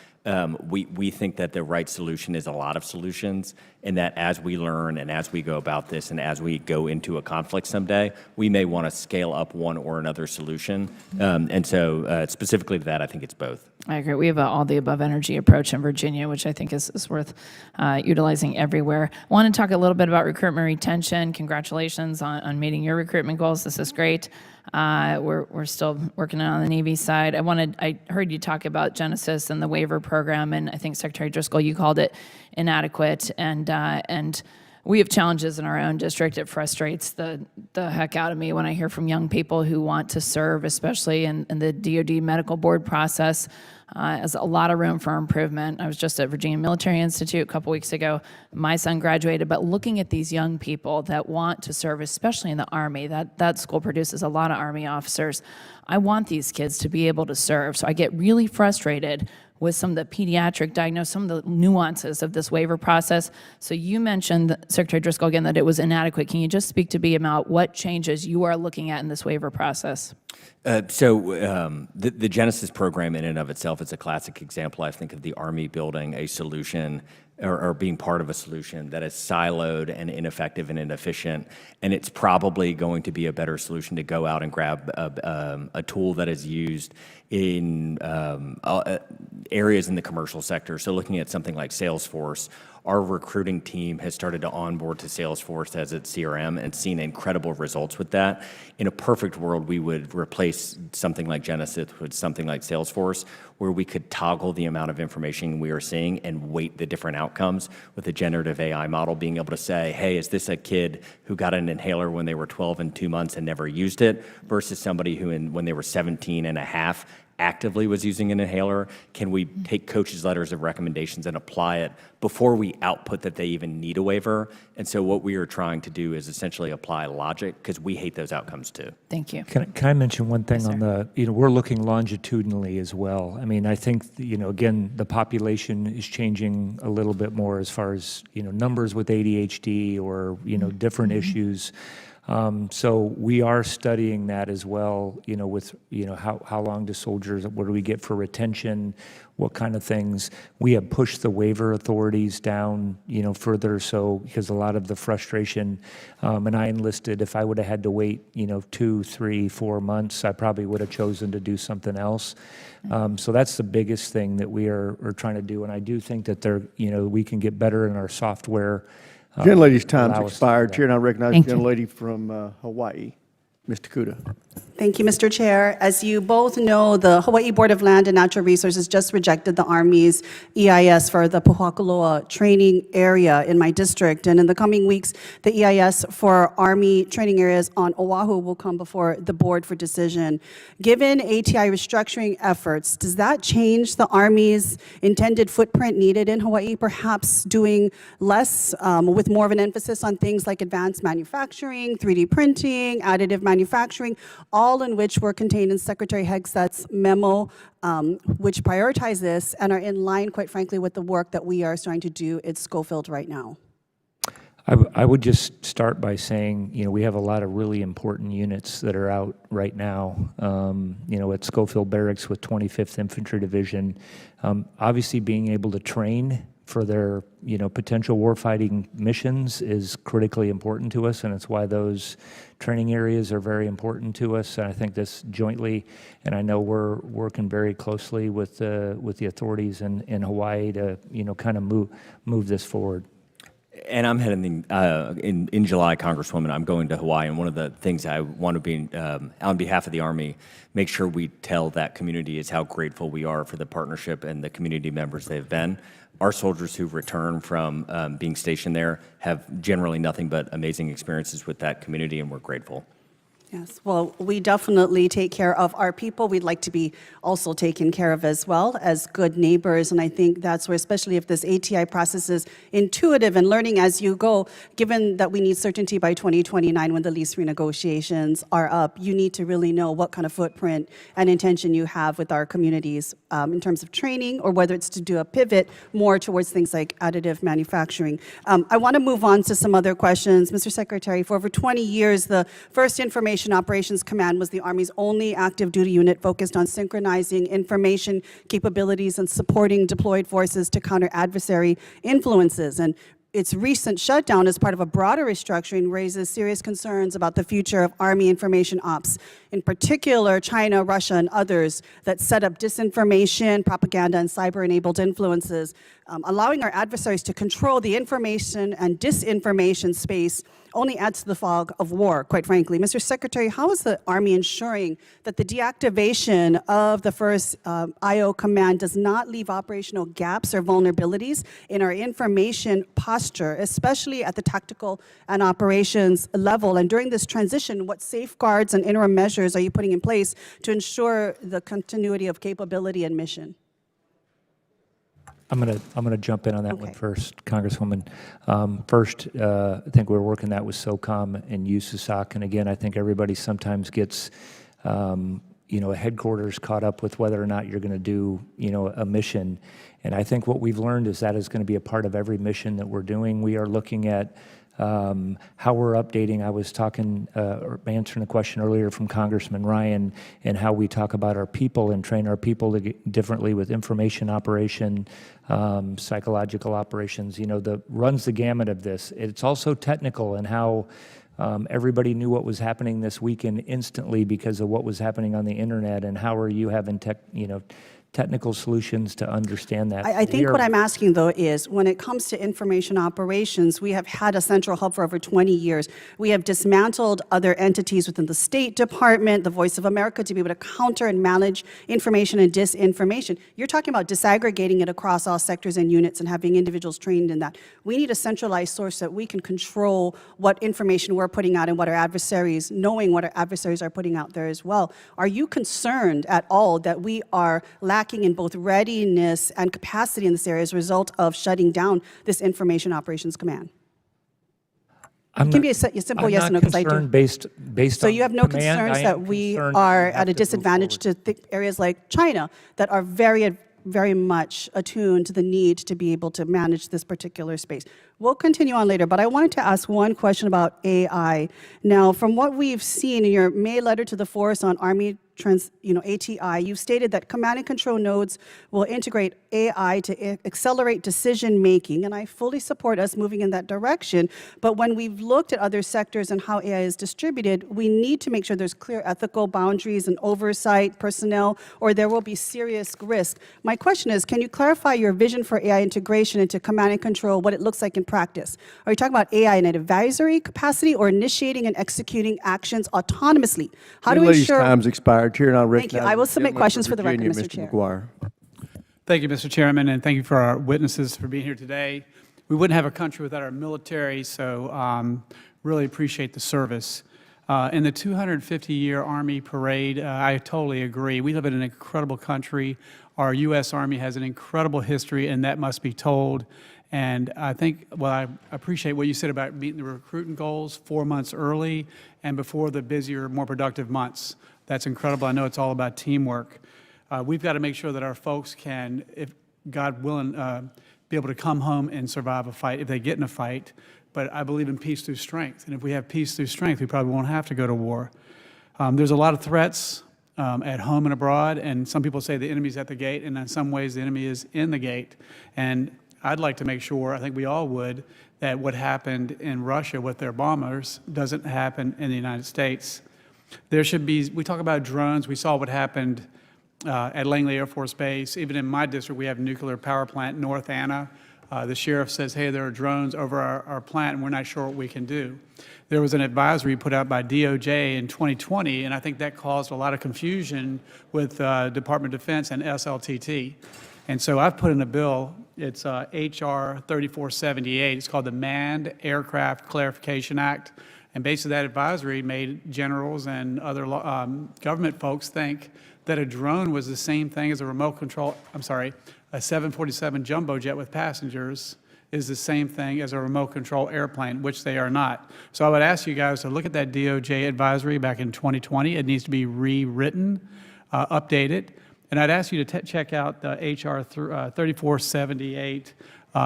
We think that the right solution is a lot of solutions, and that as we learn and as we go about this and as we go into a conflict someday, we may want to scale up one or another solution. And so specifically to that, I think it's both. I agree. We have an all-the-above energy approach in Virginia, which I think is worth utilizing everywhere. I want to talk a little bit about recruitment retention. Congratulations on meeting your recruitment goals. This is great. We're still working on the Navy side. I heard you talk about Genesis and the waiver program, and I think Secretary Driscoll, you called it inadequate. And we have challenges in our own district. It frustrates the heck out of me when I hear from young people who want to serve, especially in the DoD medical board process. There's a lot of room for improvement. I was just at Virginia Military Institute a couple weeks ago. My son graduated, but looking at these young people that want to serve, especially in the Army, that school produces a lot of Army officers. I want these kids to be able to serve. So I get really frustrated with some of the pediatric diagnosis, some of the nuances of this waiver process. So you mentioned, Secretary Driscoll, again, that it was inadequate. Can you just speak to me about what changes you are looking at in this waiver process? The Genesis program in and of itself is a classic example, I think, of the Army building a solution or being part of a solution that is siloed and ineffective and inefficient. And it's probably going to be a better solution to go out and grab a tool that is used in areas in the commercial sector. So looking at something like Salesforce, our recruiting team has started to onboard to Salesforce as its CRM and seen incredible results with that. In a perfect world, we would replace something like Genesis with something like Salesforce, where we could toggle the amount of information we are seeing and weight the different outcomes with a generative AI model, being able to say, hey, is this a kid who got an inhaler when they were 12 and 2 months and never used it versus somebody who when they were 17 and a half actively was using an inhaler? Can we take coaches' letters of recommendations and apply it before we output that they even need a waiver? And so what we are trying to do is essentially apply logic, because we hate those outcomes too. Thank you. Can I mention one thing on the, we're looking longitudinally as well. I mean, I think, again, the population is changing a little bit more as far as, numbers with ADHD or, different issues. So we are studying that as well, with, how long do soldiers, what do we get for retention, what kind of things. We have pushed the waiver authorities down, further, so because a lot of the frustration, and I enlisted, if I would have had to wait, 2, 3, 4 months, I probably would have chosen to do something else. So that's the biggest thing that we are trying to do, and I do think that we can get better in our software. Gentlelady's time's expired. Chair, and I recognize the Thank you. gentlelady from Hawaii, Ms. Takuda. Thank you, Mr. Chair. As you both know, the Hawaii Board of Land and Natural Resources just rejected the Army's EIS for the Pohakuloa training area in my district. And in the coming weeks, the EIS for Army training areas on Oahu will come before the board for decision. Given ATI restructuring efforts, does that change the Army's intended footprint needed in Hawaii, perhaps doing less with more of an emphasis on things like advanced manufacturing, 3D printing, additive manufacturing, all in which were contained in Secretary Hegseth's memo, which prioritize this and are in line, quite frankly, with the work that we are starting to do at Schofield right now? I would just start by saying, we have a lot of really important units that are out right now, at Schofield Barracks with 25th Infantry Division. Obviously, being able to train for their, potential warfighting missions is critically important to us, and it's why those training areas are very important to us. And I think this jointly, and I know we're working very closely with the authorities in Hawaii to, kind of move this forward. And I'm heading in July, Congresswoman. I'm going to Hawaii, and one of the things I want to be on behalf of the Army, make sure we tell that community is how grateful we are for the partnership and the community members they've been. Our soldiers who return from being stationed there have generally nothing but amazing experiences with that community, and we're grateful. Yes, well, we definitely take care of our people. We'd like to be also taken care of as well as good neighbors. And I think that's where, especially if this ATI process is intuitive and learning as you go, given that we need certainty by 2029 when the lease renegotiations are up, you need to really know what kind of footprint and intention you have with our communities in terms of training, or whether it's to do a pivot more towards things like additive manufacturing. I want to move on to some other questions. Mr. Secretary, for over 20 years, the First Information Operations Command was the Army's only active duty unit focused on synchronizing information capabilities and supporting deployed forces to counter adversary influences. And its recent shutdown as part of a broader restructuring raises serious concerns about the future of Army information ops, in particular China, Russia, and others that set up disinformation, propaganda, and cyber-enabled influences, allowing our adversaries to control the information and disinformation space only adds to the fog of war, quite frankly. Mr. Secretary, how is the Army ensuring that the deactivation of the first IO command does not leave operational gaps or vulnerabilities in our information posture, especially at the tactical and operations level? And during this transition, what safeguards and interim measures are you putting in place to ensure the continuity of capability and mission? I'm gonna jump in on that one first, Congresswoman. First, I think we're working that with SOCOM and USASOC, and again, I think everybody sometimes gets, a headquarters caught up with whether or not you're going to do, a mission. And I think what we've learned is that is going to be a part of every mission that we're doing. We are looking at how we're updating. I was talking, or answering a question earlier from Congressman Ryan, and how we talk about our people and train our people to get differently with information operation, psychological operations. Runs the gamut of this. It's also technical, and how everybody knew what was happening this weekend instantly because of what was happening on the internet, and how are you having technical solutions to understand that. I think what I'm asking, though, is when it comes to information operations, we have had a central hub for over 20 years. We have dismantled other entities within the State Department, the Voice of America, to be able to counter and manage information and disinformation. You're talking about disaggregating it across all sectors and units and having individuals trained in that. We need a centralized source that we can control what information we're putting out and what our adversaries, knowing what our adversaries are putting out there as well. Are you concerned at all that we are lacking in both readiness and capacity in this area as a result of shutting down this Information Operations Command? It can be a simple yes or no, because I do. Based So on you have no command, concerns I that am we concerned are that we have at a to move disadvantage to areas like China that are very much attuned to the need to be able to manage this particular space. We'll continue on later, but I wanted to ask one question about AI. Now, from what we've seen in your May letter to the force on Army ATI, you've stated that command and control nodes will integrate AI to accelerate decision making, and I fully support us moving in that direction. But when we've looked at other sectors and how AI is distributed, we need to make sure there's clear ethical boundaries and oversight, personnel, or there will be serious risk. My question is, can you clarify your vision for AI integration into command and control, what it looks like in practice? Are you talking about AI in an advisory capacity or initiating and executing actions autonomously? How do we ensure... time's expired. Here, and I'll Thank you. I will submit questions for the record, Mr. Chair. McGuire. Thank you, Mr. Chairman, and thank you for our witnesses for being here today. We wouldn't have a country without our military, so really appreciate the service. In the 250-year Army parade, I totally agree. We live in an incredible country. Our U.S. Army has an incredible history, and that must be told. And I think, well, I appreciate what you said about meeting the recruiting goals 4 months early and before the busier, more productive months. That's incredible. I know it's all about teamwork. We've got to make sure that our folks can, if God willing, be able to come home and survive a fight if they get in a fight. But I believe in peace through strength. And if we have peace through strength, we probably won't have to go to war. There's a lot of threats at home and abroad. And some people say the enemy's at the gate. And in some ways, the enemy is in the gate. And I'd like to make sure, I think we all would, that what happened in Russia with their bombers doesn't happen in the United States. There should be, we talk about drones. We saw what happened at Langley Air Force Base. Even in my district, we have a nuclear power plant, North Anna. The sheriff says, hey, there are drones over our plant, and we're not sure what we can do. There was an advisory put out by DOJ in 2020, and I think that caused a lot of confusion with Department of Defense and SLTT. And so I've put in a bill, it's H.R. 3478. It's called the Manned Aircraft Clarification Act. And basically that advisory made generals and other government folks think that a drone was the same thing as a a 747 jumbo jet with passengers is the same thing as a remote control airplane, which they are not. So I would ask you guys to look at that DOJ advisory back in 2020. It needs to be rewritten, updated. And I'd ask you to check out the HR 3478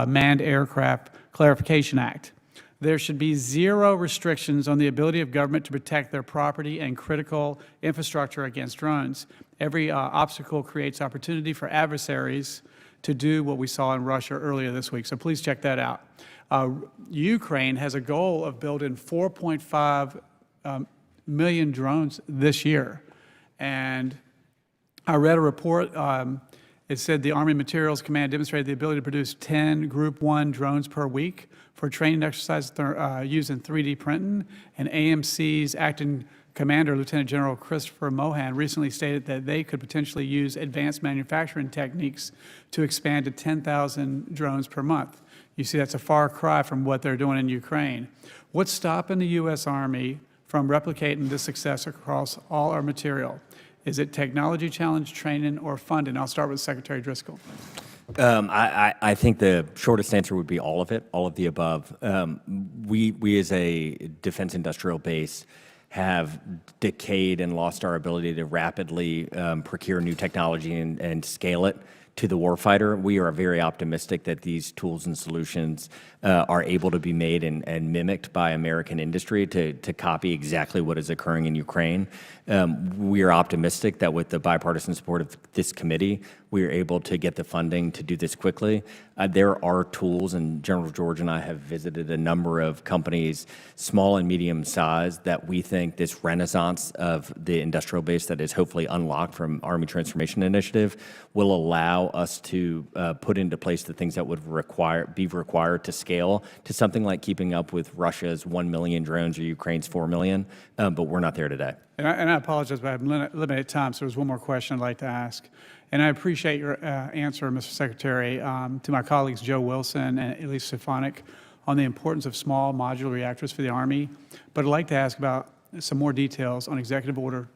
Manned Aircraft Clarification Act. There should be zero restrictions on the ability of government to protect their property and critical infrastructure against drones. Every obstacle creates opportunity for adversaries to do what we saw in Russia earlier this week. So please check that out. Ukraine has a goal of building 4.5 million drones this year. And I read a report. It said the Army Materials Command demonstrated the ability to produce 10 Group 1 drones per week for training exercises using 3D printing. And AMC's acting commander, Lieutenant General Christopher Mohan, recently stated that they could potentially use advanced manufacturing techniques to expand to 10,000 drones per month. You see, that's a far cry from what they're doing in Ukraine. What's stopping the U.S. Army from replicating this success across all our material? Is it technology challenge, training, or funding? I'll start with Secretary Driscoll. I think the shortest answer would be all of it, all of the above. We as a defense industrial base have decayed and lost our ability to rapidly procure new technology and scale it to the warfighter. We are very optimistic that these tools and solutions are able to be made and mimicked by American industry to copy exactly what is occurring in Ukraine. We are optimistic that with the bipartisan support of this committee, we are able to get the funding to do this quickly. There are tools, and General George and I have visited a number of companies, small and medium size, that we think this renaissance of the industrial base that is hopefully unlocked from Army Transformation Initiative will allow us to put into place the things that would be required to scale to something like keeping up with Russia's 1 million drones or Ukraine's 4 million, but we're not there today. And I apologize, but I have limited time, so there's one more question I'd like to ask. And I appreciate your answer, Mr. Secretary, to my colleagues Joe Wilson and Elise Stefanik on the importance of small modular reactors for the Army. But I'd like to ask about some more details on Executive Order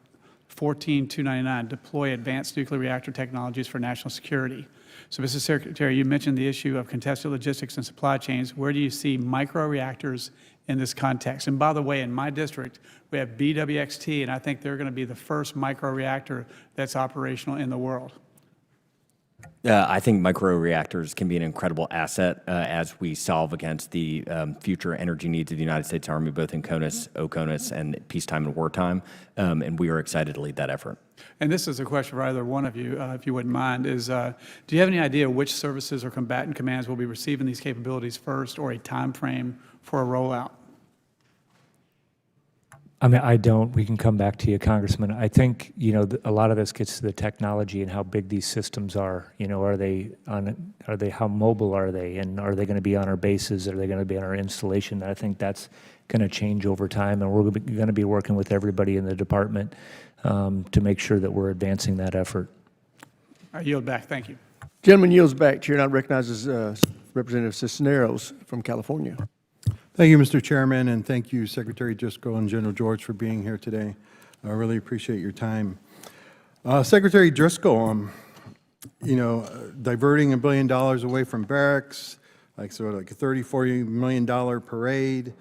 14299, deploy advanced nuclear reactor technologies for national security. So, Mr. Secretary, you mentioned the issue of contested logistics and supply chains. Where do you see microreactors in this context? And by the way, in my district, we have BWXT, and I think they're going to be the first microreactor that's operational in the world. I think microreactors can be an incredible asset as we solve against the future energy needs of the United States Army, both in CONUS, OCONUS, and peacetime and wartime, and we are excited to lead that effort. And this is a question for either one of you, if you wouldn't mind, is do you have any idea which services or combatant commands will be receiving these capabilities first, or a time frame for a rollout? I mean, I don't. We can come back to you, Congressman. I think, you know, a lot of this gets to the technology and how big these systems are. You know, how mobile are they? And are they going to be on our bases? Are they going to be on our installation? I think that's going to change over time, and we're going to be working with everybody in the department to make sure that we're advancing that effort. I yield back. Thank you. Gentleman yields back. Chair now recognizes Representative Cisneros from California. Thank you, Mr. Chairman, and thank you, Secretary Driscoll and General George, for being here today. I really appreciate your time. Secretary Driscoll, you know, diverting $1 billion away from barracks, like sort of like a $30-40 million parade.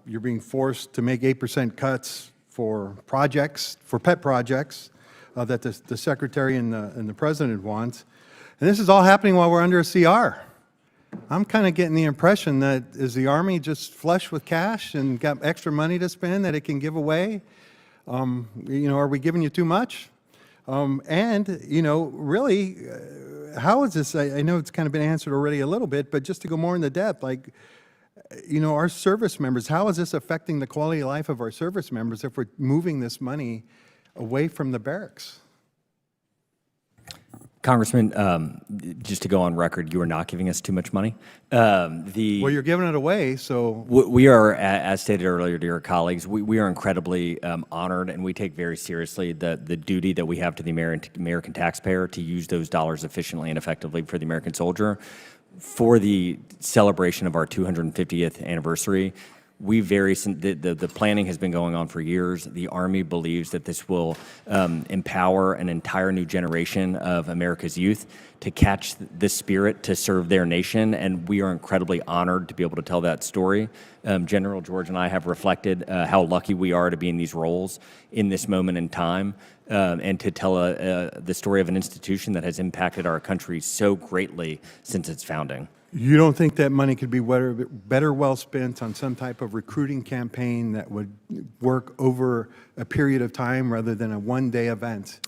You're being forced to make 8% cuts for projects, for pet projects that the Secretary and the President wants. And this is all happening while we're under a CR. I'm kind of getting the impression that is the Army just flush with cash and got extra money to spend that it can give away? You know, are we giving you too much? And, you know, really, how is this? I know it's kind of been answered already a little bit, but just to go more into depth, like, you know, our service members, how is this affecting the quality of life of our service members if we're moving this money away from the barracks? Congressman, just to go on record, you are not giving us too much money. Well, you're giving it away, so. We are, as stated earlier to your colleagues, we are incredibly honored, and we take very seriously the duty that we have to the American taxpayer to use those dollars efficiently and effectively for the American soldier. For the celebration of our 250th anniversary, The planning has been going on for years. The Army believes that this will empower an entire new generation of America's youth to catch the spirit to serve their nation, and we are incredibly honored to be able to tell that story. General George and I have reflected how lucky we are to be in these roles in this moment in time, and to tell the story of an institution that has impacted our country so greatly since its founding. You don't think that money could be better well spent on some type of recruiting campaign that would work over a period of time rather than a one-day event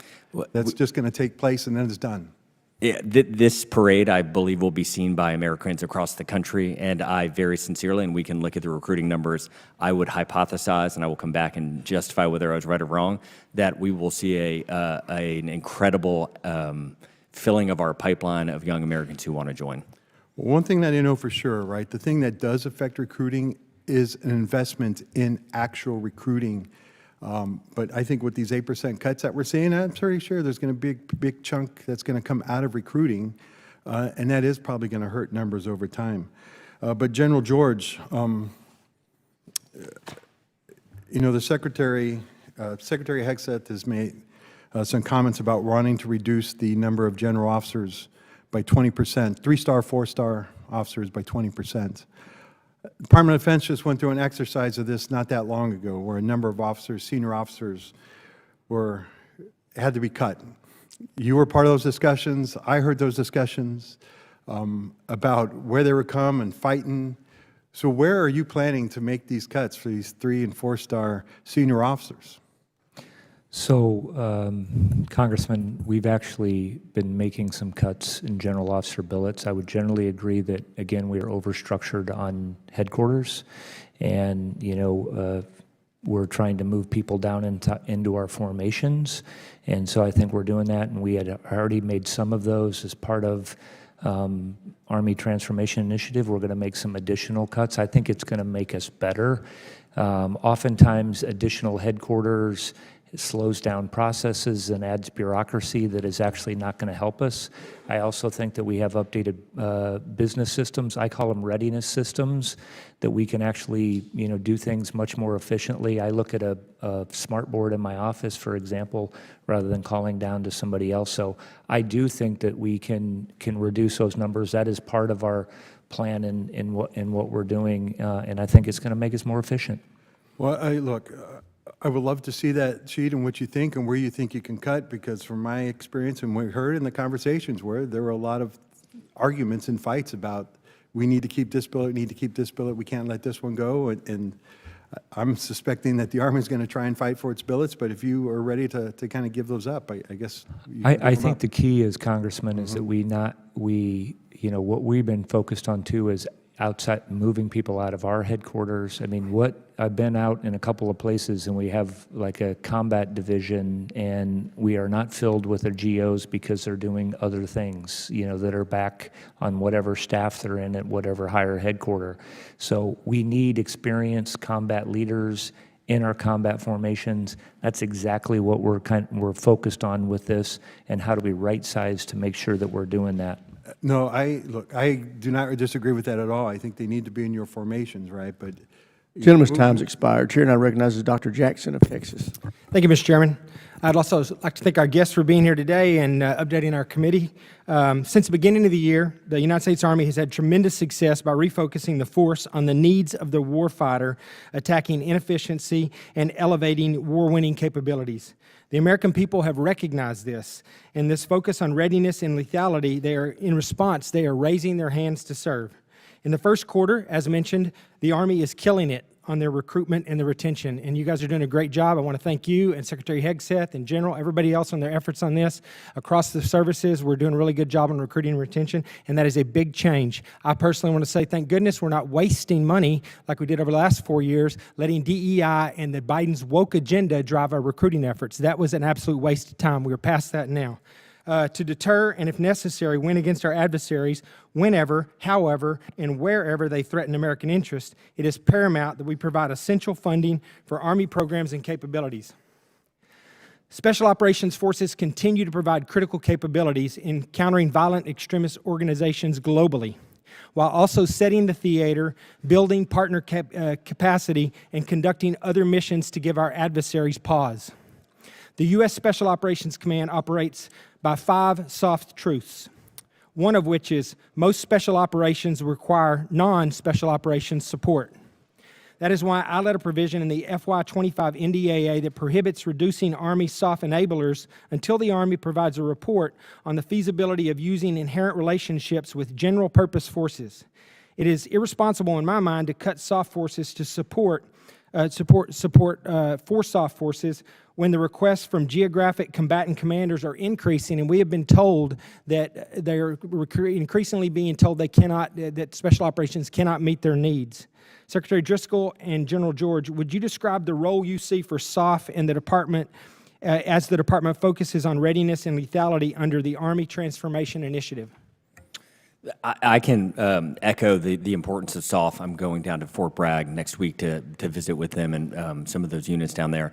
that's just going to take place and then it's done? Yeah, this parade, I believe, will be seen by Americans across the country, and I very sincerely, and we can look at the recruiting numbers, I would hypothesize, and I will come back and justify whether I was right or wrong, that we will see an incredible filling of our pipeline of young Americans who want to join. Well, one thing that I know for sure, right, the thing that does affect recruiting is an investment in actual recruiting. But I think with these 8% cuts that we're seeing, I'm pretty sure there's going to be a big chunk that's going to come out of recruiting, and that is probably going to hurt numbers over time. But General George, you know, the Secretary Hegseth has made some comments about wanting to reduce the number of general officers by 20%, 3-star, 4-star officers by 20%. The Department of Defense just went through an exercise of this not that long ago, where a number of officers, senior officers, had to be cut. You were part of those discussions. I heard those discussions about where they were coming and fighting. So where are you planning to make these cuts for these 3- and 4-star senior officers? So, Congressman, we've actually been making some cuts in general officer billets. I would generally agree that, again, we are overstructured on headquarters, and, you know, we're trying to move people down into our formations, and so I think we're doing that, and we had already made some of those as part of Army Transformation Initiative. We're going to make some additional cuts. I think it's going to make us better. Oftentimes, additional headquarters slows down processes and adds bureaucracy that is actually not going to help us. I also think that we have updated business systems. I call them readiness systems, that we can actually, you know, do things much more efficiently. I look at a smart board in my office, for example, rather than calling down to somebody else. So I do think that we can reduce those numbers. That is part of our plan in what we're doing, and I think it's going to make us more efficient. Well, I would love to see that sheet and what you think and where you think you can cut, because from my experience and what we heard in the conversations there were a lot of arguments and fights about, we need to keep this billet, we can't let this one go, and I'm suspecting that the Army is going to try and fight for its billets, but if you are ready to kind of give those up, I guess you can give I them think up. the key is, Congressman, is that you know, what we've been focused on too is outside, moving people out of our headquarters. I mean, I've been out in a couple of places and we have like a combat division, and we are not filled with their GOs because they're doing other things, you know, that are back on whatever staff they're in at whatever higher headquarter. So we need experienced combat leaders in our combat formations. That's exactly what we're focused on with this, and how do we right size to make sure that we're doing that. No, I do not disagree with that at all. I think they need to be in your formations, right? But Gentleman's time's expired. Chair now recognizes Dr. Jackson of Texas. Thank you, Mr. Chairman. I'd also like to thank our guests for being here today and updating our committee. Since the beginning of the year, the United States Army has had tremendous success by refocusing the force on the needs of the warfighter, attacking inefficiency, and elevating war-winning capabilities. The American people have recognized this, and this focus on readiness and lethality, in response, they are raising their hands to serve. In the first quarter, as mentioned, the Army is killing it on their recruitment and their retention, and you guys are doing a great job. I want to thank you and Secretary Hegseth and General, everybody else on their efforts on this. Across the services, we're doing a really good job on recruiting and retention, and that is a big change. I personally want to say thank goodness we're not wasting money like we did over the last 4 years, letting DEI and the Biden's woke agenda drive our recruiting efforts. That was an absolute waste of time. We are past that now. To deter and, if necessary, win against our adversaries whenever, however, and wherever they threaten American interests, it is paramount that we provide essential funding for Army programs and capabilities. Special Operations Forces continue to provide critical capabilities in countering violent extremist organizations globally. while also setting the theater, building partner capacity, and conducting other missions to give our adversaries pause. The U.S. Special Operations Command operates by 5 soft truths, one of which is most special operations require non-special operations support. That is why I led a provision in the FY25 NDAA that prohibits reducing Army soft enablers until the Army provides a report on the feasibility of using inherent relationships with general purpose forces. It is irresponsible in my mind to cut soft forces to support for soft forces when the requests from geographic combatant commanders are increasing, and we have been told that they are increasingly being told they cannot, that special operations cannot meet their needs. Secretary Driscoll and General George, would you describe the role you see for SOF in the department as the department focuses on readiness and lethality under the Army Transformation Initiative? I can echo the importance of SOF. I'm going down to Fort Bragg next week to visit with them and some of those units down there.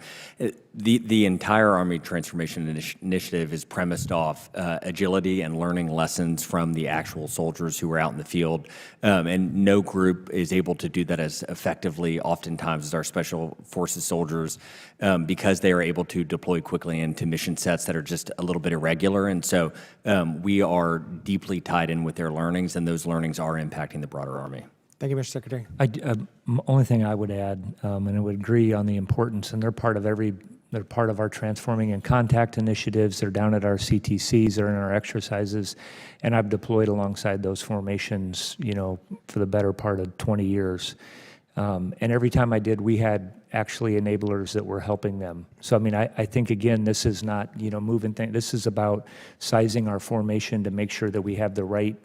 The entire Army Transformation Initiative is premised off agility and learning lessons from the actual soldiers who are out in the field. And no group is able to do that as effectively oftentimes as our Special Forces soldiers because they are able to deploy quickly into mission sets that are just a little bit irregular. And so we are deeply tied in with their learnings, and those learnings are impacting the broader Army. Thank you, Mr. Secretary. Only thing I would add, and I would agree on the importance, and they're part of our Transforming and Contact initiatives. They're down at our CTCs, they're in our exercises, and I've deployed alongside those formations, for the better part of 20 years. And every time I did, we had actually enablers that were helping them. So, I think, again, this is not, moving things. This is about sizing our formation to make sure that we have the right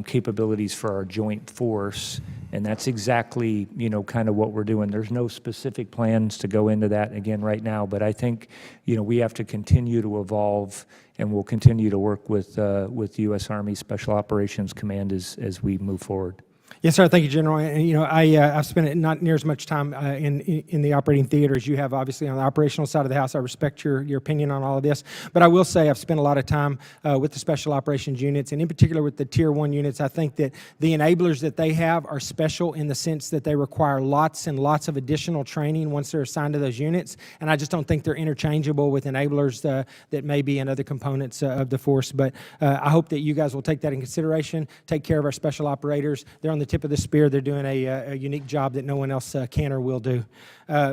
capabilities for our joint force. And that's exactly, kind of what we're doing. There's no specific plans to go into that, again, right now. But I think, we have to continue to evolve, and we'll continue to work with U.S. Army Special Operations Command as we move forward. Yes, sir. Thank you, General. And I've spent not near as much time in the operating theater as you have, obviously, on the operational side of the house. I respect your opinion on all of this, but I will say I've spent a lot of time with the special operations units, and in particular with the Tier 1 units. I think that the enablers that they have are special in the sense that they require lots and lots of additional training once they're assigned to those units, and I just don't think they're interchangeable with enablers that may be in other components of the force. But I hope that you guys will take that in consideration, take care of our special operators. They're on the tip of the spear. They're doing a unique job that no one else can or will do.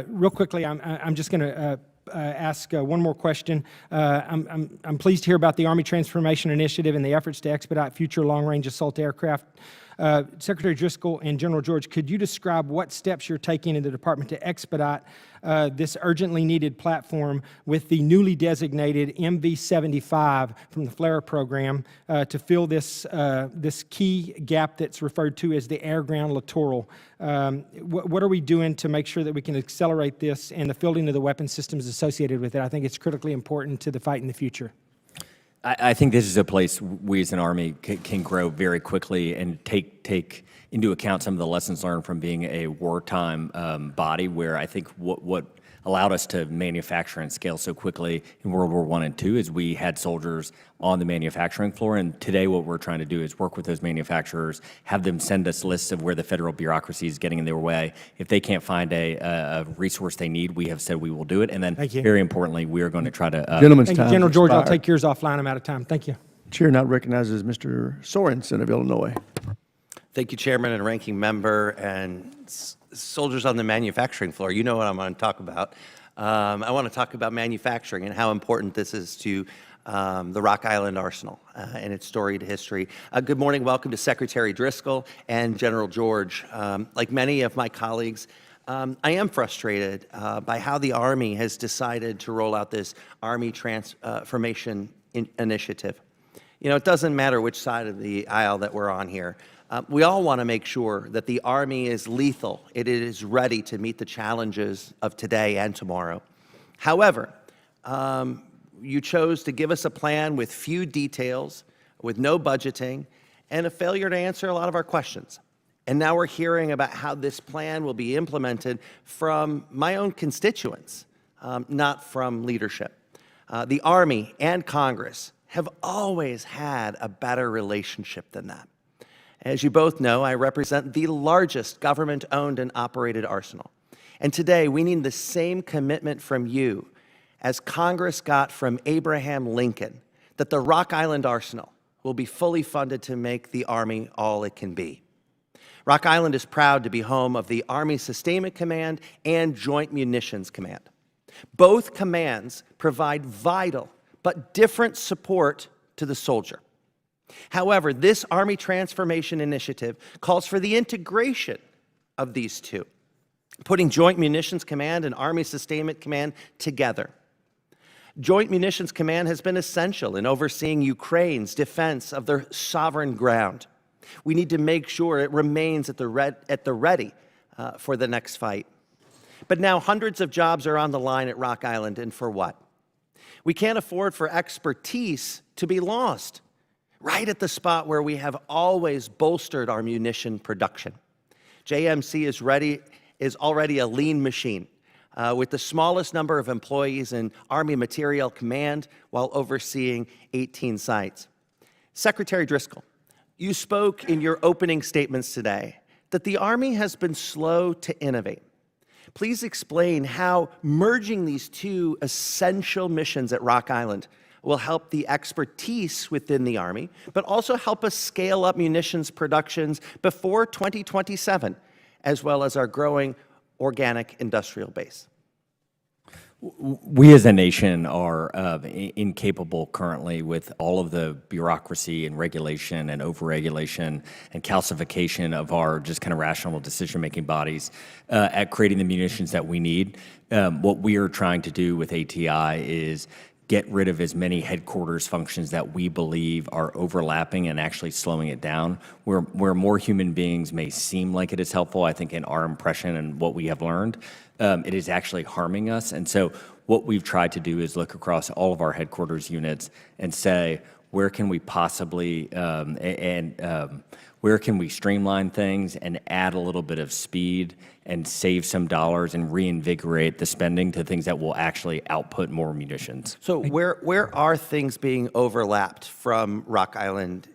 Real quickly, I'm just going to ask one more question. I'm pleased to hear about the Army Transformation Initiative and the efforts to expedite future long-range assault aircraft. Secretary Driscoll and General George, could you describe what steps you're taking in the department to expedite this urgently needed platform with the newly designated MV-75 from the FLRAA program to fill this key gap that's referred to as the air-ground littoral? What are we doing to make sure that we can accelerate this and the fielding of the weapon systems associated with it? I think it's critically important to the fight in the future. I think this is a place we as an Army can grow very quickly and take into account some of the lessons learned from being a wartime body, where I think what allowed us to manufacture and scale so quickly in World War I and II is we had soldiers on the manufacturing floor, and today what we're trying to do is work with those manufacturers, have them send us lists of where the federal bureaucracy is getting in their way. If they can't find a resource they need, we have said we will do it, and then very importantly, we are going to try to... Gentlemen's Thank you, time General George. I'll expired. take yours offline. I'm out of time. Thank you. Chair now recognizes Mr. Sorensen of Illinois. Thank you, Chairman and Ranking Member, and soldiers on the manufacturing floor. You know what I'm going to talk about. I want to talk about manufacturing and how important this is to the Rock Island Arsenal and its storied history. Good morning. Welcome to Secretary Driscoll and General George. Like many of my colleagues, I am frustrated by how the Army has decided to roll out this Army Transformation Initiative. It doesn't matter which side of the aisle that we're on here. We all want to make sure that the Army is lethal. It is ready to meet the challenges of today and tomorrow. However, you chose to give us a plan with few details, with no budgeting, and a failure to answer a lot of our questions. And now we're hearing about how this plan will be implemented from my own constituents, not from leadership. The Army and Congress have always had a better relationship than that. As you both know, I represent the largest government-owned and operated arsenal. And today, we need the same commitment from you as Congress got from Abraham Lincoln, that the Rock Island Arsenal will be fully funded to make the Army all it can be. Rock Island is proud to be home of the Army Sustainment Command and Joint Munitions Command. Both commands provide vital but different support to the soldier. However, this Army Transformation Initiative calls for the integration of these two, putting Joint Munitions Command and Army Sustainment Command together. Joint Munitions Command has been essential in overseeing Ukraine's defense of their sovereign ground. We need to make sure it remains at the ready for the next fight. But now hundreds of jobs are on the line at Rock Island, and for what? We can't afford for expertise to be lost, right at the spot where we have always bolstered our munition production. JMC is already a lean machine with the smallest number of employees in Army Materiel Command while overseeing 18 sites. Secretary Driscoll, you spoke in your opening statements today that the Army has been slow to innovate. Please explain how merging these two essential missions at Rock Island will help the expertise within the Army, but also help us scale up munitions productions before 2027, as well as our growing organic industrial base. We as a nation are incapable currently with all of the bureaucracy and regulation and overregulation and calcification of our just kind of rational decision-making bodies at creating the munitions that we need. What we are trying to do with ATI is get rid of as many headquarters functions that we believe are overlapping and actually slowing it down. Where more human beings may seem like it is helpful, I think in our impression and what we have learned, it is actually harming us. And so what we've tried to do is look across all of our headquarters units and say, where can we possibly, where can we streamline things and add a little bit of speed and save some dollars and reinvigorate the spending to things that will actually output more munitions. So where are things being overlapped from Rock Island?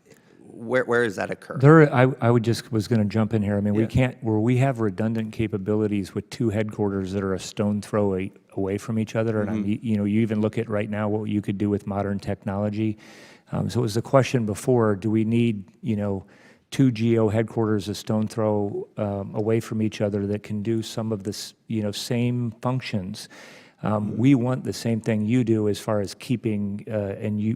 Where does that occur? I was going to jump in here. I mean, we can't, where we have redundant capabilities with two headquarters that are a stone throw away from each other, and you even look at right now what you could do with modern technology. So it was the question before, do we need, two GO headquarters a stone throw away from each other that can do some of the, same functions? We want the same thing you do as far as keeping,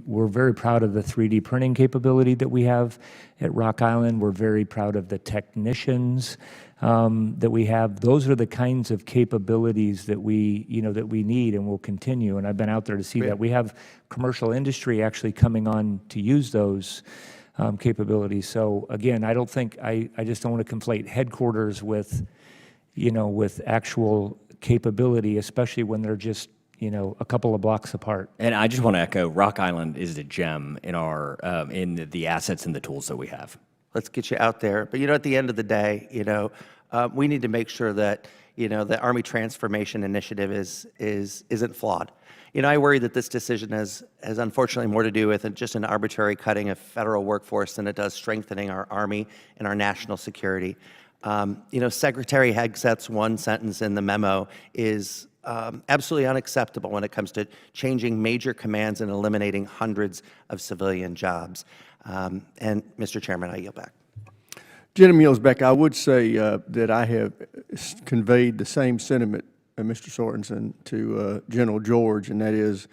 we're very proud of the 3D printing capability that we have at Rock Island. We're very proud of the technicians that we have. Those are the kinds of capabilities that we need and will continue. And I've been out there to see that. We have commercial industry actually coming on to use those capabilities. So again, I just don't want to conflate headquarters with, with actual capability, especially when they're just, a couple of blocks apart. And I just want to echo, Rock Island is a gem in our, in the assets and the tools that we have. Let's get you out there. But at the end of the day, we need to make sure that, the Army Transformation Initiative isn't flawed. I worry that this decision has unfortunately more to do with just an arbitrary cutting of federal workforce than it does strengthening our Army and our national security. Secretary Hegset's one sentence in the memo is absolutely unacceptable when it comes to changing major commands and eliminating hundreds of civilian jobs. And Mr. Chairman, I yield back. Jenna Mills-Beck, I would say that I have conveyed the same sentiment, Mr. Sorensen, to General George, and that is,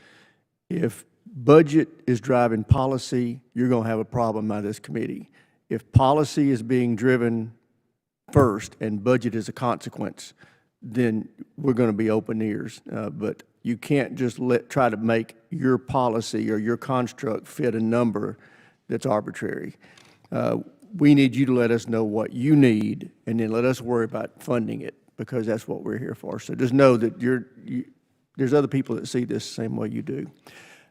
if budget is driving policy, you're going to have a problem by this committee. If policy is being driven first and budget is a consequence, then we're going to be open ears. But you can't just try to make your policy or your construct fit a number that's arbitrary. We need you to let us know what you need, and then let us worry about funding it, because that's what we're here for. So just know that there's other people that see this the same way you do,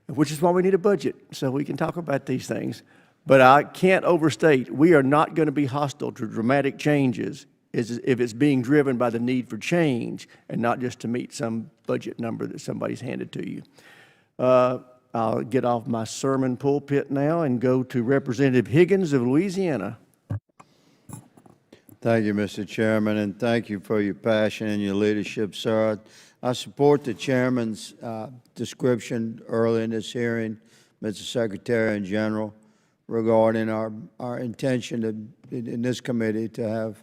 which is why we need a budget, so we can talk about these things. But I can't overstate, we are not going to be hostile to dramatic changes if it's being driven by the need for change and not just to meet some budget number that somebody's handed to you. I'll get off my sermon pulpit now and go to Representative Higgins of Louisiana. Thank you, Mr. Chairman, and thank you for your passion and your leadership, sir. I support the chairman's description early in this hearing, Mr. Secretary and General, regarding our intention in this committee to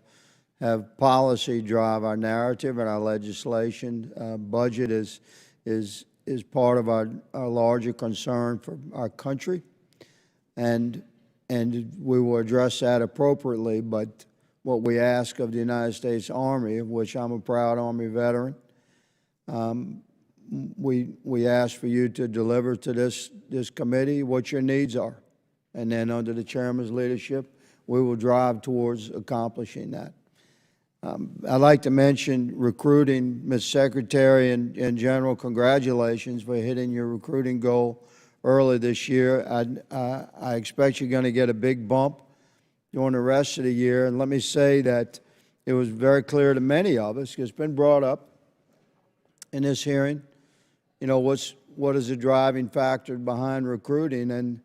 have policy drive our narrative and our legislation. Budget is part of our larger concern for our country, and we will address that appropriately. But what we ask of the United States Army, of which I'm a proud Army veteran, we ask for you to deliver to this committee what your needs are. And then under the chairman's leadership, we will drive towards accomplishing that. I'd like to mention recruiting. Ms. Secretary and General, congratulations for hitting your recruiting goal early this year. I expect you're going to get a big bump during the rest of the year. And let me say that it was very clear to many of us, it's been brought up in this hearing, what is the driving factor behind recruiting? And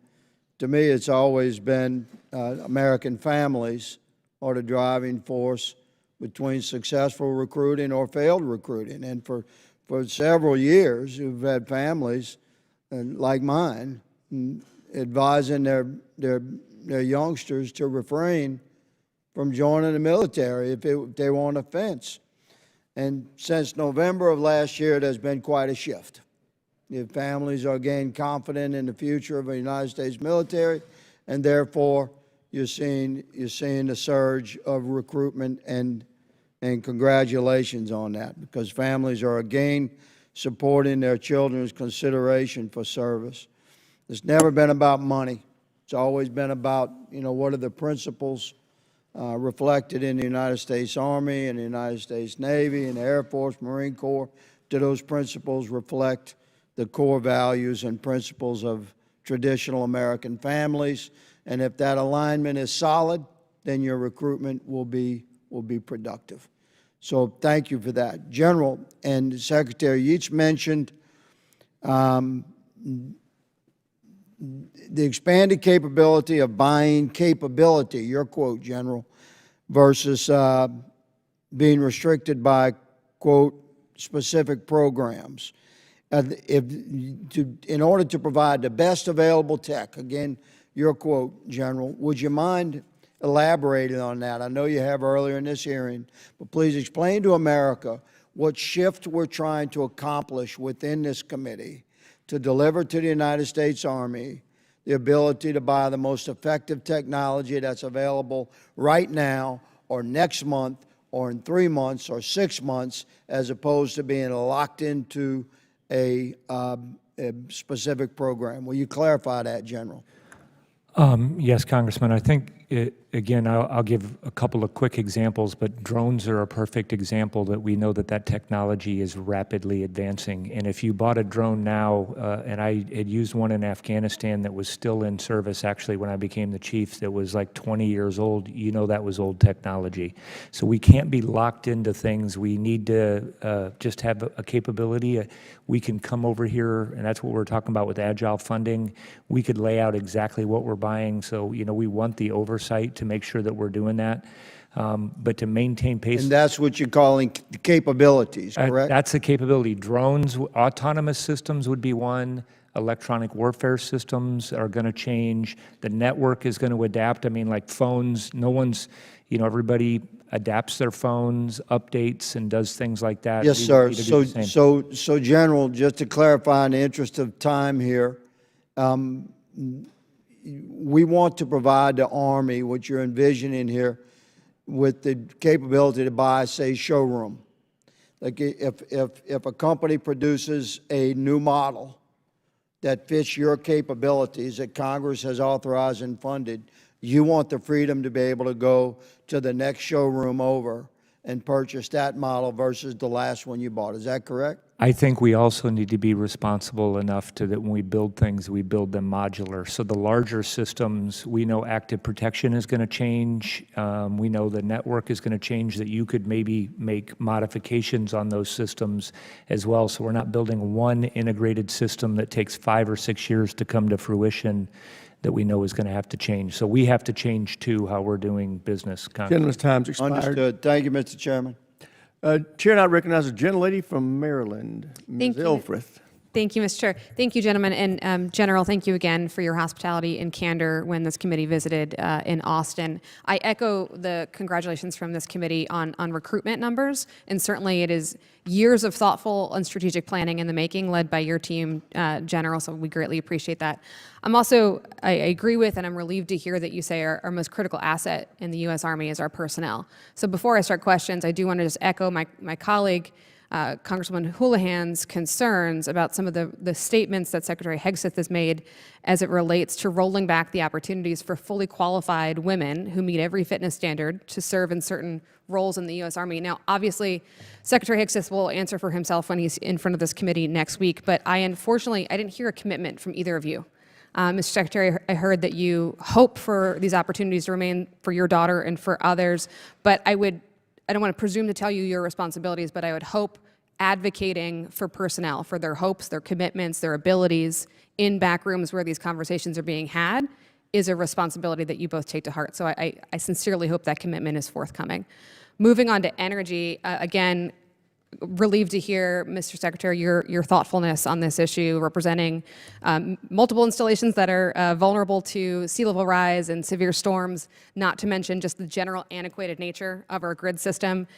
to me, it's always been American families are the driving force between successful recruiting or failed recruiting. And for several years, we've had families like mine advising their youngsters to refrain from joining the military if they were on a fence. And since November of last year, there's been quite a shift. The families are gaining confidence in the future of the United States military, and therefore you're seeing the surge of recruitment, and congratulations on that, because families are again supporting their children's consideration for service. It's never been about money. It's always been about, what are the principles reflected in the United States Army and the United States Navy and the Air Force, Marine Corps. Do those principles reflect the core values and principles of traditional American families? And if that alignment is solid, then your recruitment will be productive. So thank you for that. General and Secretary, you each mentioned the expanded capability of buying capability, your quote, General, versus being restricted by, quote, specific programs. In order to provide the best available tech, again, your quote, General, would you mind elaborating on that? I know you have earlier in this hearing, but please explain to America what shift we're trying to accomplish within this committee to deliver to the United States Army the ability to buy the most effective technology that's available right now or next month or in 3 months or 6 months, as opposed to being locked into a specific program. Will you clarify that, General? Yes, Congressman. I think, again, I'll give a couple of quick examples, but drones are a perfect example that we know that technology is rapidly advancing. And if you bought a drone now, and I had used one in Afghanistan that was still in service, actually, when I became the chief, that was like 20 years old, that was old technology. So we can't be locked into things. We need to just have a capability. We can come over here, and that's what we're talking about with agile funding. We could lay out exactly what we're buying. So, we want the oversight to make sure that we're doing that. But to maintain pace. And that's what you're calling capabilities, correct? That's the capability. Drones, autonomous systems would be one. Electronic warfare systems are going to change. The network is going to adapt. I mean, like phones, no one's, everybody adapts their phones, updates, and does things like that. Yes, sir. So, General, just to clarify in the interest of time here, we want to provide the Army, what you're envisioning here, with the capability to buy, say, showroom. Like if a company produces a new model that fits your capabilities that Congress has authorized and funded, you want the freedom to be able to go to the next showroom over and purchase that model versus the last one you bought. Is that correct? I think we also need to be responsible enough to that when we build things, we build them modular. So the larger systems, we know active protection is going to change. We know the network is going to change, that you could maybe make modifications on those systems as well. So we're not building one integrated system that takes 5 or 6 years to come to fruition. that we know is going to have to change. So we have to change, too, how we're doing business. Gentleman's time's expired. Understood. Thank you, Mr. Chairman. Chair now recognizes a gentlelady from Maryland, Ms. Thank you. Elfreth. Thank you, Mr. Chair. Thank you, gentlemen. And General, thank you again for your hospitality and candor when this committee visited in Austin. I echo the congratulations from this committee on recruitment numbers. And certainly it is years of thoughtful and strategic planning in the making led by your team, General. So we greatly appreciate that. I agree with and I'm relieved to hear that you say our most critical asset in the U.S. Army is our personnel. So before I start questions, I do want to just echo my colleague, Congresswoman Houlihan's concerns about some of the statements that Secretary Hegseth has made as it relates to rolling back the opportunities for fully qualified women who meet every fitness standard to serve in certain roles in the U.S. Army. Now, obviously, Secretary Hegseth will answer for himself when he's in front of this committee next week, but unfortunately, I didn't hear a commitment from either of you. Mr. Secretary, I heard that you hope for these opportunities to remain for your daughter and for others, but I don't want to presume to tell you your responsibilities, but I would hope advocating for personnel, for their hopes, their commitments, their abilities in back rooms where these conversations are being had is a responsibility that you both take to heart. So I sincerely hope that commitment is forthcoming. Moving on to energy, again, relieved to hear, Mr. Secretary, your thoughtfulness on this issue, representing multiple installations that are vulnerable to sea level rise and severe storms, not to mention just the general antiquated nature of our grid system,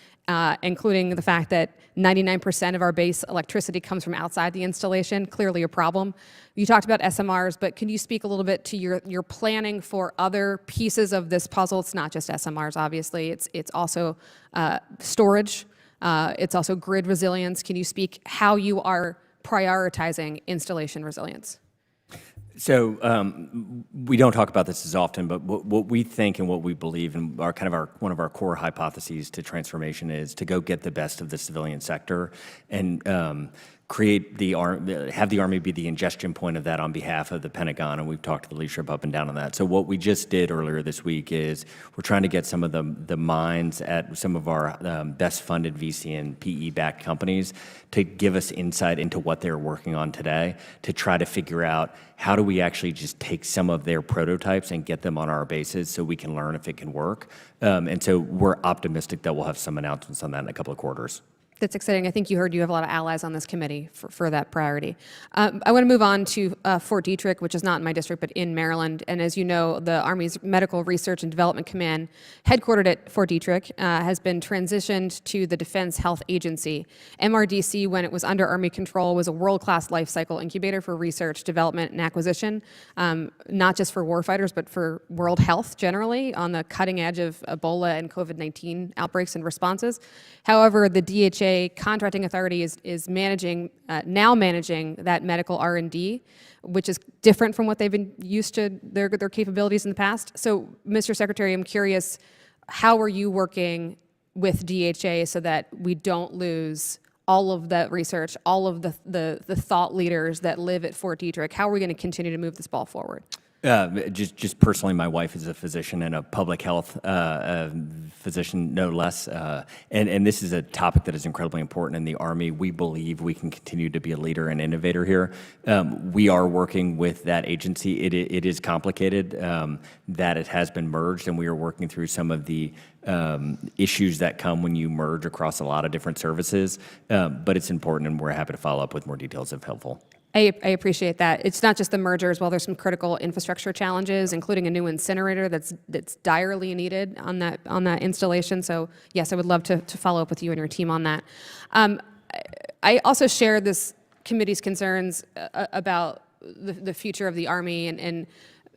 including the fact that 99% of our base electricity comes from outside the installation, clearly a problem. You talked about SMRs, but can you speak a little bit to your planning for other pieces of this puzzle? It's not just SMRs, obviously. It's also storage. It's also grid resilience. Can you speak how you are prioritizing installation resilience? So we don't talk about this as often, but what we think and what we believe and one of our core hypotheses to transformation is to go get the best of the civilian sector and have the Army be the ingestion point of that on behalf of the Pentagon, and we've talked to the leadership up and down on that. So what we just did earlier this week is we're trying to get some of the minds at some of our best funded VC and PE-backed companies to give us insight into what they're working on today to try to figure out how do we actually just take some of their prototypes and get them on our bases so we can learn if it can work. And so we're optimistic that we'll have some announcements on that in a couple of quarters. That's exciting. I think you heard you have a lot of allies on this committee for that priority. I want to move on to Fort Detrick, which is not in my district, but in Maryland. And as you know, the Army's Medical Research and Development Command, headquartered at Fort Detrick, has been transitioned to the Defense Health Agency. MRDC, when it was under Army control, was a world-class life cycle incubator for research, development, and acquisition, not just for warfighters, but for world health generally, on the cutting edge of Ebola and COVID-19 outbreaks and responses. However, the DHA contracting authority is now managing that medical R&D, which is different from what they've been used to their capabilities in the past. So, Mr. Secretary, I'm curious, how are you working with DHA so that we don't lose all of that research, all of the thought leaders that live at Fort Detrick? How are we going to continue to move this ball forward? Just personally, my wife is a physician and a public health physician, no less. And this is a topic that is incredibly important in the Army. We believe we can continue to be a leader and innovator here. We are working with that agency. It is complicated that it has been merged, and we are working through some of the issues that come when you merge across a lot of different services. But it's important, and we're happy to follow up with more details if helpful. I appreciate that. It's not just the merger as well. There's some critical infrastructure challenges, including a new incinerator that's direly needed on that installation. So yes, I would love to follow up with you and your team on that. I also share this committee's concerns about the future of the Army. And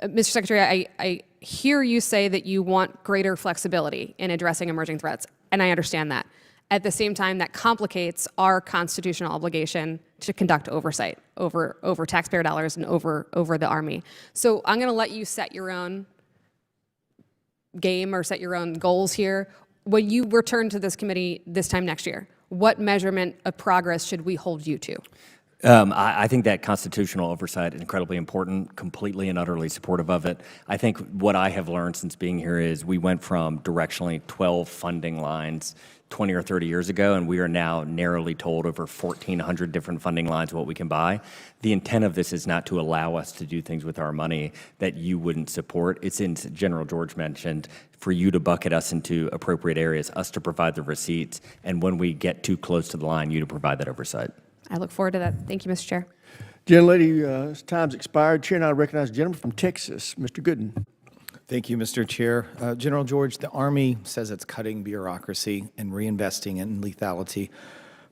Mr. Secretary, I hear you say that you want greater flexibility in addressing emerging threats, and I understand that. At the same time, that complicates our constitutional obligation to conduct oversight over taxpayer dollars and over the Army. So I'm going to let you set your own game or set your own goals here. When you return to this committee this time next year, what measurement of progress should we hold you to? I think that constitutional oversight is incredibly important, completely and utterly supportive of it. I think what I have learned since being here is we went from directionally 12 funding lines 20 or 30 years ago, and we are now narrowly told over 1,400 different funding lines what we can buy. The intent of this is not to allow us to do things with our money that you wouldn't support. It's in, General George mentioned, for you to bucket us into appropriate areas, us to provide the receipts, and when we get too close to the line, you to provide that oversight. I look forward to that. Thank you, Mr. Chair. Gentlelady, time's expired. Chair, now I recognize the gentleman from Texas, Mr. Gooden. Thank you, Mr. Chair. General George, the Army says it's cutting bureaucracy and reinvesting in lethality.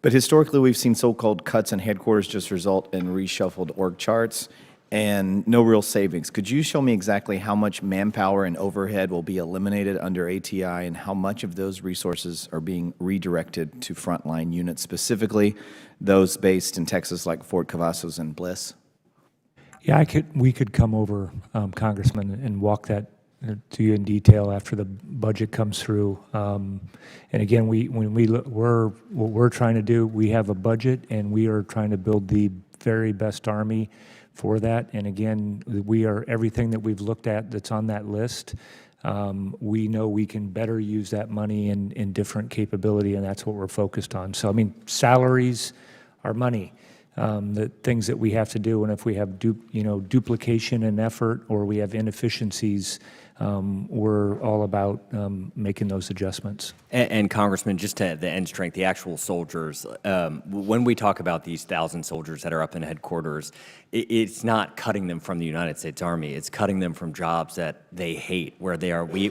But historically, we've seen so-called cuts in headquarters just result in reshuffled org charts and no real savings. Could you show me exactly how much manpower and overhead will be eliminated under ATI and how much of those resources are being redirected to frontline units, specifically those based in Texas like Fort Cavazos and Bliss? Yeah, we could come over, Congressman, and walk that to you in detail after the budget comes through. And again, what we're trying to do, we have a budget and we are trying to build the very best Army for that. And again, everything that we've looked at that's on that list, we know we can better use that money in different capability, and that's what we're focused on. So, I mean, salaries are money. The things that we have to do, and if we have duplication in effort or we have inefficiencies, we're all about making those adjustments. And Congressman, just to the end strength, the actual soldiers, when we talk about these 1,000 soldiers that are up in headquarters, it's not cutting them from the United States Army. It's cutting them from jobs that they hate, where they are. We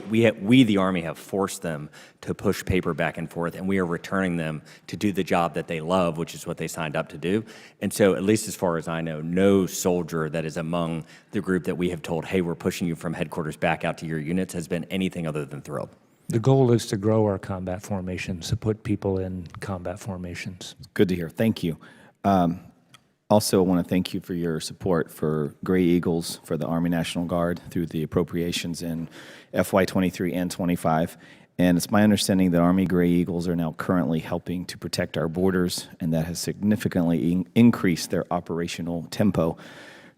the Army, have forced them to push paper back and forth, and we are returning them to do the job that they love, which is what they signed up to do. And so, at least as far as I know, no soldier that is among the group that we have told, hey, we're pushing you from headquarters back out to your units, has been anything other than thrilled. The goal is to grow our combat formations, to put people in combat formations. Good to hear. Thank you. Also, I want to thank you for your support for Gray Eagles for the Army National Guard through the appropriations in FY23 and 25. And it's my understanding that Army Gray Eagles are now currently helping to protect our borders, and that has significantly increased their operational tempo.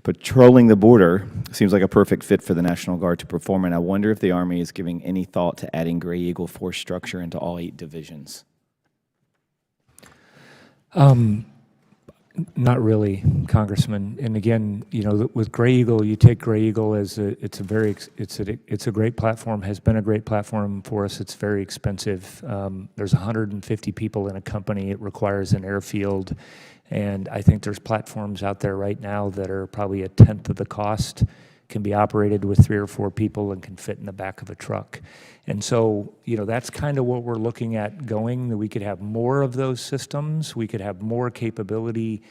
Patrolling the border seems like a perfect fit for the National Guard to perform, and I wonder if the Army is giving any thought to adding Gray Eagle force structure into all 8 divisions. Not really, Congressman. And again, with Gray Eagle, you take Gray Eagle as it's a great platform, has been a great platform for us. It's very expensive. There's 150 people in a company. It requires an airfield. And I think there's platforms out there right now that are probably 1/10 of the cost, can be operated with 3 or 4 people and can fit in the back of a truck. And so, that's kind of what we're looking at going, that we could have more of those systems, we could have more capability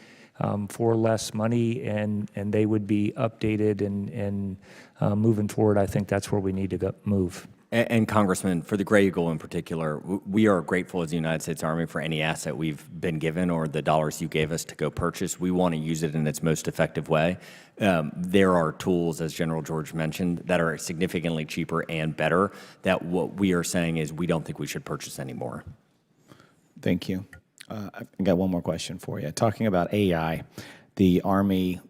for less money, and they would be updated and moving forward. I think that's where we need to move. And Congressman, for the Gray Eagle in particular, we are grateful as the United States Army for any asset we've been given or the dollars you gave us to go purchase. We want to use it in its most effective way. There are tools, as General George mentioned, that are significantly cheaper and better, that what we are saying is we don't think we should purchase anymore. Thank you. I've got one more question for you. Talking about AI, the Army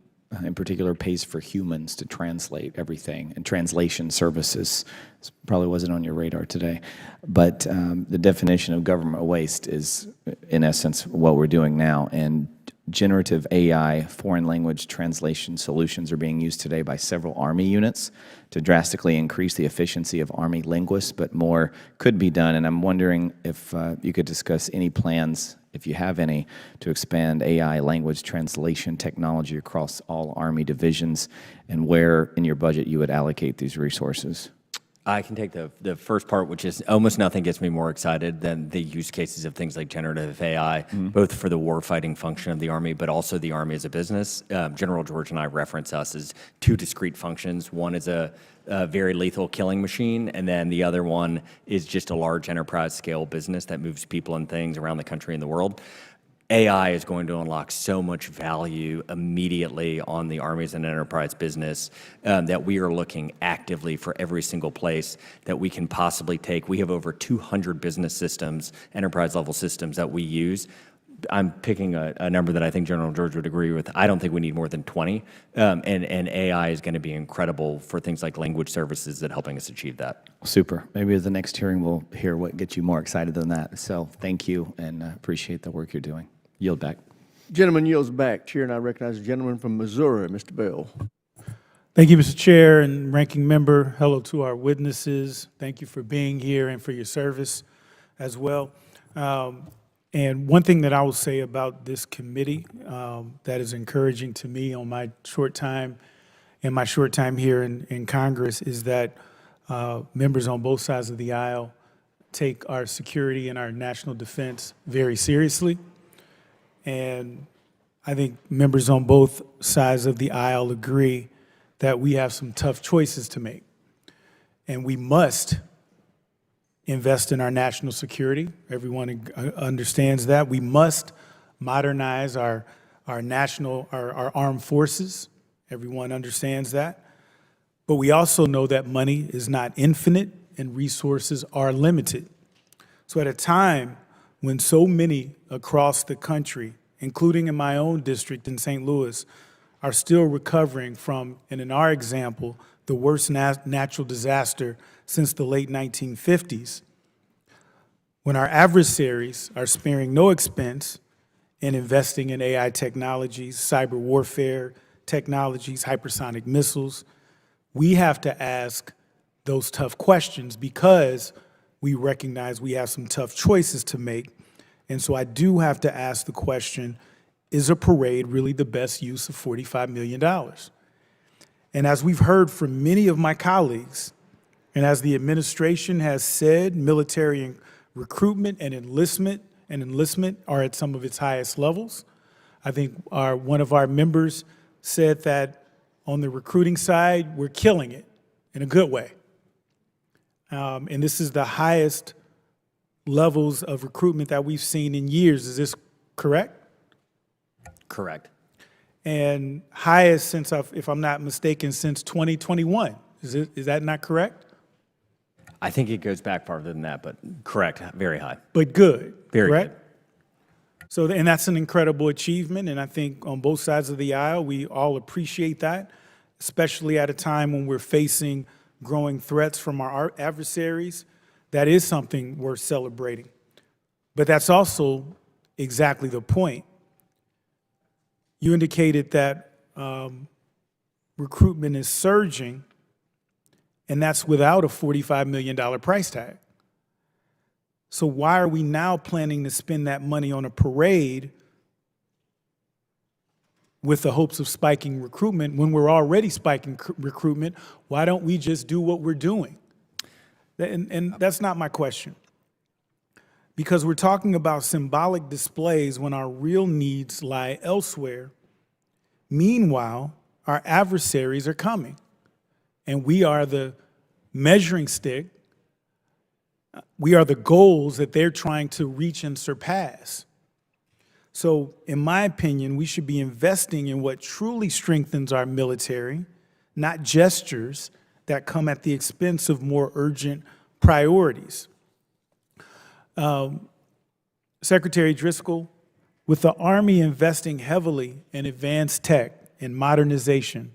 in particular pays for humans to translate everything, and translation services. This probably wasn't on your radar today, but the definition of government waste is, in essence, what we're doing now. And generative AI foreign language translation solutions are being used today by several Army units to drastically increase the efficiency of Army linguists, but more could be done. And I'm wondering if you could discuss any plans, if you have any, to expand AI language translation technology across all Army divisions, and where in your budget you would allocate these resources. I can take the first part, which is almost nothing gets me more excited than the use cases of things like generative AI, both for the warfighting function of the Army, but also the Army as a business. General George and I reference us as 2 discrete functions. One is a very lethal killing machine, and then the other one is just a large enterprise scale business that moves people and things around the country and the world. AI is going to unlock so much value immediately on the Army as an enterprise business that we are looking actively for every single place that we can possibly take. We have over 200 business systems, enterprise level systems that we use. I'm picking a number that I think General George would agree with. I don't think we need more than 20, and AI is going to be incredible for things like language services that helping us achieve that. Super. Maybe at the next hearing we'll hear what gets you more excited than that. So thank you, and appreciate the work you're doing. Yield back. Gentleman yields back. Chair, and I recognize the gentleman from Missouri, Mr. Bell. Thank you, Mr. Chair and Ranking Member. Hello to our witnesses. Thank you for being here and for your service as well. And one thing that I will say about this committee that is encouraging to me on my short time here in Congress is that members on both sides of the aisle take our security and our national defense very seriously. And I think members on both sides of the aisle agree that we have some tough choices to make. And we must invest in our national security. Everyone understands that. We must modernize our armed forces. Everyone understands that. But we also know that money is not infinite and resources are limited. So at a time when so many across the country, including in my own district in St. Louis, are still recovering from, and in our example, the worst natural disaster since the late 1950s, when our adversaries are sparing no expense in investing in AI technologies, cyber warfare technologies, hypersonic missiles, we have to ask those tough questions because we recognize we have some tough choices to make. And so I do have to ask the question, is a parade really the best use of $45 million? And as we've heard from many of my colleagues, and as the administration has said, military recruitment and enlistment are at some of its highest levels. I think one of our members said that on the recruiting side, we're killing it in a good way. And this is the highest levels of recruitment that we've seen in years. Is this correct? Correct. And highest since, if I'm not mistaken, since 2021. Is that not correct? I think it goes back farther than that, but correct, very high. But good, Very correct? good. So, and that's an incredible achievement, and I think on both sides of the aisle, we all appreciate that, especially at a time when we're facing growing threats from our adversaries. That is something worth celebrating. But that's also exactly the point. You indicated that recruitment is surging, and that's without a $45 million price tag. So why are we now planning to spend that money on a parade with the hopes of spiking recruitment when we're already spiking recruitment? Why don't we just do what we're doing? And that's not my question. Because we're talking about symbolic displays when our real needs lie elsewhere. Meanwhile, our adversaries are coming, and we are the measuring stick. We are the goals that they're trying to reach and surpass. So, in my opinion, we should be investing in what truly strengthens our military, not gestures that come at the expense of more urgent priorities. Secretary Driscoll, with the Army investing heavily in advanced tech and modernization,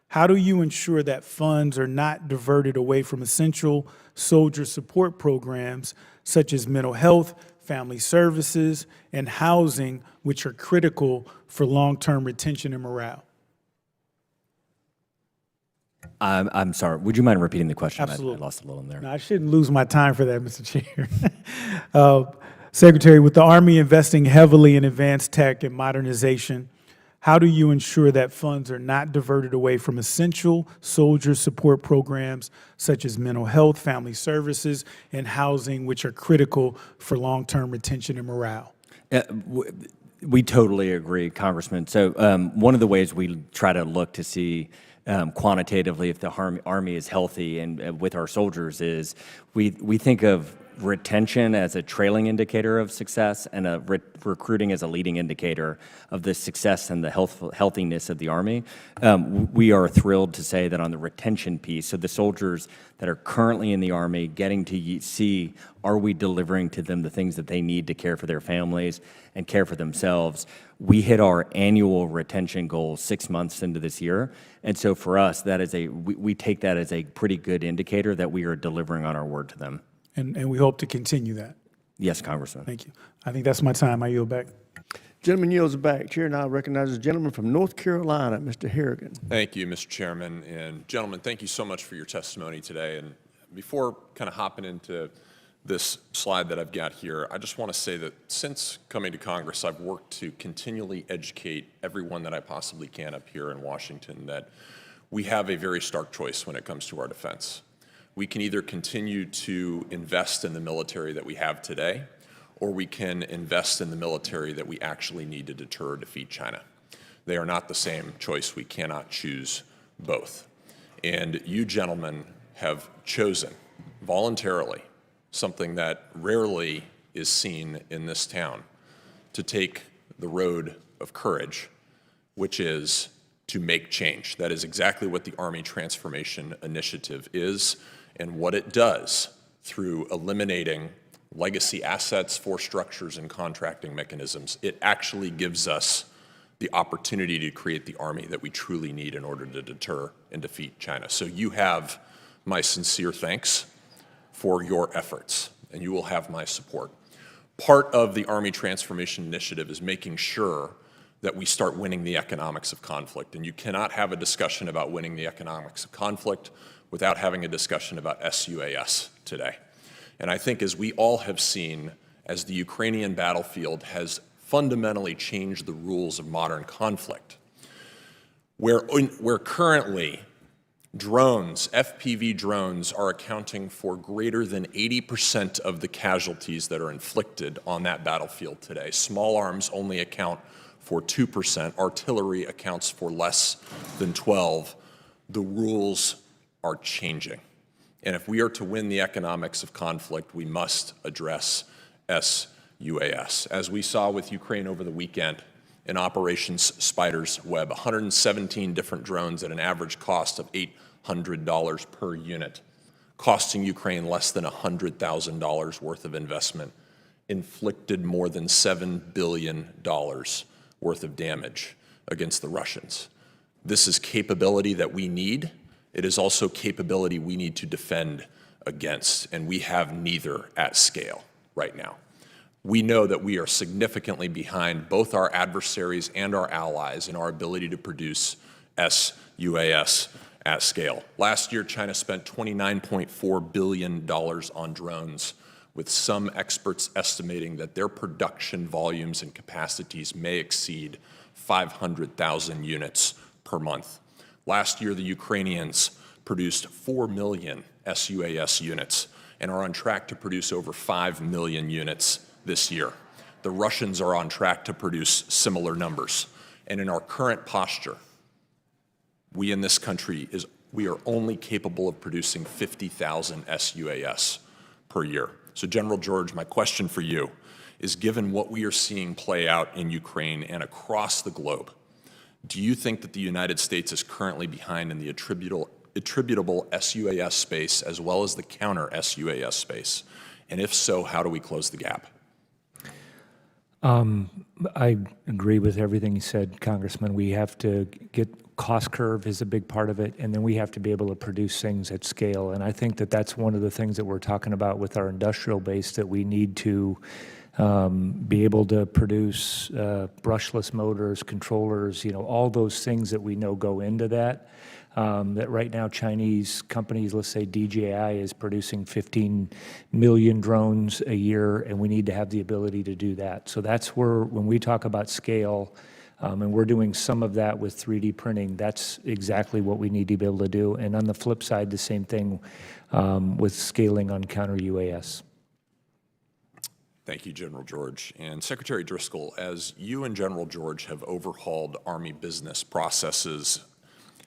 how do you ensure that funds are not diverted away from essential soldier support programs such as mental health, family services, and housing, which are critical for long-term retention and morale? I'm sorry. Would you mind repeating the question? Absolutely. I lost a little in there. No, I shouldn't lose my time for that, Mr. Chair. Secretary, with the Army investing heavily in advanced tech and modernization, how do you ensure that funds are not diverted away from essential soldier support programs such as mental health, family services, and housing, which are critical for long-term retention and morale? We totally agree, Congressman. So one of the ways we try to look to see quantitatively if the Army is healthy and with our soldiers is we think of retention as a trailing indicator of success and recruiting as a leading indicator of the success and the healthiness of the Army. We are thrilled to say that on the retention piece, so the soldiers that are currently in the Army getting to see, are we delivering to them the things that they need to care for their families and care for themselves? We hit our annual retention goal 6 months into this year. And so for us, that is we take that as a pretty good indicator that we are delivering on our word to them. And we hope to continue that. Yes, Congressman. Thank you. I think that's my time. I yield back. Gentleman yields back. Chair now recognizes the gentleman from North Carolina, Mr. Harrigan. Thank you, Mr. Chairman. And gentlemen, thank you so much for your testimony today. And before kind of hopping into this slide that I've got here, I just want to say that since coming to Congress, I've worked to continually educate everyone that I possibly can up here in Washington that we have a very stark choice when it comes to our defense. We can either continue to invest in the military that we have today, or we can invest in the military that we actually need to deter or defeat China. They are not the same choice. We cannot choose both. And you gentlemen have chosen voluntarily something that rarely is seen in this town, to take the road of courage, which is to make change. That is exactly what the Army Transformation Initiative is and what it does through eliminating legacy assets, force structures, and contracting mechanisms. It actually gives us the opportunity to create the Army that we truly need in order to deter and defeat China. So you have my sincere thanks for your efforts, and you will have my support. Part of the Army Transformation Initiative is making sure that we start winning the economics of conflict, and you cannot have a discussion about winning the economics of conflict without having a discussion about SUAS today. And I think as we all have seen, as the Ukrainian battlefield has fundamentally changed the rules of modern conflict, where currently drones, FPV drones, are accounting for greater than 80% of the casualties that are inflicted on that battlefield today. Small arms only account for 2%. Artillery accounts for less than 12%. The rules are changing. And if we are to win the economics of conflict, we must address SUAS. As we saw with Ukraine over the weekend, in Operations Spider's Web, 117 different drones at an average cost of $800 per unit, costing Ukraine less than $100,000 worth of investment, inflicted more than $7 billion worth of damage against the Russians. This is capability that we need. It is also capability we need to defend against, and we have neither at scale right now. We know that we are significantly behind both our adversaries and our allies in our ability to produce SUAS at scale. Last year, China spent $29.4 billion on drones, with some experts estimating that their production volumes and capacities may exceed 500,000 units per month. Last year, the Ukrainians produced 4 million SUAS units and are on track to produce over 5 million units this year. The Russians are on track to produce similar numbers. And in our current posture, we in this country, we are only capable of producing 50,000 SUAS per year. So General George, my question for you is, given what we are seeing play out in Ukraine and across the globe, do you think that the United States is currently behind in the attributable SUAS space as well as the counter SUAS space? And if so, how do we close the gap? I agree with everything you said, Congressman. We have to get cost curve is a big part of it, and then we have to be able to produce things at scale. And I think that that's one of the things that we're talking about with our industrial base, that we need to be able to produce brushless motors, controllers, all those things that we know go into that. That right now Chinese companies, let's say DJI, is producing 15 million drones a year, and we need to have the ability to do that. So that's where, when we talk about scale, and we're doing some of that with 3D printing, that's exactly what we need to be able to do. And on the flip side, the same thing with scaling on counter UAS. Thank you, General George. And Secretary Driscoll, as you and General George have overhauled Army business processes,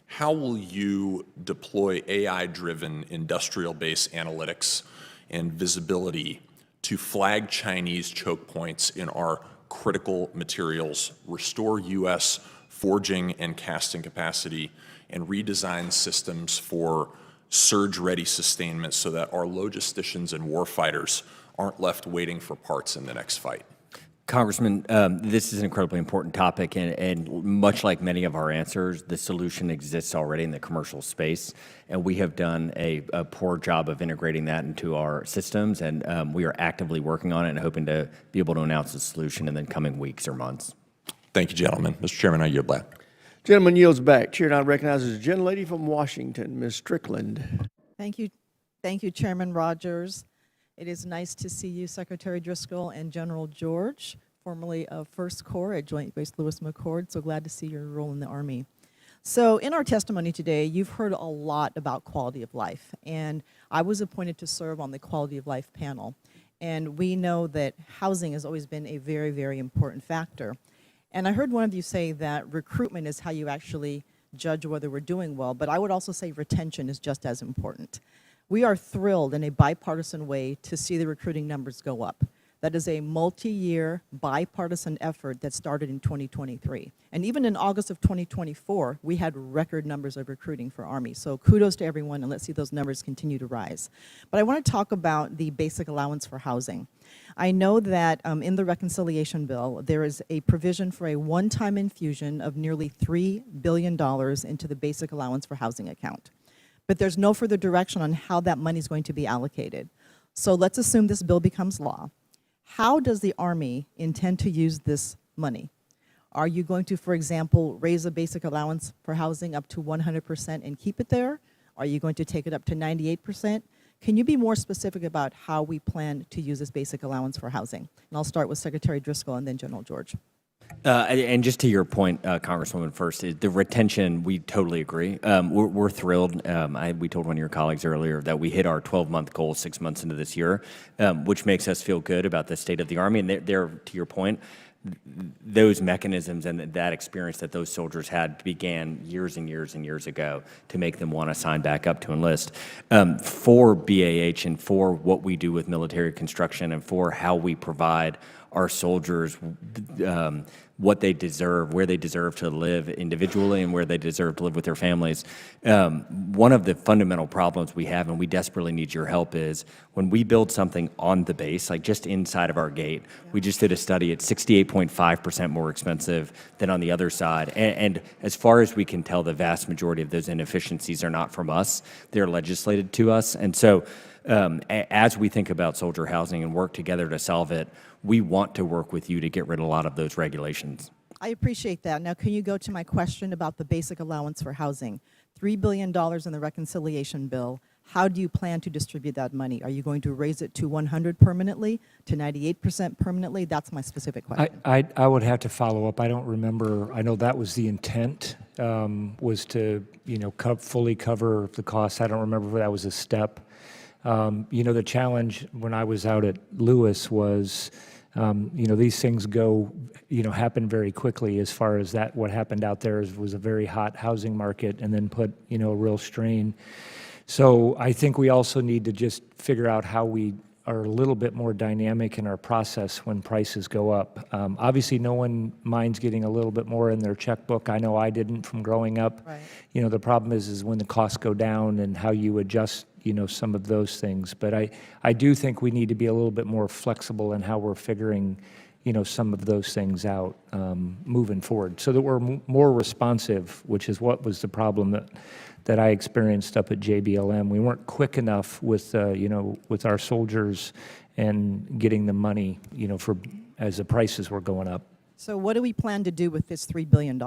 how will you deploy AI-driven industrial base analytics and visibility to flag Chinese choke points in our critical materials, restore U.S. forging and casting capacity, and redesign systems for surge-ready sustainment so that our logisticians and warfighters aren't left waiting for parts in the next fight. Congressman, this is an incredibly important topic, and much like many of our answers, the solution exists already in the commercial space, and we have done a poor job of integrating that into our systems, and we are actively working on it and hoping to be able to announce a solution in the coming weeks or months. Thank you, gentlemen. Mr. Chairman, I yield back. Gentleman yields back. Chair now recognizes the gentlelady from Washington, Ms. Strickland. Thank you, Chairman Rogers. It is nice to see you, Secretary Driscoll and General George, formerly of First Corps at Joint Base Lewis McChord. So glad to see your role in the Army. So in our testimony today, you've heard a lot about quality of life, and I was appointed to serve on the quality of life panel. And we know that housing has always been a very, very important factor. And I heard one of you say that recruitment is how you actually judge whether we're doing well, but I would also say retention is just as important. We are thrilled in a bipartisan way to see the recruiting numbers go up. That is a multi-year bipartisan effort that started in 2023. And even in August of 2024, we had record numbers of recruiting for Army. So kudos to everyone, and let's see those numbers continue to rise. But I want to talk about the basic allowance for housing. I know that in the reconciliation bill, there is a provision for a one-time infusion of nearly $3 billion into the basic allowance for housing account. But there's no further direction on how that money is going to be allocated. So let's assume this bill becomes law. How does the Army intend to use this money? Are you going to, for example, raise a basic allowance for housing up to 100% and keep it there? Are you going to take it up to 98%? Can you be more specific about how we plan to use this basic allowance for housing? And I'll start with Secretary Driscoll and then General George. And just to your point, Congresswoman, first, the retention, we totally agree. We're thrilled. We told one of your colleagues earlier that we hit our 12-month goal 6 months into this year, which makes us feel good about the state of the Army. And there, to your point, those mechanisms and that experience that those soldiers had began years and years and years ago to make them want to sign back up to enlist. For BAH and for what we do with military construction and for how we provide our soldiers what they deserve, where they deserve to live individually and where they deserve to live with their families. One of the fundamental problems we have, and we desperately need your help, is when we build something on the base, like just inside of our gate, we just did a study, it's 68.5% more expensive than on the other side. And as far as we can tell, the vast majority of those inefficiencies are not from us, they're legislated to us. And so as we think about soldier housing and work together to solve it, we want to work with you to get rid of a lot of those regulations. I appreciate that. Now, can you go to my question about the basic allowance for housing? $3 billion in the reconciliation bill. How do you plan to distribute that money? Are you going to raise it to 100 permanently, to 98% permanently? That's my specific question. I would have to follow up. I don't remember. I know that was the intent, was to fully cover the costs. I don't remember if that was a step. The challenge when I was out at Lewis was, these things happen very quickly as far as that. What happened out there was a very hot housing market and then put, a real strain. So I think we also need to just figure out how we are a little bit more dynamic in our process when prices go up. Obviously, no one minds getting a little bit more in their checkbook. I know I didn't from growing up. Right. The problem is when the costs go down and how you adjust some of those things. But I do think we need to be a little bit more flexible in how we're figuring, some of those things out moving forward so that we're more responsive, which is what was the problem that I experienced up at JBLM. We weren't quick enough with, with our soldiers and getting the money, as the prices were going up. So what do we plan to do with this $3 billion?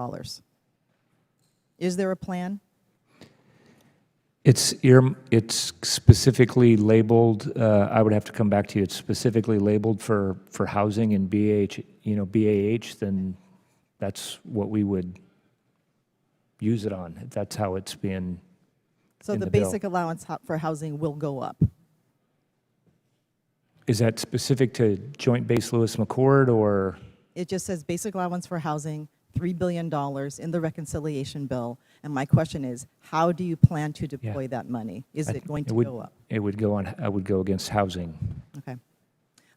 Is there a plan? It's specifically labeled. I would have to come back to you. It's specifically labeled for housing and BAH. Then that's what we would use it on. That's how it's being. So the basic allowance for housing will go up. Is that specific to Joint Base Lewis McChord or? It just says basic allowance for housing $3 billion in the reconciliation bill. And my question is, how do you plan to deploy that money? Is it going to go up? It would go on. I would go against housing. Okay.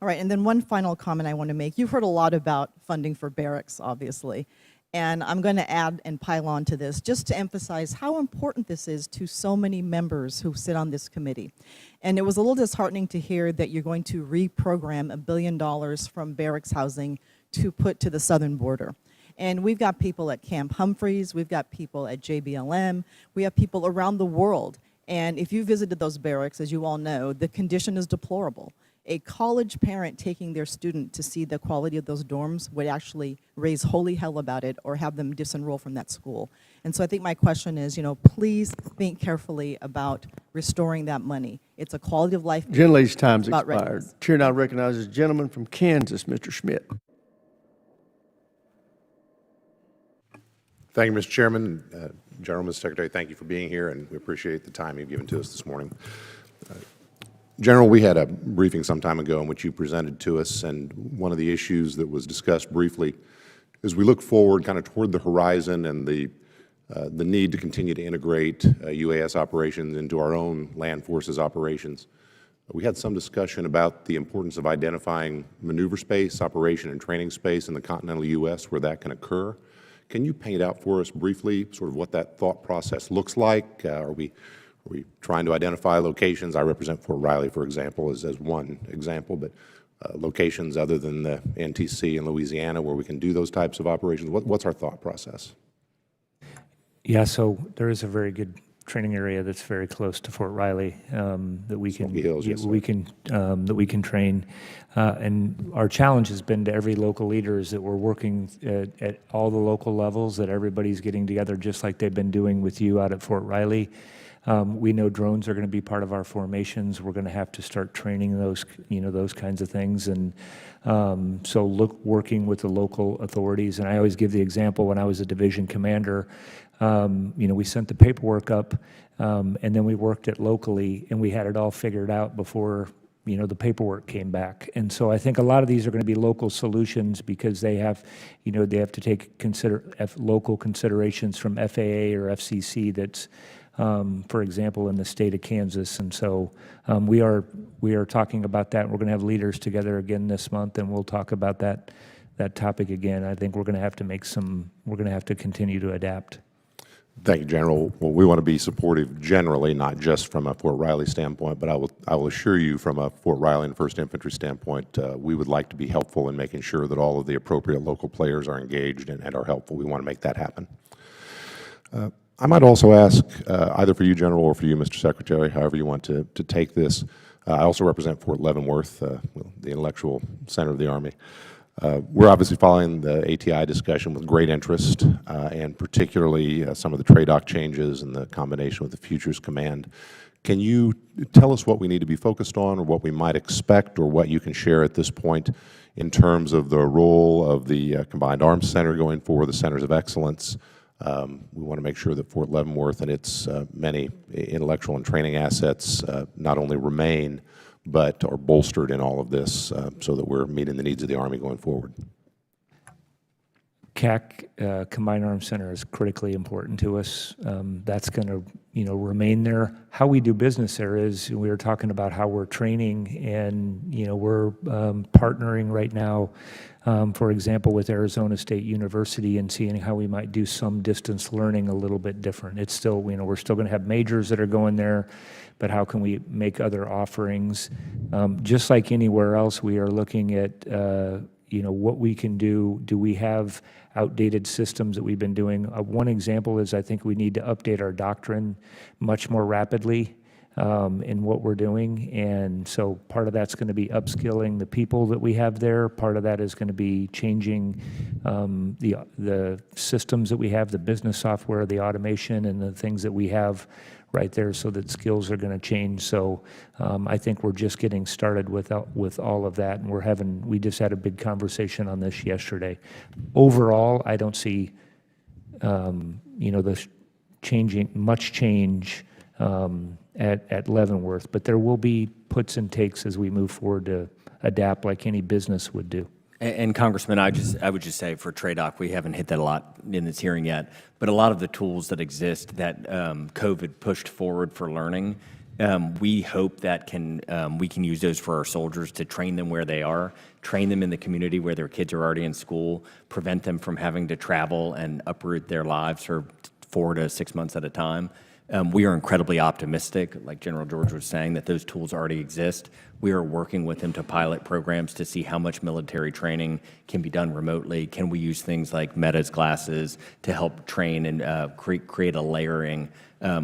All right, and then one final comment I want to make. You've heard a lot about funding for barracks, obviously. And I'm going to add and pile on to this just to emphasize how important this is to so many members who sit on this committee. And it was a little disheartening to hear that you're going to reprogram $1 billion from barracks housing to put to the southern border. And we've got people at Camp Humphreys, we've got people at JBLM, we have people around the world. And if you visited those barracks, as you all know, the condition is deplorable. A college parent taking their student to see the quality of those dorms would actually raise holy hell about it or have them disenroll from that school. And so I think my question is, please think carefully about restoring that money. It's a quality of life. Gentlelady's time's about expired. readiness. Chair now recognizes the gentleman from Kansas, Mr. Schmidt. Thank you, Mr. Chairman. General, Mr. Secretary, thank you for being here, and we appreciate the time you've given to us this morning. General, we had a briefing some time ago in which you presented to us, and one of the issues that was discussed briefly is we look forward kind of toward the horizon and the need to continue to integrate UAS operations into our own land forces operations. We had some discussion about the importance of identifying maneuver space, operation and training space in the continental U.S. where that can occur. Can you paint out for us briefly sort of what that thought process looks like? Are we trying to identify locations? I represent Fort Riley, for example, as one example, but locations other than the NTC in Louisiana where we can do those types of operations. What's our thought process? Yeah, so there is a very good training area that's very close to Fort Riley that we can that we can train. And our challenge has been to every local leader is that we're working at all the local levels, that everybody's getting together just like they've been doing with you out at Fort Riley. We know drones are going to be part of our formations. We're going to have to start training those, those kinds of things. And so working with the local authorities. And I always give the example when I was a division commander, we sent the paperwork up and then we worked it locally and we had it all figured out before, the paperwork came back. And so I think a lot of these are going to be local solutions because they have, they have to take local considerations from FAA or FCC that's, for example, in the state of Kansas. And so we are talking about that. We're going to have leaders together again this month, and we'll talk about that topic again. I think we're going to have to we're going to have to continue to adapt. Thank you, General. Well, we want to be supportive generally, not just from a Fort Riley standpoint, but I will assure you from a Fort Riley and 1st Infantry standpoint, we would like to be helpful in making sure that all of the appropriate local players are engaged and are helpful. We want to make that happen. I might also ask, either for you, General, or for you, Mr. Secretary, however you want to take this. I also represent Fort Leavenworth, the intellectual center of the Army. We're obviously following the ATI discussion with great interest, and particularly some of the TRADOC changes and the combination with the Futures Command. Can you tell us what we need to be focused on or what we might expect or what you can share at this point in terms of the role of the Combined Arms Center going forward, the Centers of Excellence? We want to make sure that Fort Leavenworth and its many intellectual and training assets not only remain, but are bolstered in all of this so that we're meeting the needs of the Army going forward. CAC, Combined Arms Center, is critically important to us. That's going to, remain there. How we do business there is, we were talking about how we're training, and, we're partnering right now, for example, with Arizona State University and seeing how we might do some distance learning a little bit different. It's still, we're still going to have majors that are going there, but how can we make other offerings? Just like anywhere else, we are looking at, what we can do. Do we have outdated systems that we've been doing? One example is I think we need to update our doctrine much more rapidly in what we're doing. And so part of that's going to be upskilling the people that we have there. Part of that is going to be changing the systems that we have, the business software, the automation, and the things that we have right there, so that skills are going to change. So I think we're just getting started with all of that, and we just had a big conversation on this yesterday. Overall, I don't see the much change at Leavenworth, but there will be puts and takes as we move forward to adapt like any business would do. And Congressman, I would just say for TRADOC, we haven't hit that a lot in this hearing yet, but a lot of the tools that exist that COVID pushed forward for learning, we hope that we can use those for our soldiers to train them where they are, train them in the community where their kids are already in school, prevent them from having to travel and uproot their lives for 4 to 6 months at a time. We are incredibly optimistic, like General George was saying, that those tools already exist. We are working with them to pilot programs to see how much military training can be done remotely. Can we use things like Meta's glasses to help train and create a layering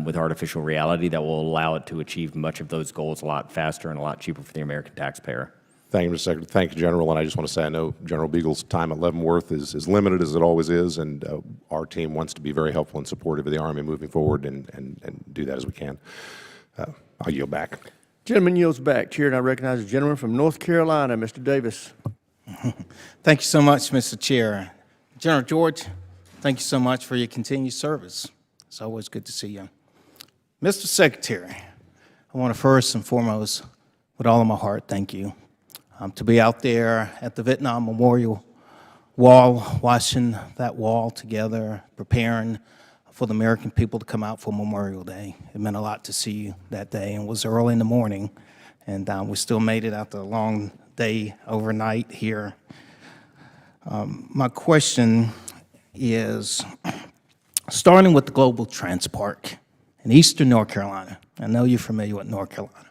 with artificial reality that will allow it to achieve much of those goals a lot faster and a lot cheaper for the American taxpayer? Thank you, Mr. Secretary. Thank you, General. And I just want to say I know General Beagle's time at Leavenworth is limited, as it always is, and our team wants to be very helpful and supportive of the Army moving forward and do that as we can. I'll yield back. Gentleman yields back. Chair, and I recognize the gentleman from North Carolina, Mr. Davis. Thank you so much, Mr. Chair. General George, thank you so much for your continued service. It's always good to see you. Mr. Secretary, I want to first and foremost, with all of my heart, thank you. To be out there at the Vietnam Memorial Wall, watching that wall together, preparing for the American people to come out for Memorial Day. It meant a lot to see you that day, and it was early in the morning, and we still made it after a long day overnight here. My question is, starting with the Global Trans Park in eastern North Carolina. I know you're familiar with North Carolina,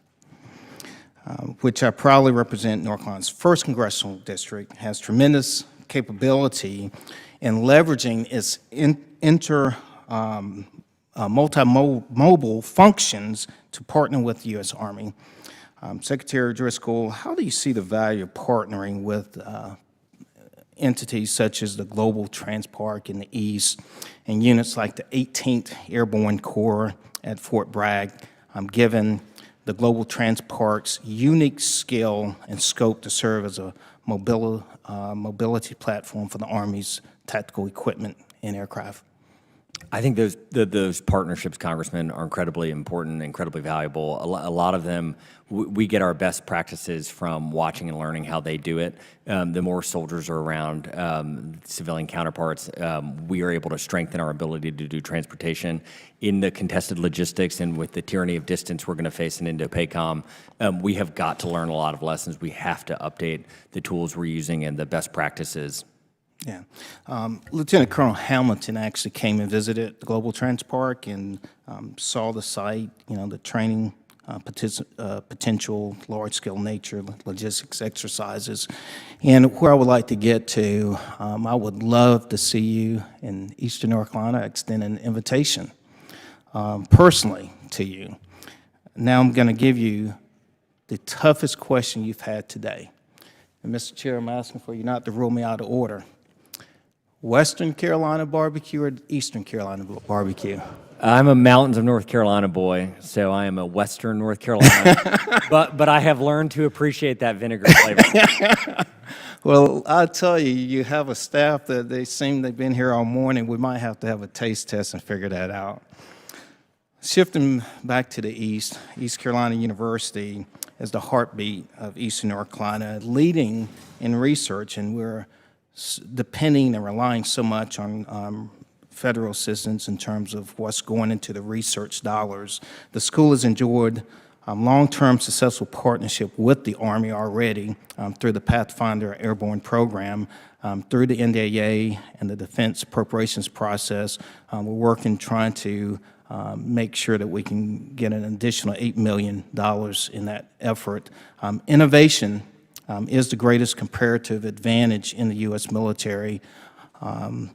which I proudly represent. North Carolina's 1st Congressional District has tremendous capability in leveraging its multimodal functions to partner with the U.S. Army. Secretary Driscoll, how do you see the value of partnering with entities such as the Global Trans Park in the East and units like the 18th Airborne Corps at Fort Bragg, given the Global Trans Park's unique skill and scope to serve as a mobility platform for the Army's tactical equipment and aircraft? I think those partnerships, Congressman, are incredibly important, incredibly valuable. A lot of them, we get our best practices from watching and learning how they do it. The more soldiers are around civilian counterparts, we are able to strengthen our ability to do transportation in the contested logistics and with the tyranny of distance we're going to face in Indo-PACOM. We have got to learn a lot of lessons. We have to update the tools we're using and the best practices. Yeah. Lieutenant Colonel Hamilton actually came and visited the Global Trans Park and saw the site, the training potential, large-scale nature, logistics exercises. And where I would like to get to, I would love to see you in eastern North Carolina, extend an invitation personally to you. Now I'm going to give you the toughest question you've had today. And Mr. Chair, I'm asking for you not to rule me out of order. Western Carolina barbecue or Eastern Carolina barbecue? I'm a Mountains of North Carolina boy, so I am a Western North Carolina, but I have learned to appreciate that vinegar flavor. Well, I'll tell you, you have a staff that they've been here all morning. We might have to have a taste test and figure that out. Shifting back to the East, East Carolina University is the heartbeat of Eastern North Carolina, leading in research, and we're depending and relying so much on federal assistance in terms of what's going into the research dollars. The school has enjoyed long-term successful partnership with the Army already through the Pathfinder Airborne Program, through the NDAA and the Defense Appropriations process. We're working, trying to make sure that we can get an additional $8 million in that effort. Innovation is the greatest comparative advantage in the U.S. military. I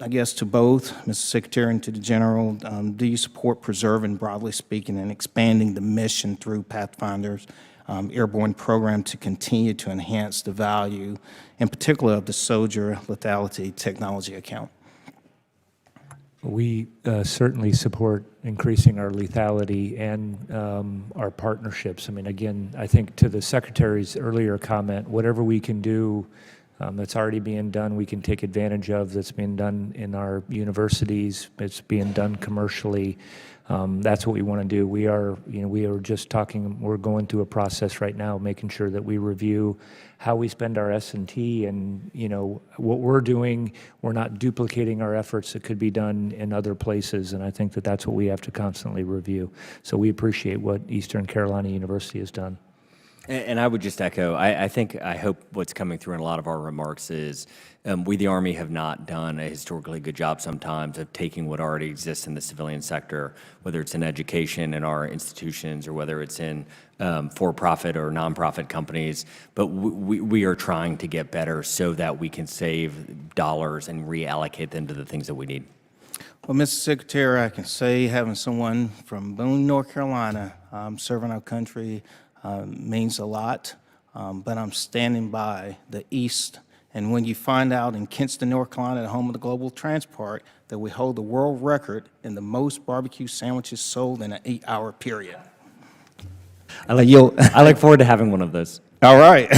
guess to both, Mr. Secretary, and to the General, do you support preserving, broadly speaking, and expanding the mission through Pathfinder's airborne program to continue to enhance the value, in particular, of the soldier lethality technology account? We certainly support increasing our lethality and our partnerships. I mean, again, I think to the Secretary's earlier comment, whatever we can do that's already being done, we can take advantage of, that's being done in our universities, it's being done commercially. That's what we want to do. We are just talking, we're going through a process right now, making sure that we review how we spend our S&T and, what we're doing, we're not duplicating our efforts that could be done in other places, and I think that that's what we have to constantly review. So we appreciate what Eastern Carolina University has done. And I would just echo, I hope what's coming through in a lot of our remarks is we, the Army, have not done a historically good job sometimes of taking what already exists in the civilian sector, whether it's in education in our institutions or whether it's in for-profit or nonprofit companies. But we are trying to get better so that we can save dollars and reallocate them to the things that we need. Well, Mr. Secretary, I can say having someone from Boone, North Carolina, serving our country means a lot, but I'm standing by the East. And when you find out in Kinston, North Carolina, the home of the Global Transport, that we hold the world record in the most barbecue sandwiches sold in an 8-hour period. I look forward to having one of those. All right.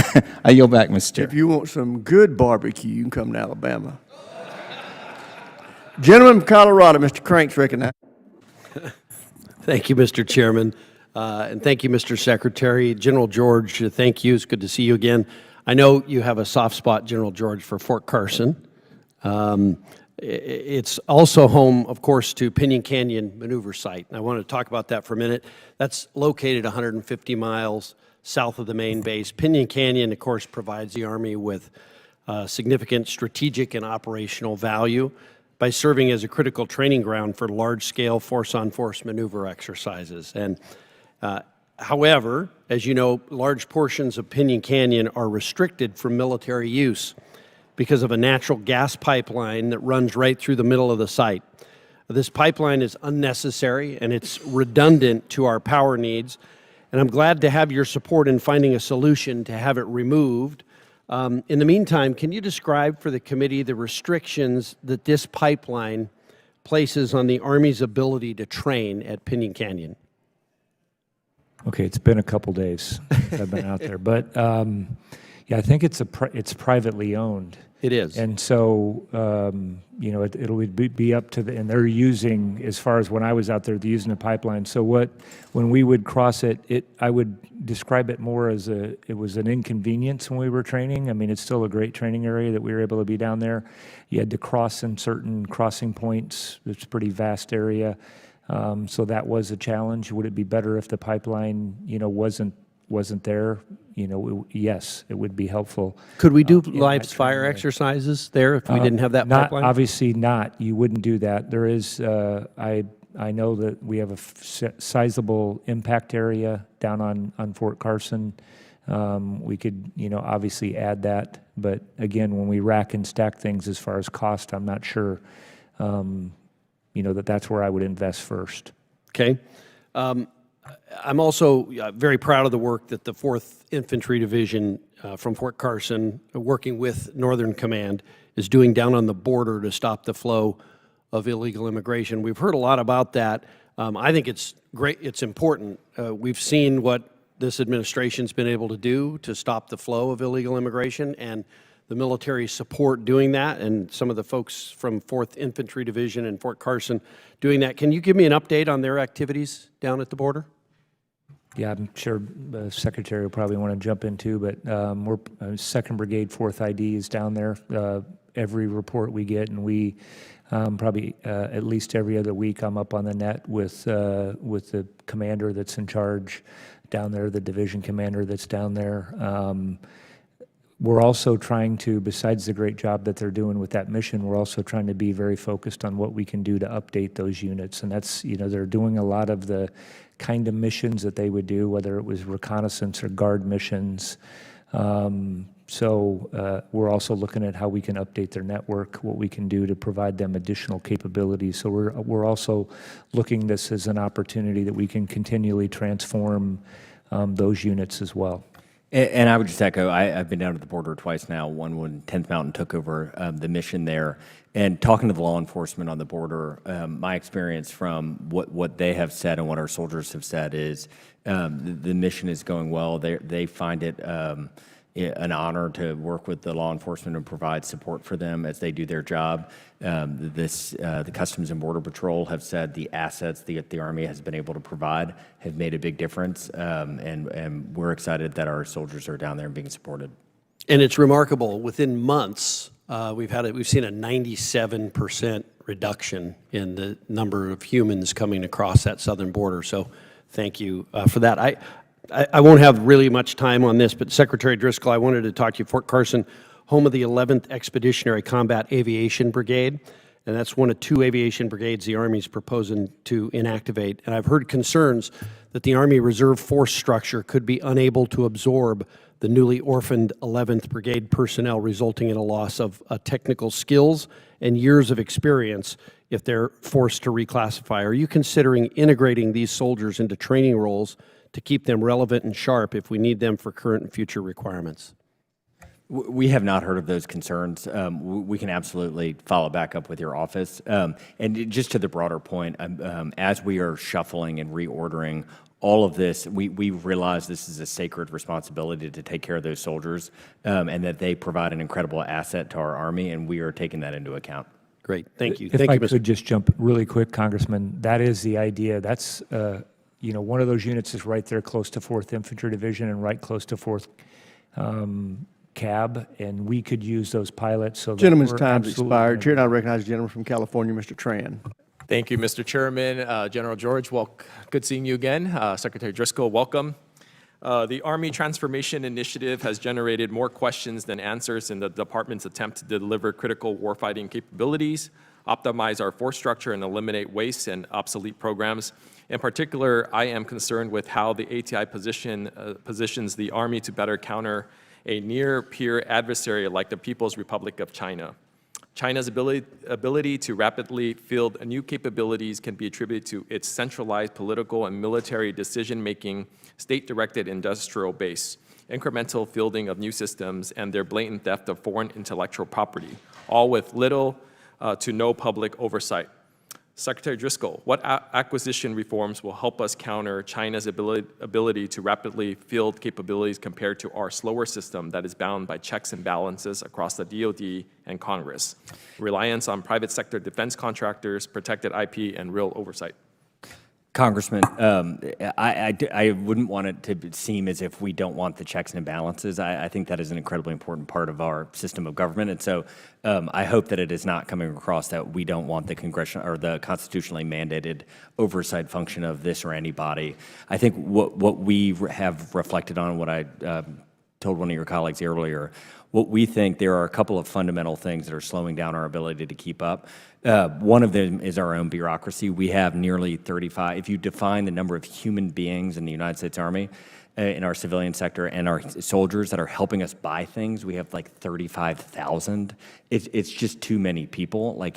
I yield back, Mr. Chair. If you want some good barbecue, you can come to Alabama. Gentleman from Colorado, Mr. Crank's recognized. Thank you, Mr. Chairman. And thank you, Mr. Secretary. General George, thank you. It's good to see you again. I know you have a soft spot, General George, for Fort Carson. It's also home, of course, to Pinyon Canyon Maneuver Site. And I want to talk about that for a minute. That's located 150 miles south of the main base. Pinyon Canyon, of course, provides the Army with significant strategic and operational value by serving as a critical training ground for large-scale force-on-force maneuver exercises. And however, as you know, large portions of Pinyon Canyon are restricted from military use because of a natural gas pipeline that runs right through the middle of the site. This pipeline is unnecessary and it's redundant to our power needs, and I'm glad to have your support in finding a solution to have it removed. In the meantime, can you describe for the committee the restrictions that this pipeline places on the Army's ability to train at Pinyon Canyon? Okay, it's been a couple days since I've been out there, but yeah, I think it's privately owned. It is. And so, it'll be up to and they're using, as far as when I was out there, they're using a pipeline. So when we would cross it, I would describe it more as it was an inconvenience when we were training. I mean, it's still a great training area that we were able to be down there. You had to cross in certain crossing points. It's a pretty vast area. So that was a challenge. Would it be better if the pipeline, wasn't there? Yes, it would be helpful. Could we do live fire exercises there if we didn't have that pipeline? Obviously not. You wouldn't do that. There is, I know that we have a sizable impact area down on Fort Carson. We could, obviously add that. But again, when we rack and stack things as far as cost, I'm not sure, that's where I would invest first. Okay. I'm also very proud of the work that the 4th Infantry Division from Fort Carson, working with Northern Command, is doing down on the border to stop the flow of illegal immigration. We've heard a lot about that. I think it's great. It's important. We've seen what this administration's been able to do to stop the flow of illegal immigration, and the military support doing that, and some of the folks from 4th Infantry Division and Fort Carson doing that. Can you give me an update on their activities down at the border? Yeah, I'm sure the Secretary will probably want to jump in too, but we're 2nd Brigade, 4th ID is down there. Every report we get, and we probably at least every other week I'm up on the net with the commander that's in charge down there, the division commander that's down there. We're also trying to, besides the great job that they're doing with that mission, we're also trying to be very focused on what we can do to update those units. And that's, they're doing a lot of the kind of missions that they would do, whether it was reconnaissance or guard missions. So we're also looking at how we can update their network, what we can do to provide them additional capabilities. So we're also looking this as an opportunity that we can continually transform those units as well. And I would just echo, I've been down to the border twice now, one when 10th Mountain took over the mission there. And talking to the law enforcement on the border, my experience from what they have said and what our soldiers have said is the mission is going well. They find it an honor to work with the law enforcement and provide support for them as they do their job. The Customs and Border Patrol have said the assets that the Army has been able to provide have made a big difference, and we're excited that our soldiers are down there and being supported. And it's remarkable. Within months, we've seen a 97% reduction in the number of humans coming across that southern border. So, thank you for that. I won't have really much time on this, but Secretary Driscoll, I wanted to talk to you. Fort Carson, home of the 11th Expeditionary Combat Aviation Brigade, and that's one of 2 aviation brigades the Army's proposing to inactivate. And I've heard concerns that the Army Reserve Force structure could be unable to absorb the newly orphaned 11th Brigade personnel, resulting in a loss of technical skills and years of experience if they're forced to reclassify. Are you considering integrating these soldiers into training roles to keep them relevant and sharp if we need them for current and future requirements? We have not heard of those concerns. We can absolutely follow back up with your office. And just to the broader point, as we are shuffling and reordering all of this, we realize this is a sacred responsibility to take care of those soldiers, and that they provide an incredible asset to our Army, and we are taking that into account. Great, thank you. If Thank I you, Mr. could just jump really quick, Congressman, that is the idea. That's, one of those units is right there close to 4th Infantry Division and right close to 4th Cab, and we could use those pilots. So Gentleman's time's expired. Chair, now recognize the gentleman from California, Mr. Tran. Thank you, Mr. Chairman. General George, good seeing you again. Secretary Driscoll, welcome. The Army Transformation Initiative has generated more questions than answers in the department's attempt to deliver critical warfighting capabilities, optimize our force structure, and eliminate waste and obsolete programs. In particular, I am concerned with how the ATI positions the Army to better counter a near-peer adversary like the People's Republic of China. China's ability to rapidly field new capabilities can be attributed to its centralized political and military decision-making, state-directed industrial base, incremental fielding of new systems, and their blatant theft of foreign intellectual property, all with little to no public oversight. Secretary Driscoll, what acquisition reforms will help us counter China's ability to rapidly field capabilities compared to our slower system that is bound by checks and balances across the DoD and Congress, reliance on private sector defense contractors, protected IP, and real oversight? Congressman, I wouldn't want it to seem as if we don't want the checks and balances. I think that is an incredibly important part of our system of government, and so I hope that it is not coming across that we don't want the congressional or the constitutionally mandated oversight function of this or any body. I think what we have reflected on, what I told one of your colleagues earlier, what we think there are a couple of fundamental things that are slowing down our ability to keep up. One of them is our own bureaucracy. We have nearly 35, if you define the number of human beings in the United States Army, in our civilian sector, and our soldiers that are helping us buy things, we have like 35,000. It's just too many people. Like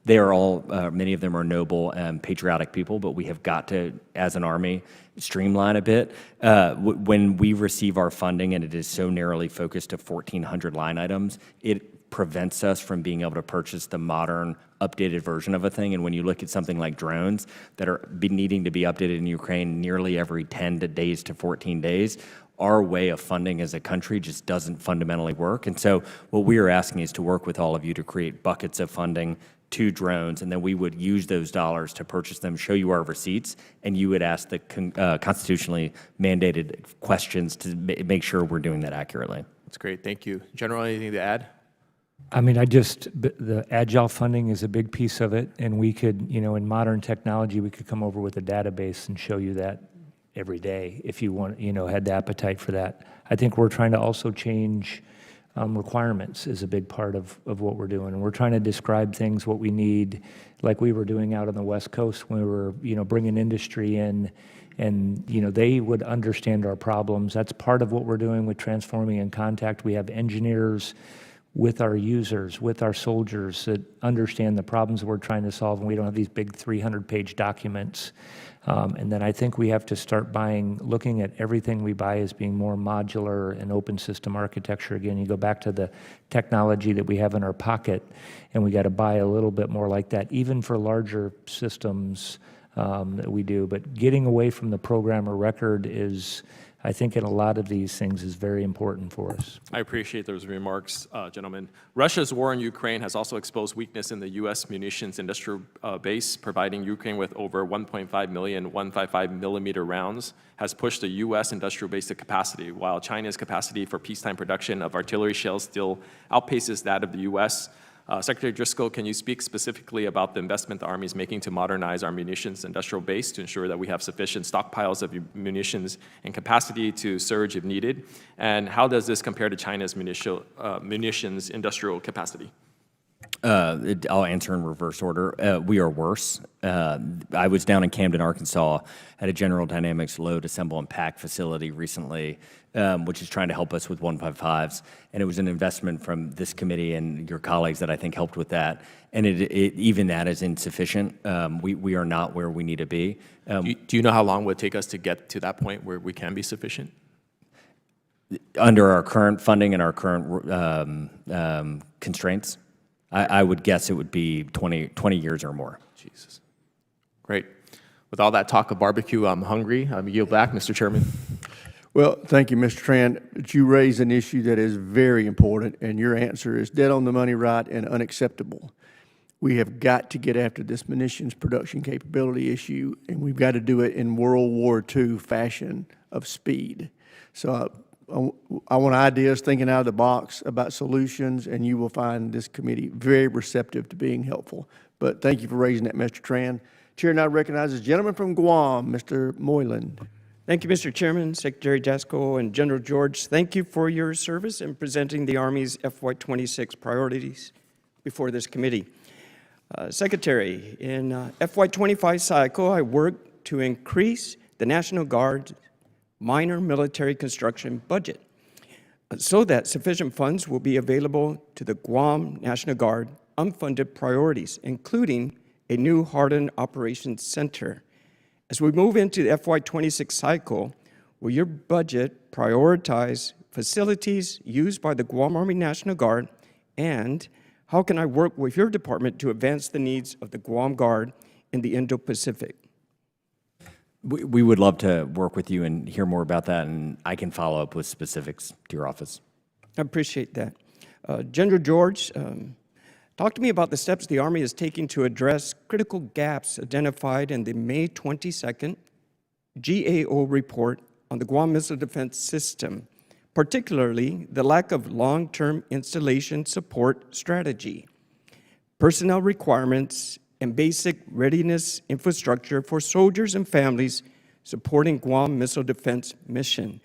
they are all, many of them are noble and patriotic people, but we have got to, as an Army, streamline a bit. When we receive our funding and it is so narrowly focused to 1,400 line items, it prevents us from being able to purchase the modern, updated version of a thing. And when you look at something like drones that are needing to be updated in Ukraine nearly every 10 days to 14 days, our way of funding as a country just doesn't fundamentally work. And so what we are asking is to work with all of you to create buckets of funding to drones, and then we would use those dollars to purchase them, show you our receipts, and you would ask the constitutionally mandated questions to make sure we're doing that accurately. That's great, thank you. General, anything to add? I mean, the agile funding is a big piece of it, and we could, in modern technology, we could come over with a database and show you that every day if you want, had the appetite for that. I think we're trying to also change requirements is a big part of what we're doing. And we're trying to describe things, what we need, like we were doing out on the West Coast when we were, bringing industry in, and, they would understand our problems. That's part of what we're doing with Transforming in Contact. We have engineers with our users, with our soldiers that understand the problems we're trying to solve, and we don't have these big 300-page documents. And then I think we have to start looking at everything we buy as being more modular and open system architecture. Again, you go back to the technology that we have in our pocket, and we got to buy a little bit more like that, even for larger systems that we do. But getting away from the programmer record is I think in a lot of these things is very important for us. I appreciate those remarks, gentlemen. Russia's war in Ukraine has also exposed weakness in the U.S. munitions industrial base, providing Ukraine with over 1.5 million 155mm rounds, has pushed the U.S. industrial base to capacity, while China's capacity for peacetime production of artillery shells still outpaces that of the U.S. Secretary Driscoll, can you speak specifically about the investment the Army is making to modernize our munitions industrial base to ensure that we have sufficient stockpiles of munitions and capacity to surge if needed? And how does this compare to China's munitions industrial capacity? I'll answer in reverse order. We are worse. I was down in Camden, Arkansas, at a General Dynamics load, assemble, and pack facility recently, which is trying to help us with 155s. And it was an investment from this committee and your colleagues that I think helped with that. And even that is insufficient. We are not where we need to be. Do you know how long it would take us to get to that point where we can be sufficient? Under our current funding and our current constraints, I would guess it would be 20 years or more. Jesus. Great. With all that talk of barbecue, I'm hungry. I yield back, Mr. Chairman. Well, thank you, Mr. Tran. But you raise an issue that is very important, and your answer is dead on the money, right, and unacceptable. We have got to get after this munitions production capability issue, and we've got to do it in World War II fashion of speed. So I want ideas, thinking out of the box about solutions, and you will find this committee very receptive to being helpful. But thank you for raising that, Mr. Tran. Chair now recognizes the gentleman from Guam, Mr. Moylan. Thank you, Mr. Chairman, Secretary Driscoll, and General George. Thank you for your service in presenting the Army's FY26 priorities before this committee. Secretary, in FY25 cycle, I worked to increase the National Guard's minor military construction budget so that sufficient funds will be available to the Guam National Guard unfunded priorities, including a new hardened operations center. As we move into the FY26 cycle, will your budget prioritize facilities used by the Guam Army National Guard, and how can I work with your department to advance the needs of the Guam Guard in the Indo-Pacific? We would love to work with you and hear more about that, and I can follow up with specifics to your office. I appreciate that. General George, talk to me about the steps the Army is taking to address critical gaps identified in the May 22nd GAO report on the Guam Missile Defense System, particularly the lack of long-term installation support strategy, personnel requirements, and basic readiness infrastructure for soldiers and families supporting Guam Missile Defense mission.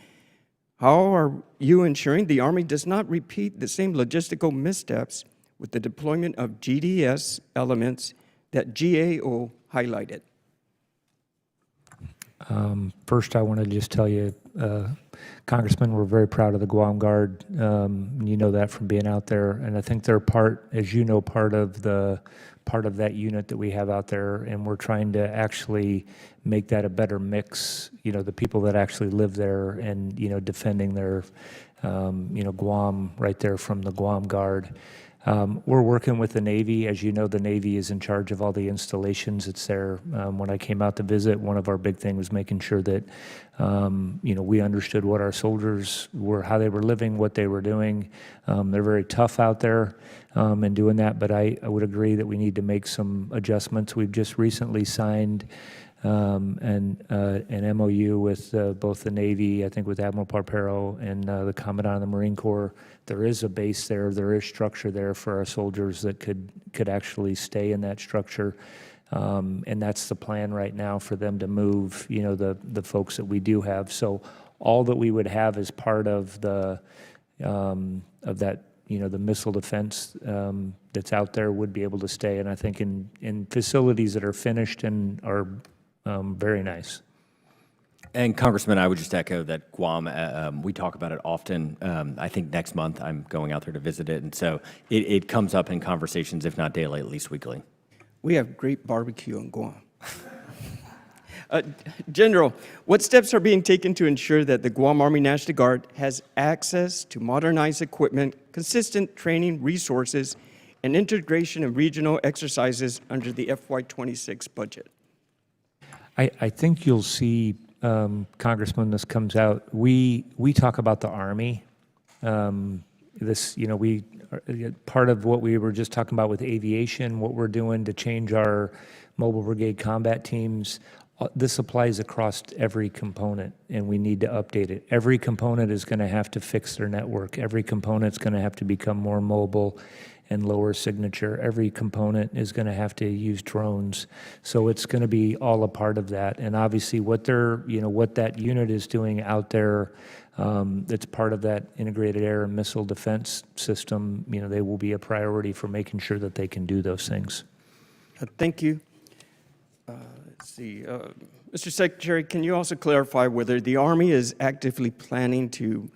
How are you ensuring the Army does not repeat the same logistical missteps with the deployment of GDS elements that GAO highlighted? First, I want to just tell you, Congressman, we're very proud of the Guam Guard. You know that from being out there, and I think they're part, as you know, part of that unit that we have out there, and we're trying to actually make that a better mix. You know, the people that actually live there and defending their, Guam right there from the Guam Guard. We're working with the Navy. As you know, the Navy is in charge of all the installations. It's there. When I came out to visit, one of our big things was making sure that, we understood what our soldiers were, how they were living, what they were doing. They're very tough out there in doing that, but I would agree that we need to make some adjustments. We've just recently signed an MOU with both the Navy, I think with Admiral Parpero and the Commandant of the Marine Corps. There is a base there. There is structure there for our soldiers that could actually stay in that structure. And that's the plan right now for them to move, the folks that we do have. So all that we would have as part of the the missile defense that's out there would be able to stay. And I think in facilities that are finished and are very nice. And Congressman, I would just echo that Guam, we talk about it often. I think next month I'm going out there to visit it. And so it comes up in conversations, if not daily, at least weekly. We have great barbecue in Guam. General, what steps are being taken to ensure that the Guam Army National Guard has access to modernized equipment, consistent training resources, and integration of regional exercises under the FY26 budget? I think you'll see Congressman, this comes out. We talk about the Army. Part of what we were just talking about with aviation, what we're doing to change our mobile brigade combat teams, this applies across every component, and we need to update it. Every component is going to have to fix their network. Every component is going to have to become more mobile and lower signature. Every component is going to have to use drones. So it's going to be all a part of that. And obviously what that unit is doing out there, it's part of that integrated air and missile defense system. They will be a priority for making sure that they can do those things. Thank you. Let's see. Mr. Secretary, can you also clarify whether the Army is actively planning to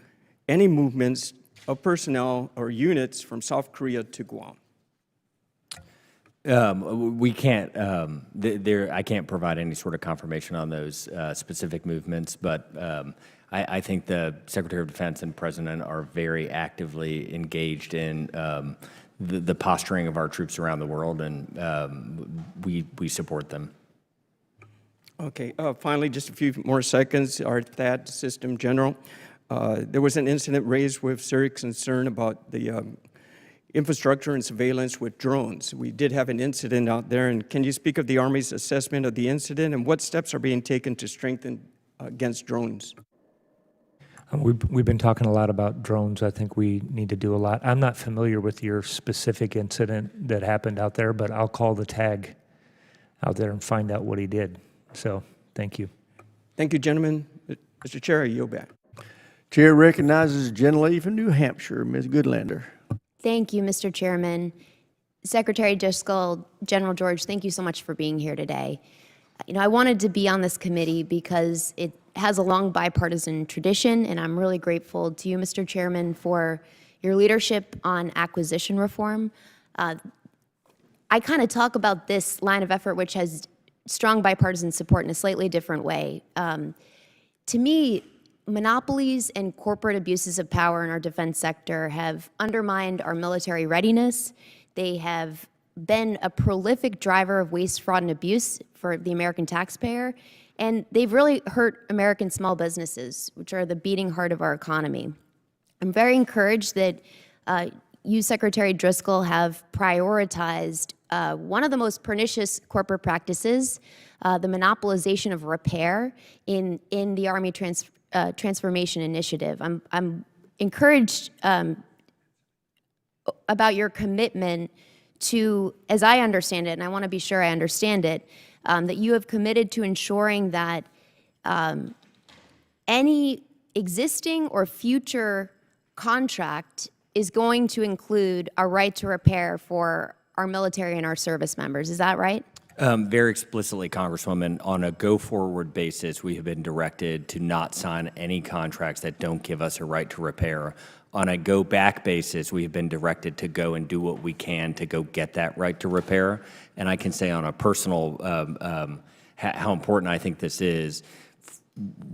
any movements of personnel or units from South Korea to Guam? We can't, I can't provide any sort of confirmation on those specific movements, but I think the Secretary of Defense and President are very actively engaged in the posturing of our troops around the world, and we support them. Okay, finally, just a few more seconds. Our THAAD system general. There was an incident raised with serious concern about the infrastructure and surveillance with drones. We did have an incident out there, and can you speak of the Army's assessment of the incident and what steps are being taken to strengthen against drones? We've been talking a lot about drones. I think we need to do a lot. I'm not familiar with your specific incident that happened out there, but I'll call the tag out there and find out what he did. So, thank you. Thank you, gentlemen. Mr. Chair, I yield back. Chair recognizes the gentlelady from New Hampshire, Ms. Goodlander. Thank you, Mr. Chairman. Secretary Driscoll, General George, thank you so much for being here today. I wanted to be on this committee because it has a long bipartisan tradition, and I'm really grateful to you, Mr. Chairman, for your leadership on acquisition reform. I kind of talk about this line of effort, which has strong bipartisan support in a slightly different way. To me, monopolies and corporate abuses of power in our defense sector have undermined our military readiness. They have been a prolific driver of waste, fraud, and abuse for the American taxpayer, and they've really hurt American small businesses, which are the beating heart of our economy. I'm very encouraged that you, Secretary Driscoll, have prioritized one of the most pernicious corporate practices, the monopolization of repair in the Army Transformation Initiative. I'm encouraged about your commitment to, as I understand it, and I want to be sure I understand it, that you have committed to ensuring that any existing or future contract is going to include a right to repair for our military and our service members. Is that right? Very explicitly, Congresswoman, on a go-forward basis, we have been directed to not sign any contracts that don't give us a right to repair. On a go-back basis, we have been directed to go and do what we can to go get that right to repair. And I can say on a personal, how important I think this is.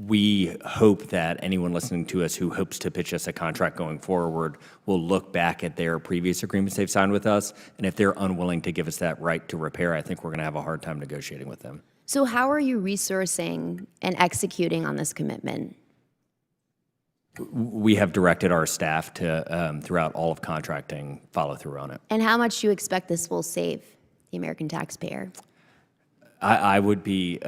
We hope that anyone listening to us who hopes to pitch us a contract going forward will look back at their previous agreements they've signed with us, and if they're unwilling to give us that right to repair, I think we're going to have a hard time negotiating with them. So how are you resourcing and executing on this commitment? We have directed our staff to, throughout all of contracting, follow through on it. And how much do you expect this will save the American taxpayer? I would be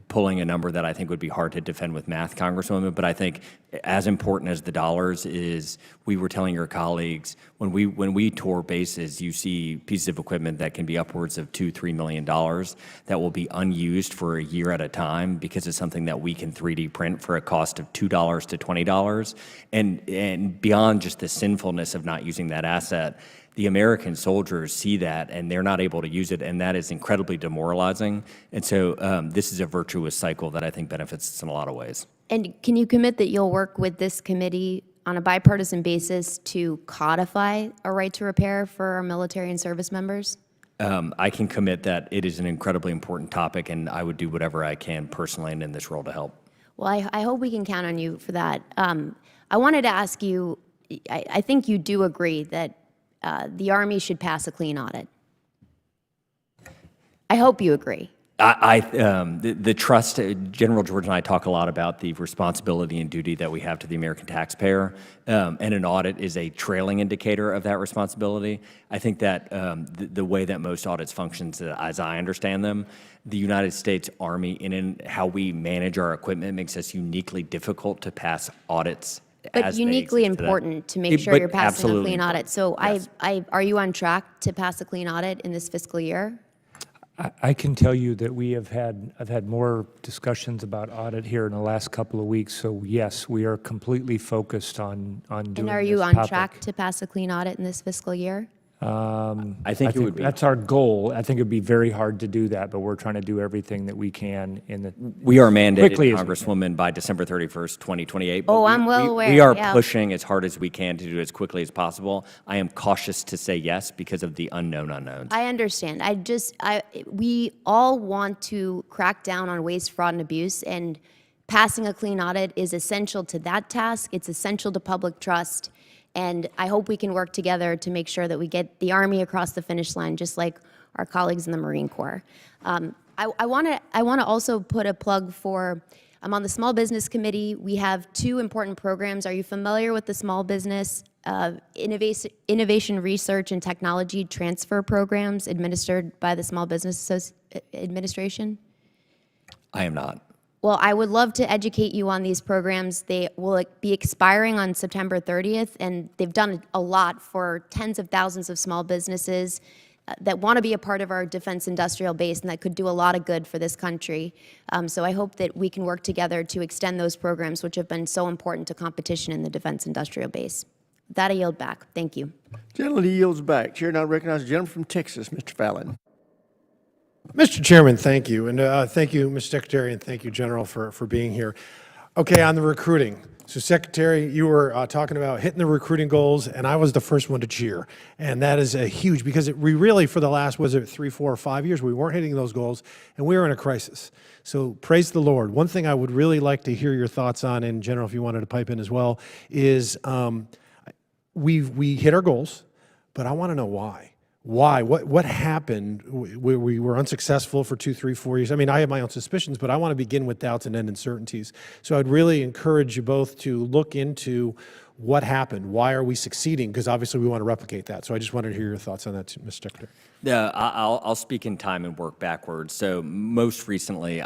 pulling a number that I think would be hard to defend with math, Congresswoman, but I think as important as the dollars is, we were telling your colleagues, when we tour bases, you see pieces of equipment that can be upwards of $2–3 million that will be unused for a year at a time because it's something that we can 3D print for a cost of $2 to $20. And beyond just the sinfulness of not using that asset, the American soldiers see that and they're not able to use it, and that is incredibly demoralizing. And so this is a virtuous cycle that I think benefits us in a lot of ways. And can you commit that you'll work with this committee on a bipartisan basis to codify a right to repair for our military and service members? I can commit that it is an incredibly important topic, and I would do whatever I can personally and in this role to help. Well, I hope we can count on you for that. I wanted to ask you, I think you do agree that the Army should pass a clean audit. I hope you agree. The trust, General George and I talk a lot about the responsibility and duty that we have to the American taxpayer, and an audit is a trailing indicator of that responsibility. I think that the way that most audits functions, as I understand them, the United States Army, in how we manage our equipment, makes us uniquely difficult to pass audits. But uniquely important to make sure you're passing a clean audit. So Yes. are you on track to pass a clean audit in this fiscal year? I can tell you that I've had more discussions about audit here in the last couple of weeks. So yes, we are completely focused on doing this And are you on topic. track to pass a clean audit in this fiscal year? I think it would be. That's our goal. I think it'd be very hard to do that, but we're trying to do everything that we can in the. We are mandated, quickly as we Congresswoman, by December 31st, 2028. but Oh, I'm well aware, We are yeah. pushing as hard as we can to do it as quickly as possible. I am cautious to say yes because of the unknown unknowns. I understand. We all want to crack down on waste, fraud, and abuse, and passing a clean audit is essential to that task. It's essential to public trust, and I hope we can work together to make sure that we get the Army across the finish line, just like our colleagues in the Marine Corps. I want to also put a plug for. I'm on the Small Business Committee. We have two important programs. Are you familiar with the Small Business Innovation Research and Technology Transfer Programs administered by the Small Business Administration? I am not. Well, I would love to educate you on these programs. They will be expiring on September 30th, and they've done a lot for tens of thousands of small businesses that want to be a part of our defense industrial base and that could do a lot of good for this country. So I hope that we can work together to extend those programs, which have been so important to competition in the defense industrial base. With that, I yield back. Thank you. Gentleman yields back. Chair now recognizes the gentleman from Texas, Mr. Fallon. Mr. Chairman, thank you. And thank you, Mr. Secretary, and thank you, General, for being here. Okay, on the recruiting. So, Secretary, you were talking about hitting the recruiting goals, and I was the first one to cheer. And that is a huge, because we really, for the last, 3, 4, or 5 years, we weren't hitting those goals, and we were in a crisis. So, praise the Lord. One thing I would really like to hear your thoughts on, and General, if you wanted to pipe in as well, is we hit our goals, but I want to know why. Why? What happened? We were unsuccessful for 2, 3, 4 years. I mean, I have my own suspicions, but I want to begin with doubts and end in certainties. So I'd really encourage you both to look into what happened. Why are we succeeding? Because obviously we want to replicate that. So I just wanted to hear your thoughts on that, Mr. Secretary. Yeah, I'll speak in time and work backwards. So most recently,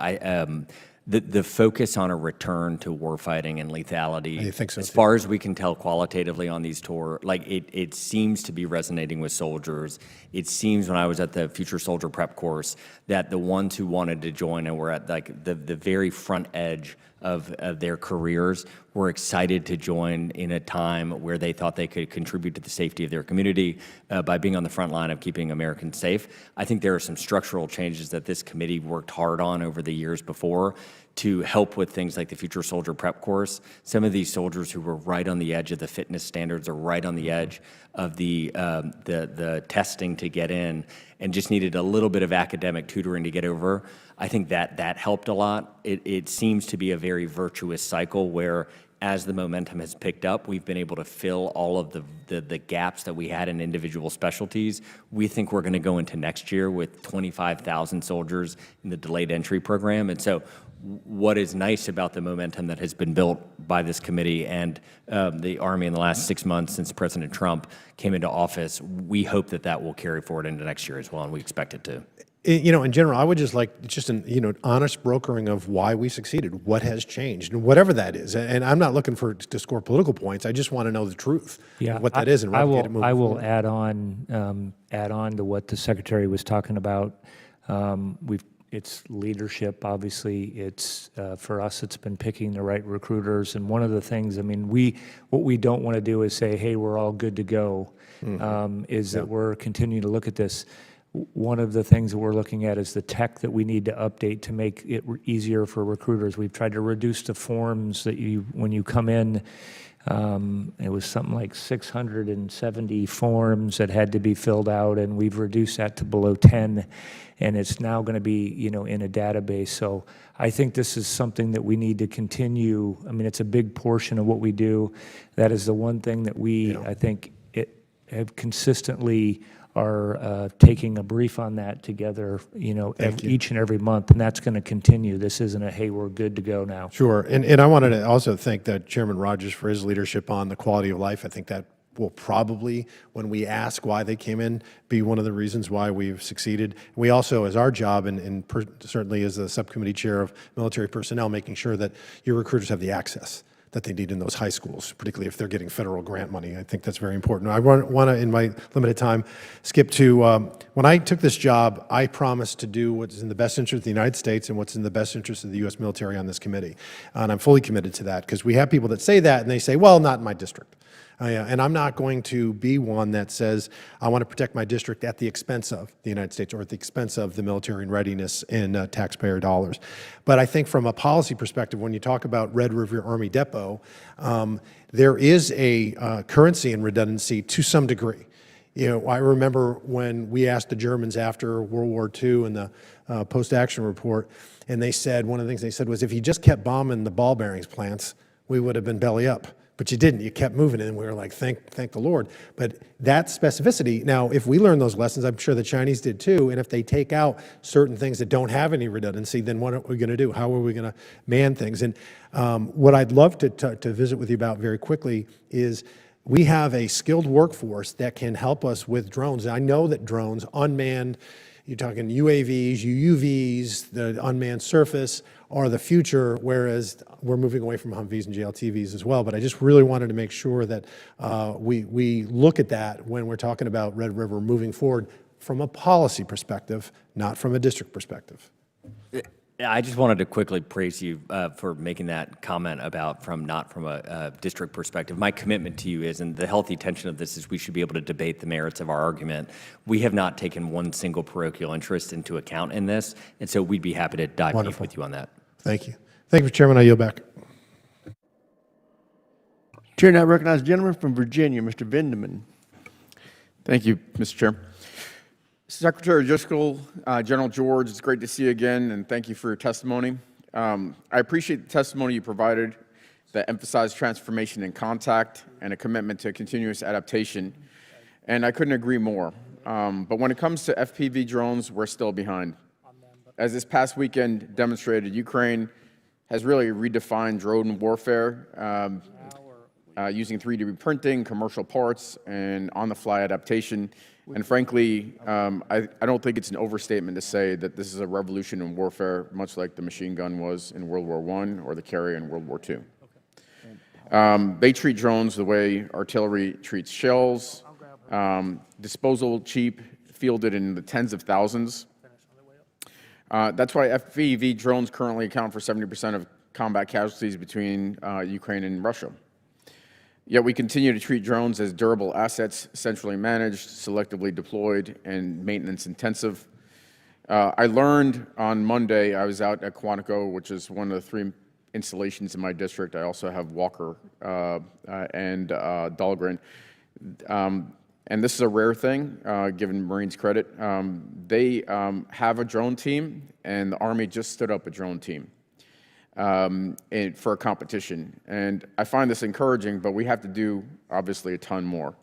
the focus on a return to warfighting and lethality, I think so, as too. far as we can tell qualitatively on these tours, like it seems to be resonating with soldiers. It seems when I was at the Future Soldier Prep course that the ones who wanted to join and were at like the very front edge of their careers were excited to join in a time where they thought they could contribute to the safety of their community by being on the front line of keeping Americans safe. I think there are some structural changes that this committee worked hard on over the years before to help with things like the Future Soldier Prep course. Some of these soldiers who were right on the edge of the fitness standards or right on the edge of the testing to get in and just needed a little bit of academic tutoring to get over. I think that helped a lot. It seems to be a very virtuous cycle where as the momentum has picked up, we've been able to fill all of the gaps that we had in individual specialties. We think we're going to go into next year with 25,000 soldiers in the delayed entry program. And so what is nice about the momentum that has been built by this committee and the Army in the last 6 months since President Trump came into office, we hope that will carry forward into next year as well, and we expect it to. You know, in general, I would just like an honest brokering of why we succeeded, what has changed, and whatever that is. And I'm not looking to score political points. I just want to know the truth of what that is and replicate it moving I will forward. add on to what the Secretary was talking about. It's leadership, obviously. It's for us, it's been picking the right recruiters. And one of the things, I mean, what we don't want to do is say, hey, we're all good to go, that we're continuing to look at this. One of the things that we're looking at is the tech that we need to update to make it easier for recruiters. We've tried to reduce the forms that when you come in, it was something like 670 forms that had to be filled out, and we've reduced that to below 10, and it's now going to be, in a database. So I think this is something that we need to continue. I mean, it's a big portion of what we do. That is the one thing that we, I think, have consistently are taking a brief on that together, each and every month, and that's going to continue. This isn't a, hey, we're good to go now. Sure, and I wanted to also thank Chairman Rogers for his leadership on the quality of life. I think that will probably, when we ask why they came in, be one of the reasons why we've succeeded. We also, as our job, and certainly as the subcommittee chair of military personnel, making sure that your recruiters have the access that they need in those high schools, particularly if they're getting federal grant money. I think that's very important. I want to, in my limited time, skip to, when I took this job, I promised to do what's in the best interest of the United States and what's in the best interest of the U.S. military on this committee. And I'm fully committed to that, because we have people that say that, and they say, well, not in my district. And I'm not going to be one that says, I want to protect my district at the expense of the United States or at the expense of the military and readiness and taxpayer dollars. But I think from a policy perspective, when you talk about Red River Army Depot, there is a currency and redundancy to some degree. I remember when we asked the Germans after World War II in the post-action report, and they said, one of the things they said was, if you just kept bombing the ball bearings plants, we would have been belly up. But you didn't. You kept moving, and we were like, thank the Lord. But that specificity, now, if we learn those lessons, I'm sure the Chinese did too, and if they take out certain things that don't have any redundancy, then what are we going to do? How are we going to man things? And what I'd love to visit with you about very quickly is we have a skilled workforce that can help us with drones. And I know that drones, unmanned, you're talking UAVs, UUVs, the unmanned surface, are the future, whereas we're moving away from Humvees and JLTVs as well. But I just really wanted to make sure that we look at that when we're talking about Red River moving forward from a policy perspective, not from a district perspective. I just wanted to quickly praise you for making that comment about not from a district perspective. My commitment to you is, and the healthy tension of this is, we should be able to debate the merits of our argument. We have not taken one single parochial interest into account in this, and so we'd be happy to dive deep with you on that. Thank you. Thank you, Mr. Chairman. I yield back. Chair now recognizes the gentleman from Virginia, Mr. Vindeman. Thank you, Mr. Chair. Secretary Driscoll, General George, it's great to see you again, and thank you for your testimony. I appreciate the testimony you provided that emphasized transformation in contact and a commitment to continuous adaptation, and I couldn't agree more. But when it comes to FPV drones, we're still behind. As this past weekend demonstrated, Ukraine has really redefined drone warfare using 3D printing, commercial parts, and on-the-fly adaptation. And frankly, I don't think it's an overstatement to say that this is a revolution in warfare, much like the machine gun was in World War I or the carrier in World War II. They treat drones the way artillery treats shells, disposable, cheap, fielded in the tens of thousands. That's why FPV drones currently account for 70% of combat casualties between Ukraine and Russia. Yet we continue to treat drones as durable assets, centrally managed, selectively deployed, and maintenance intensive. I learned on Monday, I was out at Quantico, which is one of the 3 installations in my district. I also have Walker and Dahlgren. And this is a rare thing, given Marines credit. They have a drone team, and the Army just stood up a drone team for a competition. And I find this encouraging, but we have to do, obviously, a ton more.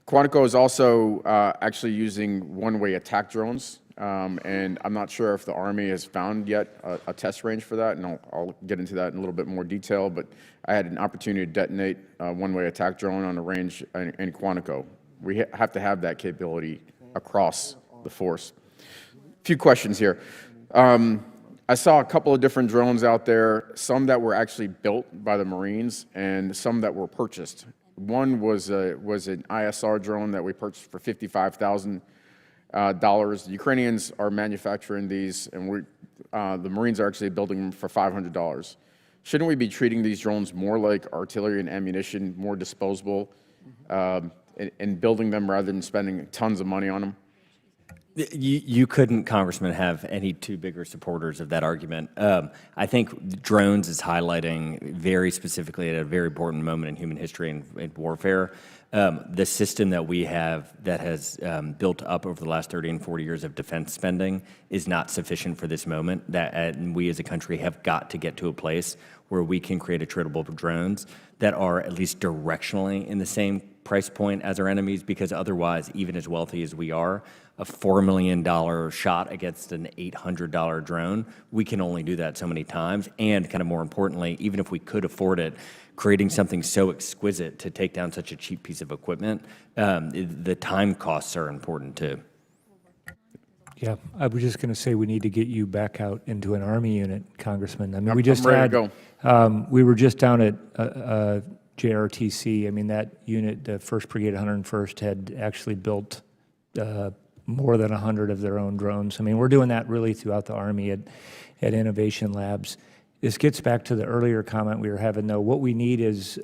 Quantico is also actually using one-way attack drones, and I'm not sure if the Army has found yet a test range for that, and I'll get into that in a little bit more detail, but I had an opportunity to detonate a one-way attack drone on a range in Quantico. We have to have that capability across the force. A few questions here. I saw a couple of different drones out there, some that were actually built by the Marines and some that were purchased. One was an ISR drone that we purchased for $55,000. The Ukrainians are manufacturing these, and the Marines are actually building them for $500. Shouldn't we be treating these drones more like artillery and ammunition, more disposable, and building them rather than spending tons of money on them? You couldn't, Congressman, have any two bigger supporters of that argument. I think drones is highlighting very specifically at a very important moment in human history and warfare, the system that we have that has built up over the last 30 and 40 years of defense spending is not sufficient for this moment. And we as a country have got to get to a place where we can create attritable drones that are at least directionally in the same price point as our enemies, because otherwise, even as wealthy as we are, a $4 million shot against an $800 drone, we can only do that so many times. And kind of more importantly, even if we could afford it, creating something so exquisite to take down such a cheap piece of equipment, the time costs are important too. Yeah, I was just going to say we need to get you back out into an Army unit, Congressman. I mean, we I'm just ready had, to we were just down at JRTC. I mean, that unit, the 1st Brigade 101st, had actually built more than 100 of their own drones. I mean, we're doing that really throughout the Army at Innovation Labs. This gets back to the earlier comment we were having, though. What we need is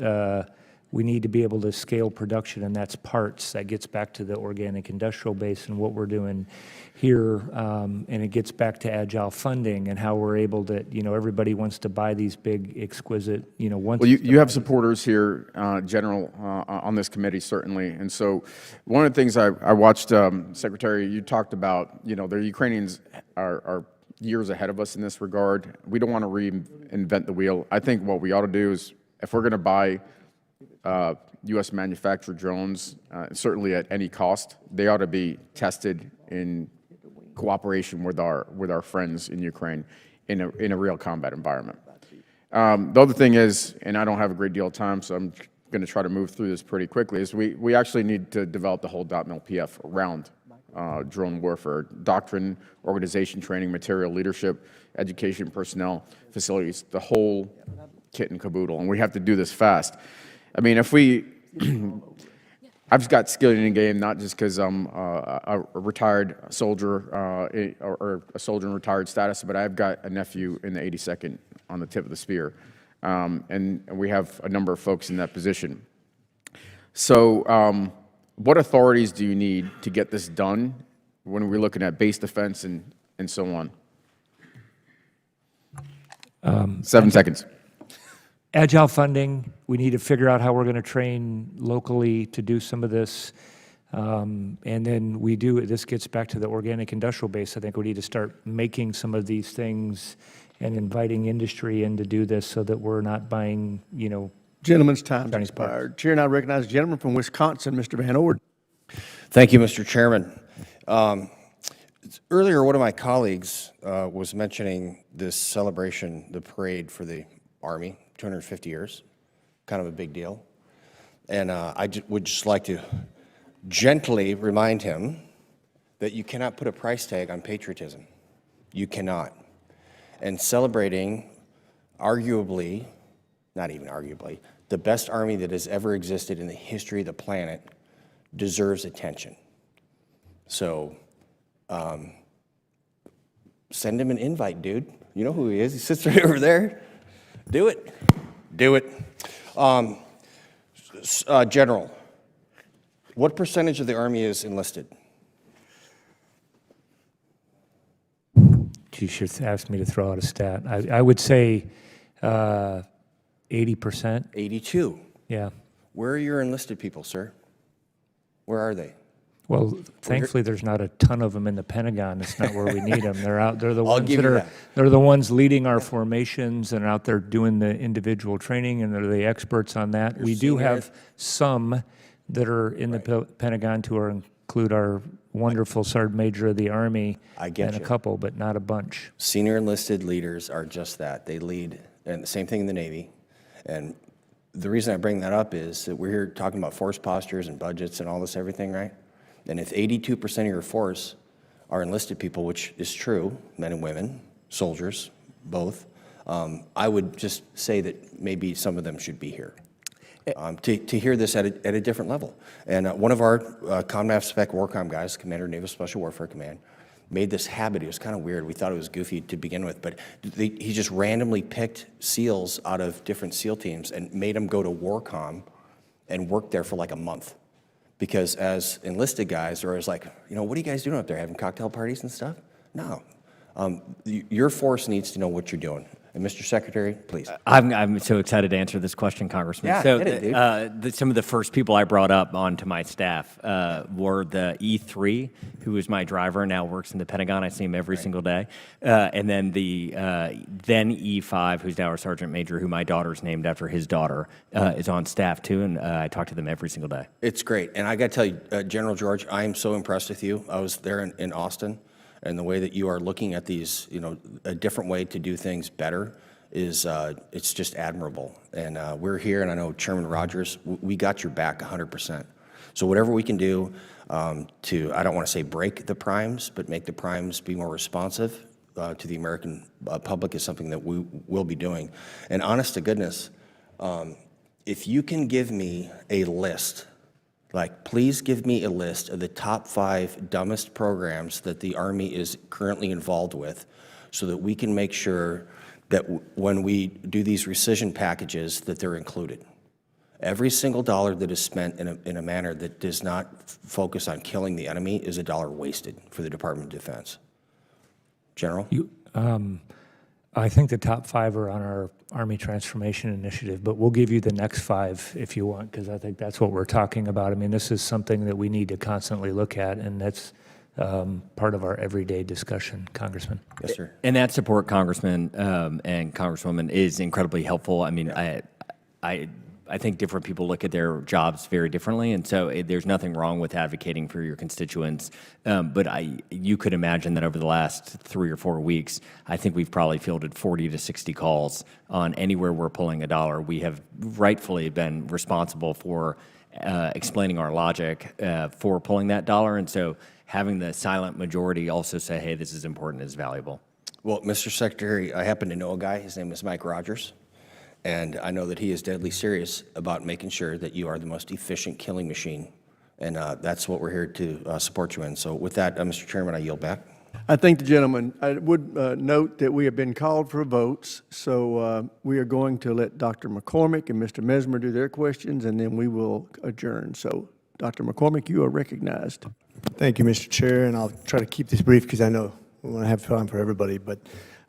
we need to be able to scale production, and that's parts. That gets back to the organic industrial base and what we're doing here, and it gets back to agile funding and how we're able to, everybody wants to buy these big, exquisite, once. Well, you have supporters here, General, on this committee, certainly. And so one of the things I watched, Secretary, you talked about, the Ukrainians are years ahead of us in this regard. We don't want to reinvent the wheel. I think what we ought to do is, if we're going to buy U.S. manufactured drones, certainly at any cost, they ought to be tested in cooperation with our friends in Ukraine in a real combat environment. The other thing is, and I don't have a great deal of time, so I'm going to try to move through this pretty quickly, is we actually need to develop the whole .mil-PF around drone warfare: doctrine, organization, training, material, leadership, education, personnel, facilities, the whole kit and caboodle. And we have to do this fast. I mean, if we, I've just got skin in the game, not just because I'm a retired soldier or a soldier in retired status, but I've got a nephew in the 82nd on the tip of the spear. And we have a number of folks in that position. So what authorities do you need to get this done when we're looking at base defense and so on? 7 seconds. Agile funding, we need to figure out how we're going to train locally to do some of this. And then this gets back to the organic industrial base. I think we need to start making some of these things and inviting industry in to do this so that we're not buying, Gentleman's time Chinese expired. Chair, and I recognize the gentleman from Wisconsin, Mr. Van Orden. Thank you, Mr. Chairman. Earlier, one of my colleagues was mentioning this celebration, the parade for the Army, 250 years, kind of a big deal. And I would just like to gently remind him that you cannot put a price tag on patriotism. You cannot. And celebrating arguably, not even arguably, the best Army that has ever existed in the history of the planet deserves attention. So send him an invite, dude. You know who he is. He sits right over there. Do it. Do it. General, what percentage of the Army is enlisted? You should ask me to throw out a stat. I would say 80%. 82. Yeah. Where are your enlisted people, sir? Where are they? Well, thankfully, there's not a ton of them in the Pentagon. It's not where we need them. They're out. They're the ones that are. They're the ones leading our formations and out there doing the individual training, and they're the experts on that. We do have some that are in the Pentagon to include our wonderful Sergeant Major of the Army. I get and a couple, but not a bunch. Senior enlisted leaders are just that. They lead, and the same thing in the Navy. And the reason I bring that up is that we're here talking about force postures and budgets and all this everything, right? And if 82% of your force are enlisted people, which is true, men and women, soldiers, both, I would just say that maybe some of them should be here to hear this at a different level. And one of our COMNAF Spec WARCOM guys, Commander of Naval Special Warfare Command, made this habit. It was kind of weird. We thought it was goofy to begin with, but he just randomly picked SEALs out of different SEAL teams and made them go to WARCOM and work there for like a month. Because as enlisted guys, or as like, what are you guys doing up there, having cocktail parties and stuff? No. Your force needs to know what you're doing. And Mr. Secretary, please. I'm so excited to answer this question, Congressman. Yeah, so, hit it, dude. some of the first people I brought up onto my staff were the E3, who was my driver, now works in the Pentagon. I see him every single day. And then the then E5, who's now our sergeant major, who my daughter's named after his daughter, is on staff too, and I talk to them every single day. It's great. And I got to tell you, General George, I am so impressed with you. I was there in Austin, and the way that you are looking at these, a different way to do things better is it's just admirable. And we're here, and I know Chairman Rogers, we got your back 100%. So whatever we can do to, I don't want to say break the primes, but make the primes be more responsive to the American public is something that we will be doing. And honest to goodness, if you can give me a list, like, please give me a list of the top 5 dumbest programs that the Army is currently involved with so that we can make sure that when we do these rescission packages that they're included. Every single dollar that is spent in a manner that does not focus on killing the enemy is a dollar wasted for the Department of Defense. General? I think the top 5 are on our Army Transformation Initiative, but we'll give you the next 5 if you want, because I think that's what we're talking about. I mean, this is something that we need to constantly look at, and that's part of our everyday discussion, Congressman. Yes, sir. And that support, Congressman and Congresswoman, is incredibly helpful. I mean, I think different people look at their jobs very differently, and so there's nothing wrong with advocating for your constituents. But you could imagine that over the last 3 or 4 weeks, I think we've probably fielded 40 to 60 calls on anywhere we're pulling a dollar. We have rightfully been responsible for explaining our logic for pulling that dollar, and so having the silent majority also say, hey, this is important, is valuable. Well, Mr. Secretary, I happen to know a guy. His name is Mike Rogers. And I know that he is deadly serious about making sure that you are the most efficient killing machine. And that's what we're here to support you in. So with that, Mr. Chairman, I yield back. I thank the gentleman. I would note that we have been called for votes, so we are going to let Dr. McCormick and Mr. Mesmer do their questions, and then we will adjourn. So, Dr. McCormick, you are recognized. Thank you, Mr. Chair, and I'll try to keep this brief because I know we want to have time for everybody. But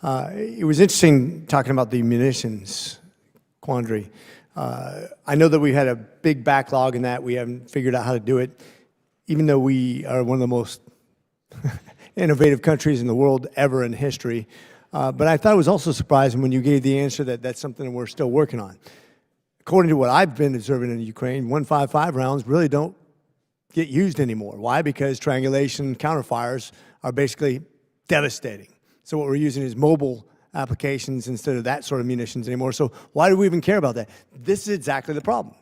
it was interesting talking about the munitions quandary. I know that we had a big backlog in that. We haven't figured out how to do it, even though we are one of the most innovative countries in the world ever in history. But I thought it was also surprising when you gave the answer that that's something that we're still working on. According to what I've been observing in Ukraine, 155 rounds really don't get used anymore. Why? Because triangulation counterfires are basically devastating. So what we're using is mobile applications instead of that sort of munitions anymore. So why do we even care about that? This is exactly the problem.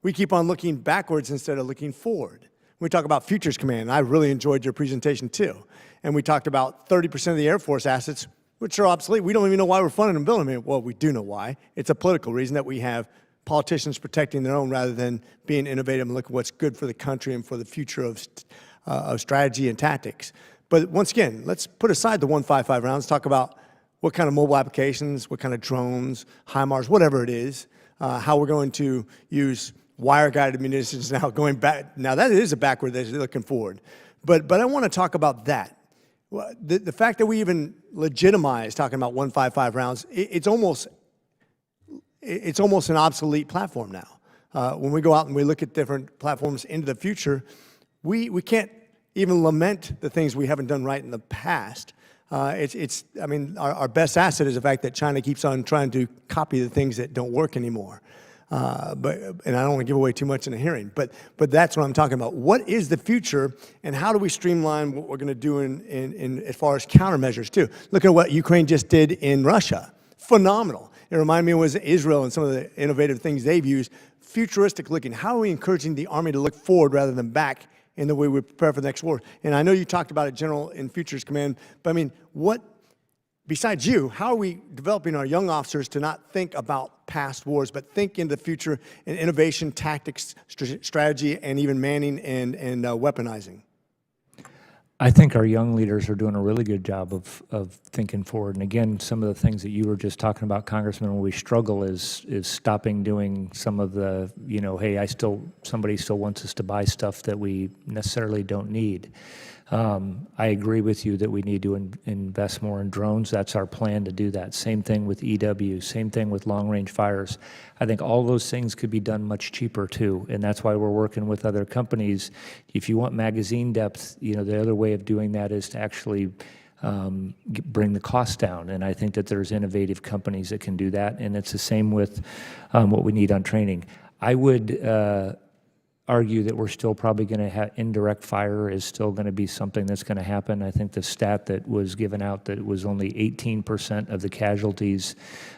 We keep on looking backwards instead of looking forward. We talk about Futures Command. I really enjoyed your presentation too. And we talked about 30% of the Air Force assets, which are obsolete. We don't even know why we're funding and building them. Well, we do know why. It's a political reason that we have politicians protecting their own rather than being innovative and looking at what's good for the country and for the future of strategy and tactics. But once again, let's put aside the 155 rounds, talk about what kind of mobile applications, what kind of drones, HIMARS, whatever it is, how we're going to use wire-guided munitions now going back. Now, that is a backward that's looking forward. But I want to talk about that. The fact that we even legitimize talking about 155 rounds, it's almost an obsolete platform now. When we go out and we look at different platforms into the future, we can't even lament the things we haven't done right in the past. I mean, our best asset is the fact that China keeps on trying to copy the things that don't work anymore. And I don't want to give away too much in a hearing, but that's what I'm talking about. What is the future, and how do we streamline what we're going to do in as far as countermeasures too? Look at what Ukraine just did in Russia. Phenomenal. It reminded me of was Israel and some of the innovative things they've used. Futuristic looking. How are we encouraging the Army to look forward rather than back in the way we prepare for the next war? And I know you talked about it, General, in Futures Command, but I mean, besides you, how are we developing our young officers to not think about past wars, but think into the future in innovation, tactics, strategy, and even manning and weaponizing? I think our young leaders are doing a really good job of thinking forward. And again, some of the things that you were just talking about, Congressman, when we struggle is stopping doing some of the, hey, somebody still wants us to buy stuff that we necessarily don't need. I agree with you that we need to invest more in drones. That's our plan to do that. Same thing with EW, same thing with long-range fires. I think all those things could be done much cheaper too, and that's why we're working with other companies. If you want magazine depth, the other way of doing that is to actually bring the cost down, and I think that there's innovative companies that can do that, and it's the same with what we need on training. I would argue that we're still probably going to have indirect fire is still going to be something that's going to happen. I think the stat that was given out that it was only 18% of the casualties,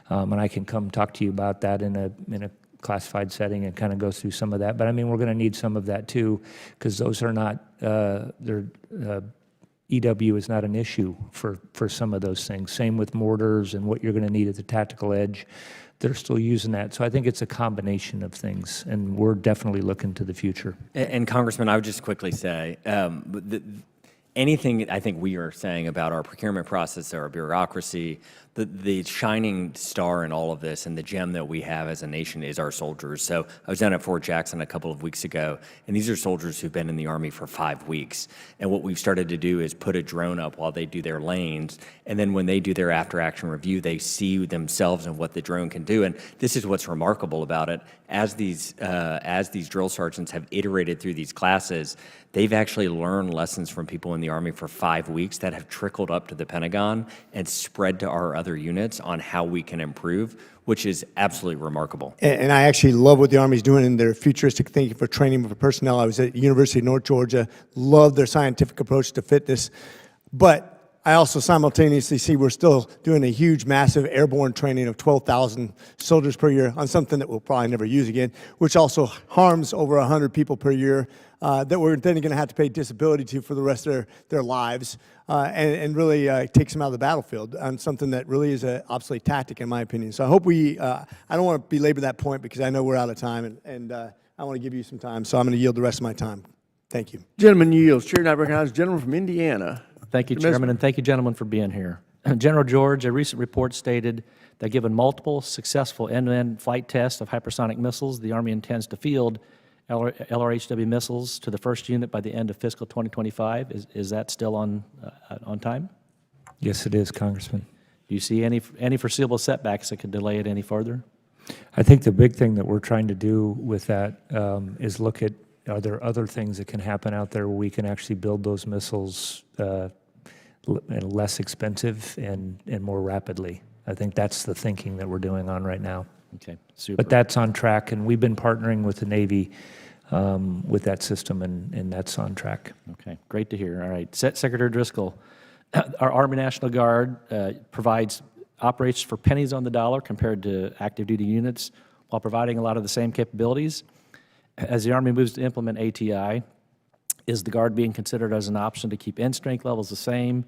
and I can come talk to you about that in a classified setting and kind of go through some of that. But I mean, we're going to need some of that too, because those are not, EW is not an issue for some of those things. Same with mortars and what you're going to need at the tactical edge. They're still using that. So I think it's a combination of things, and we're definitely looking to the future. And Congressman, I would just quickly say, anything I think we are saying about our procurement process, our bureaucracy, the shining star in all of this and the gem that we have as a nation is our soldiers. So I was down at Fort Jackson a couple of weeks ago, and these are soldiers who've been in the Army for 5 weeks. And what we've started to do is put a drone up while they do their lanes, and then when they do their after-action review, they see themselves and what the drone can do. And this is what's remarkable about it. As these drill sergeants have iterated through these classes, they've actually learned lessons from people in the Army for 5 weeks that have trickled up to the Pentagon and spread to our other units on how we can improve, which is absolutely remarkable. And I actually love what the Army's doing in their futuristic thinking for training for personnel. I was at University of North Georgia, love their scientific approach to fitness. But I also simultaneously see we're still doing a huge, massive airborne training of 12,000 soldiers per year on something that we'll probably never use again, which also harms over 100 people per year that we're then going to have to pay disability to for the rest of their lives, and really takes them out of the battlefield on something that really is an obsolete tactic, in my opinion. So I hope I don't want to belabor that point because I know we're out of time, and I want to give you some time, so I'm going to yield the rest of my time. Thank you. Gentleman yields. Chair now recognizes the gentleman from Indiana. Thank you, Chairman, and thank you, gentlemen, for being here. General George, a recent report stated that given multiple successful end-to-end flight tests of hypersonic missiles, the Army intends to field LRHW missiles to the first unit by the end of fiscal 2025. Is that still on time? Yes, it is, Congressman. Do you see any foreseeable setbacks that could delay it any further? I think the big thing that we're trying to do with that is look at, are there other things that can happen out there where we can actually build those missiles less expensive and more rapidly? I think that's the thinking that we're doing on right now. Okay, super. But that's on track, and we've been partnering with the Navy with that system, and that's on track. Okay, great to hear. All right, Secretary Driscoll, our Army National Guard operates for pennies on the dollar compared to active duty units while providing a lot of the same capabilities. As the Army moves to implement ATI, is the Guard being considered as an option to keep end strength levels the same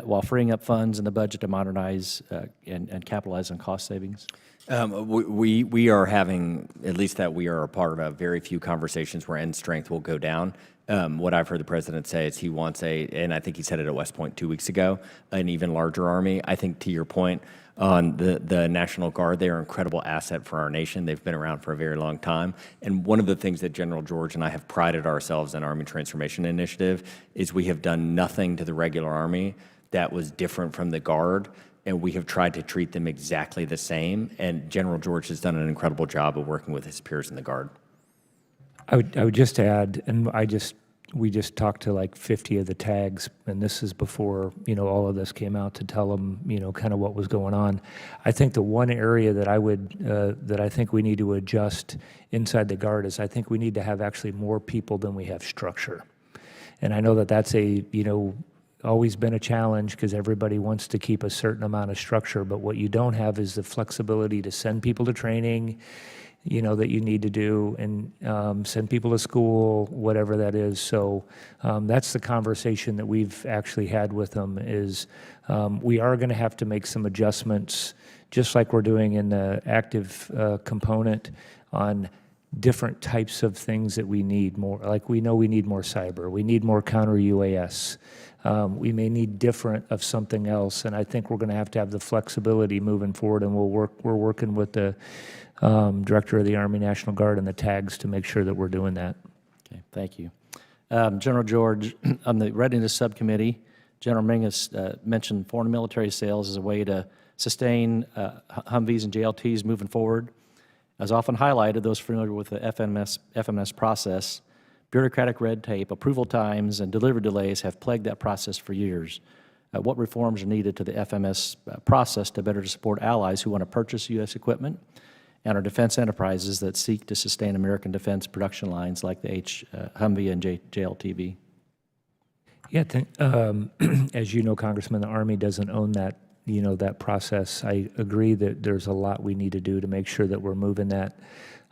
while freeing up funds in the budget to modernize and capitalize on cost savings? We are having, at least that we are a part of, very few conversations where end strength will go down. What I've heard the President say is he wants and I think he said it at West Point 2 weeks ago, an even larger Army. I think to your point on the National Guard, they are an incredible asset for our nation. They've been around for a very long time. And one of the things that General George and I have prided ourselves in Army Transformation Initiative is we have done nothing to the regular Army that was different from the Guard, and we have tried to treat them exactly the same. And General George has done an incredible job of working with his peers in the Guard. I would just add, and we just talked to like 50 of the tags, and this is before, all of this came out to tell them, kind of what was going on. I think the one area that I think we need to adjust inside the Guard is I think we need to have actually more people than we have structure. And I know that that's always been a challenge because everybody wants to keep a certain amount of structure, but what you don't have is the flexibility to send people to training, that you need to do, and send people to school, whatever that is. So that's the conversation that we've actually had with them is we are going to have to make some adjustments, just like we're doing in the active component, on different types of things that we need more. Like we know we need more cyber, we need more counter UAS. We may need different of something else, and I think we're going to have the flexibility moving forward, and we're working with the Director of the Army National Guard and the tags to make sure that we're doing that. Okay, thank you. General George, on the Readiness Subcommittee, General Mingus mentioned foreign military sales as a way to sustain Humvees and JLTs moving forward. As often highlighted, those familiar with the FMS process, bureaucratic red tape, approval times, and delivery delays have plagued that process for years. What reforms are needed to the FMS process to better support allies who want to purchase U.S. equipment and our defense enterprises that seek to sustain American defense production lines like the Humvee and JLTV? Yeah, as you know, Congressman, the Army doesn't own that, that process. I agree that there's a lot we need to do to make sure that we're moving that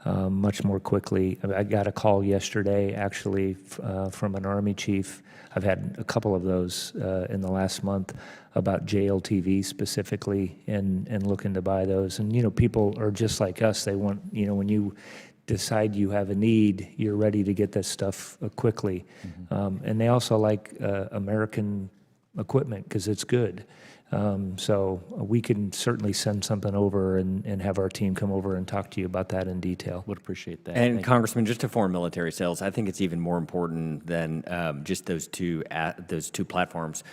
much more quickly. I got a call yesterday, actually, from an Army chief. I've had a couple of those in the last month about JLTV specifically and looking to buy those. And, people are just like us. They want, when you decide you have a need, you're ready to get this stuff quickly. And they also like American equipment because it's good. So we can certainly send something over and have our team come over and talk to you about that in detail. Would appreciate that. And Congressman, just to foreign military sales, I think it's even more important than just those two platforms.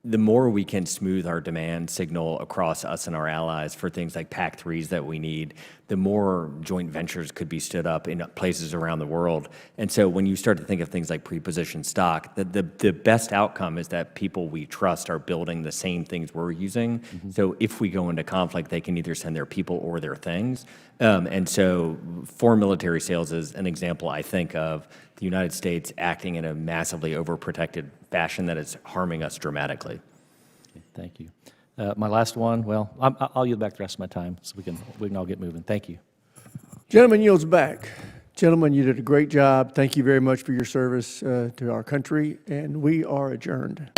The more we can smooth our demand signal across us and our allies for things like PAC-3s that we need, the more joint ventures could be stood up in places around the world. And so when you start to think of things like pre-positioned stock, the best outcome is that people we trust are building the same things we're using. So if we go into conflict, they can either send their people or their things. And so foreign military sales is an example, I think, of the United States acting in a massively overprotected fashion that is harming us dramatically. Thank you. My last one, well, I'll yield back the rest of my time so we can all get moving. Thank you. Gentleman yields back. Gentlemen, you did a great job. Thank you very much for your service to our country, and we are adjourned.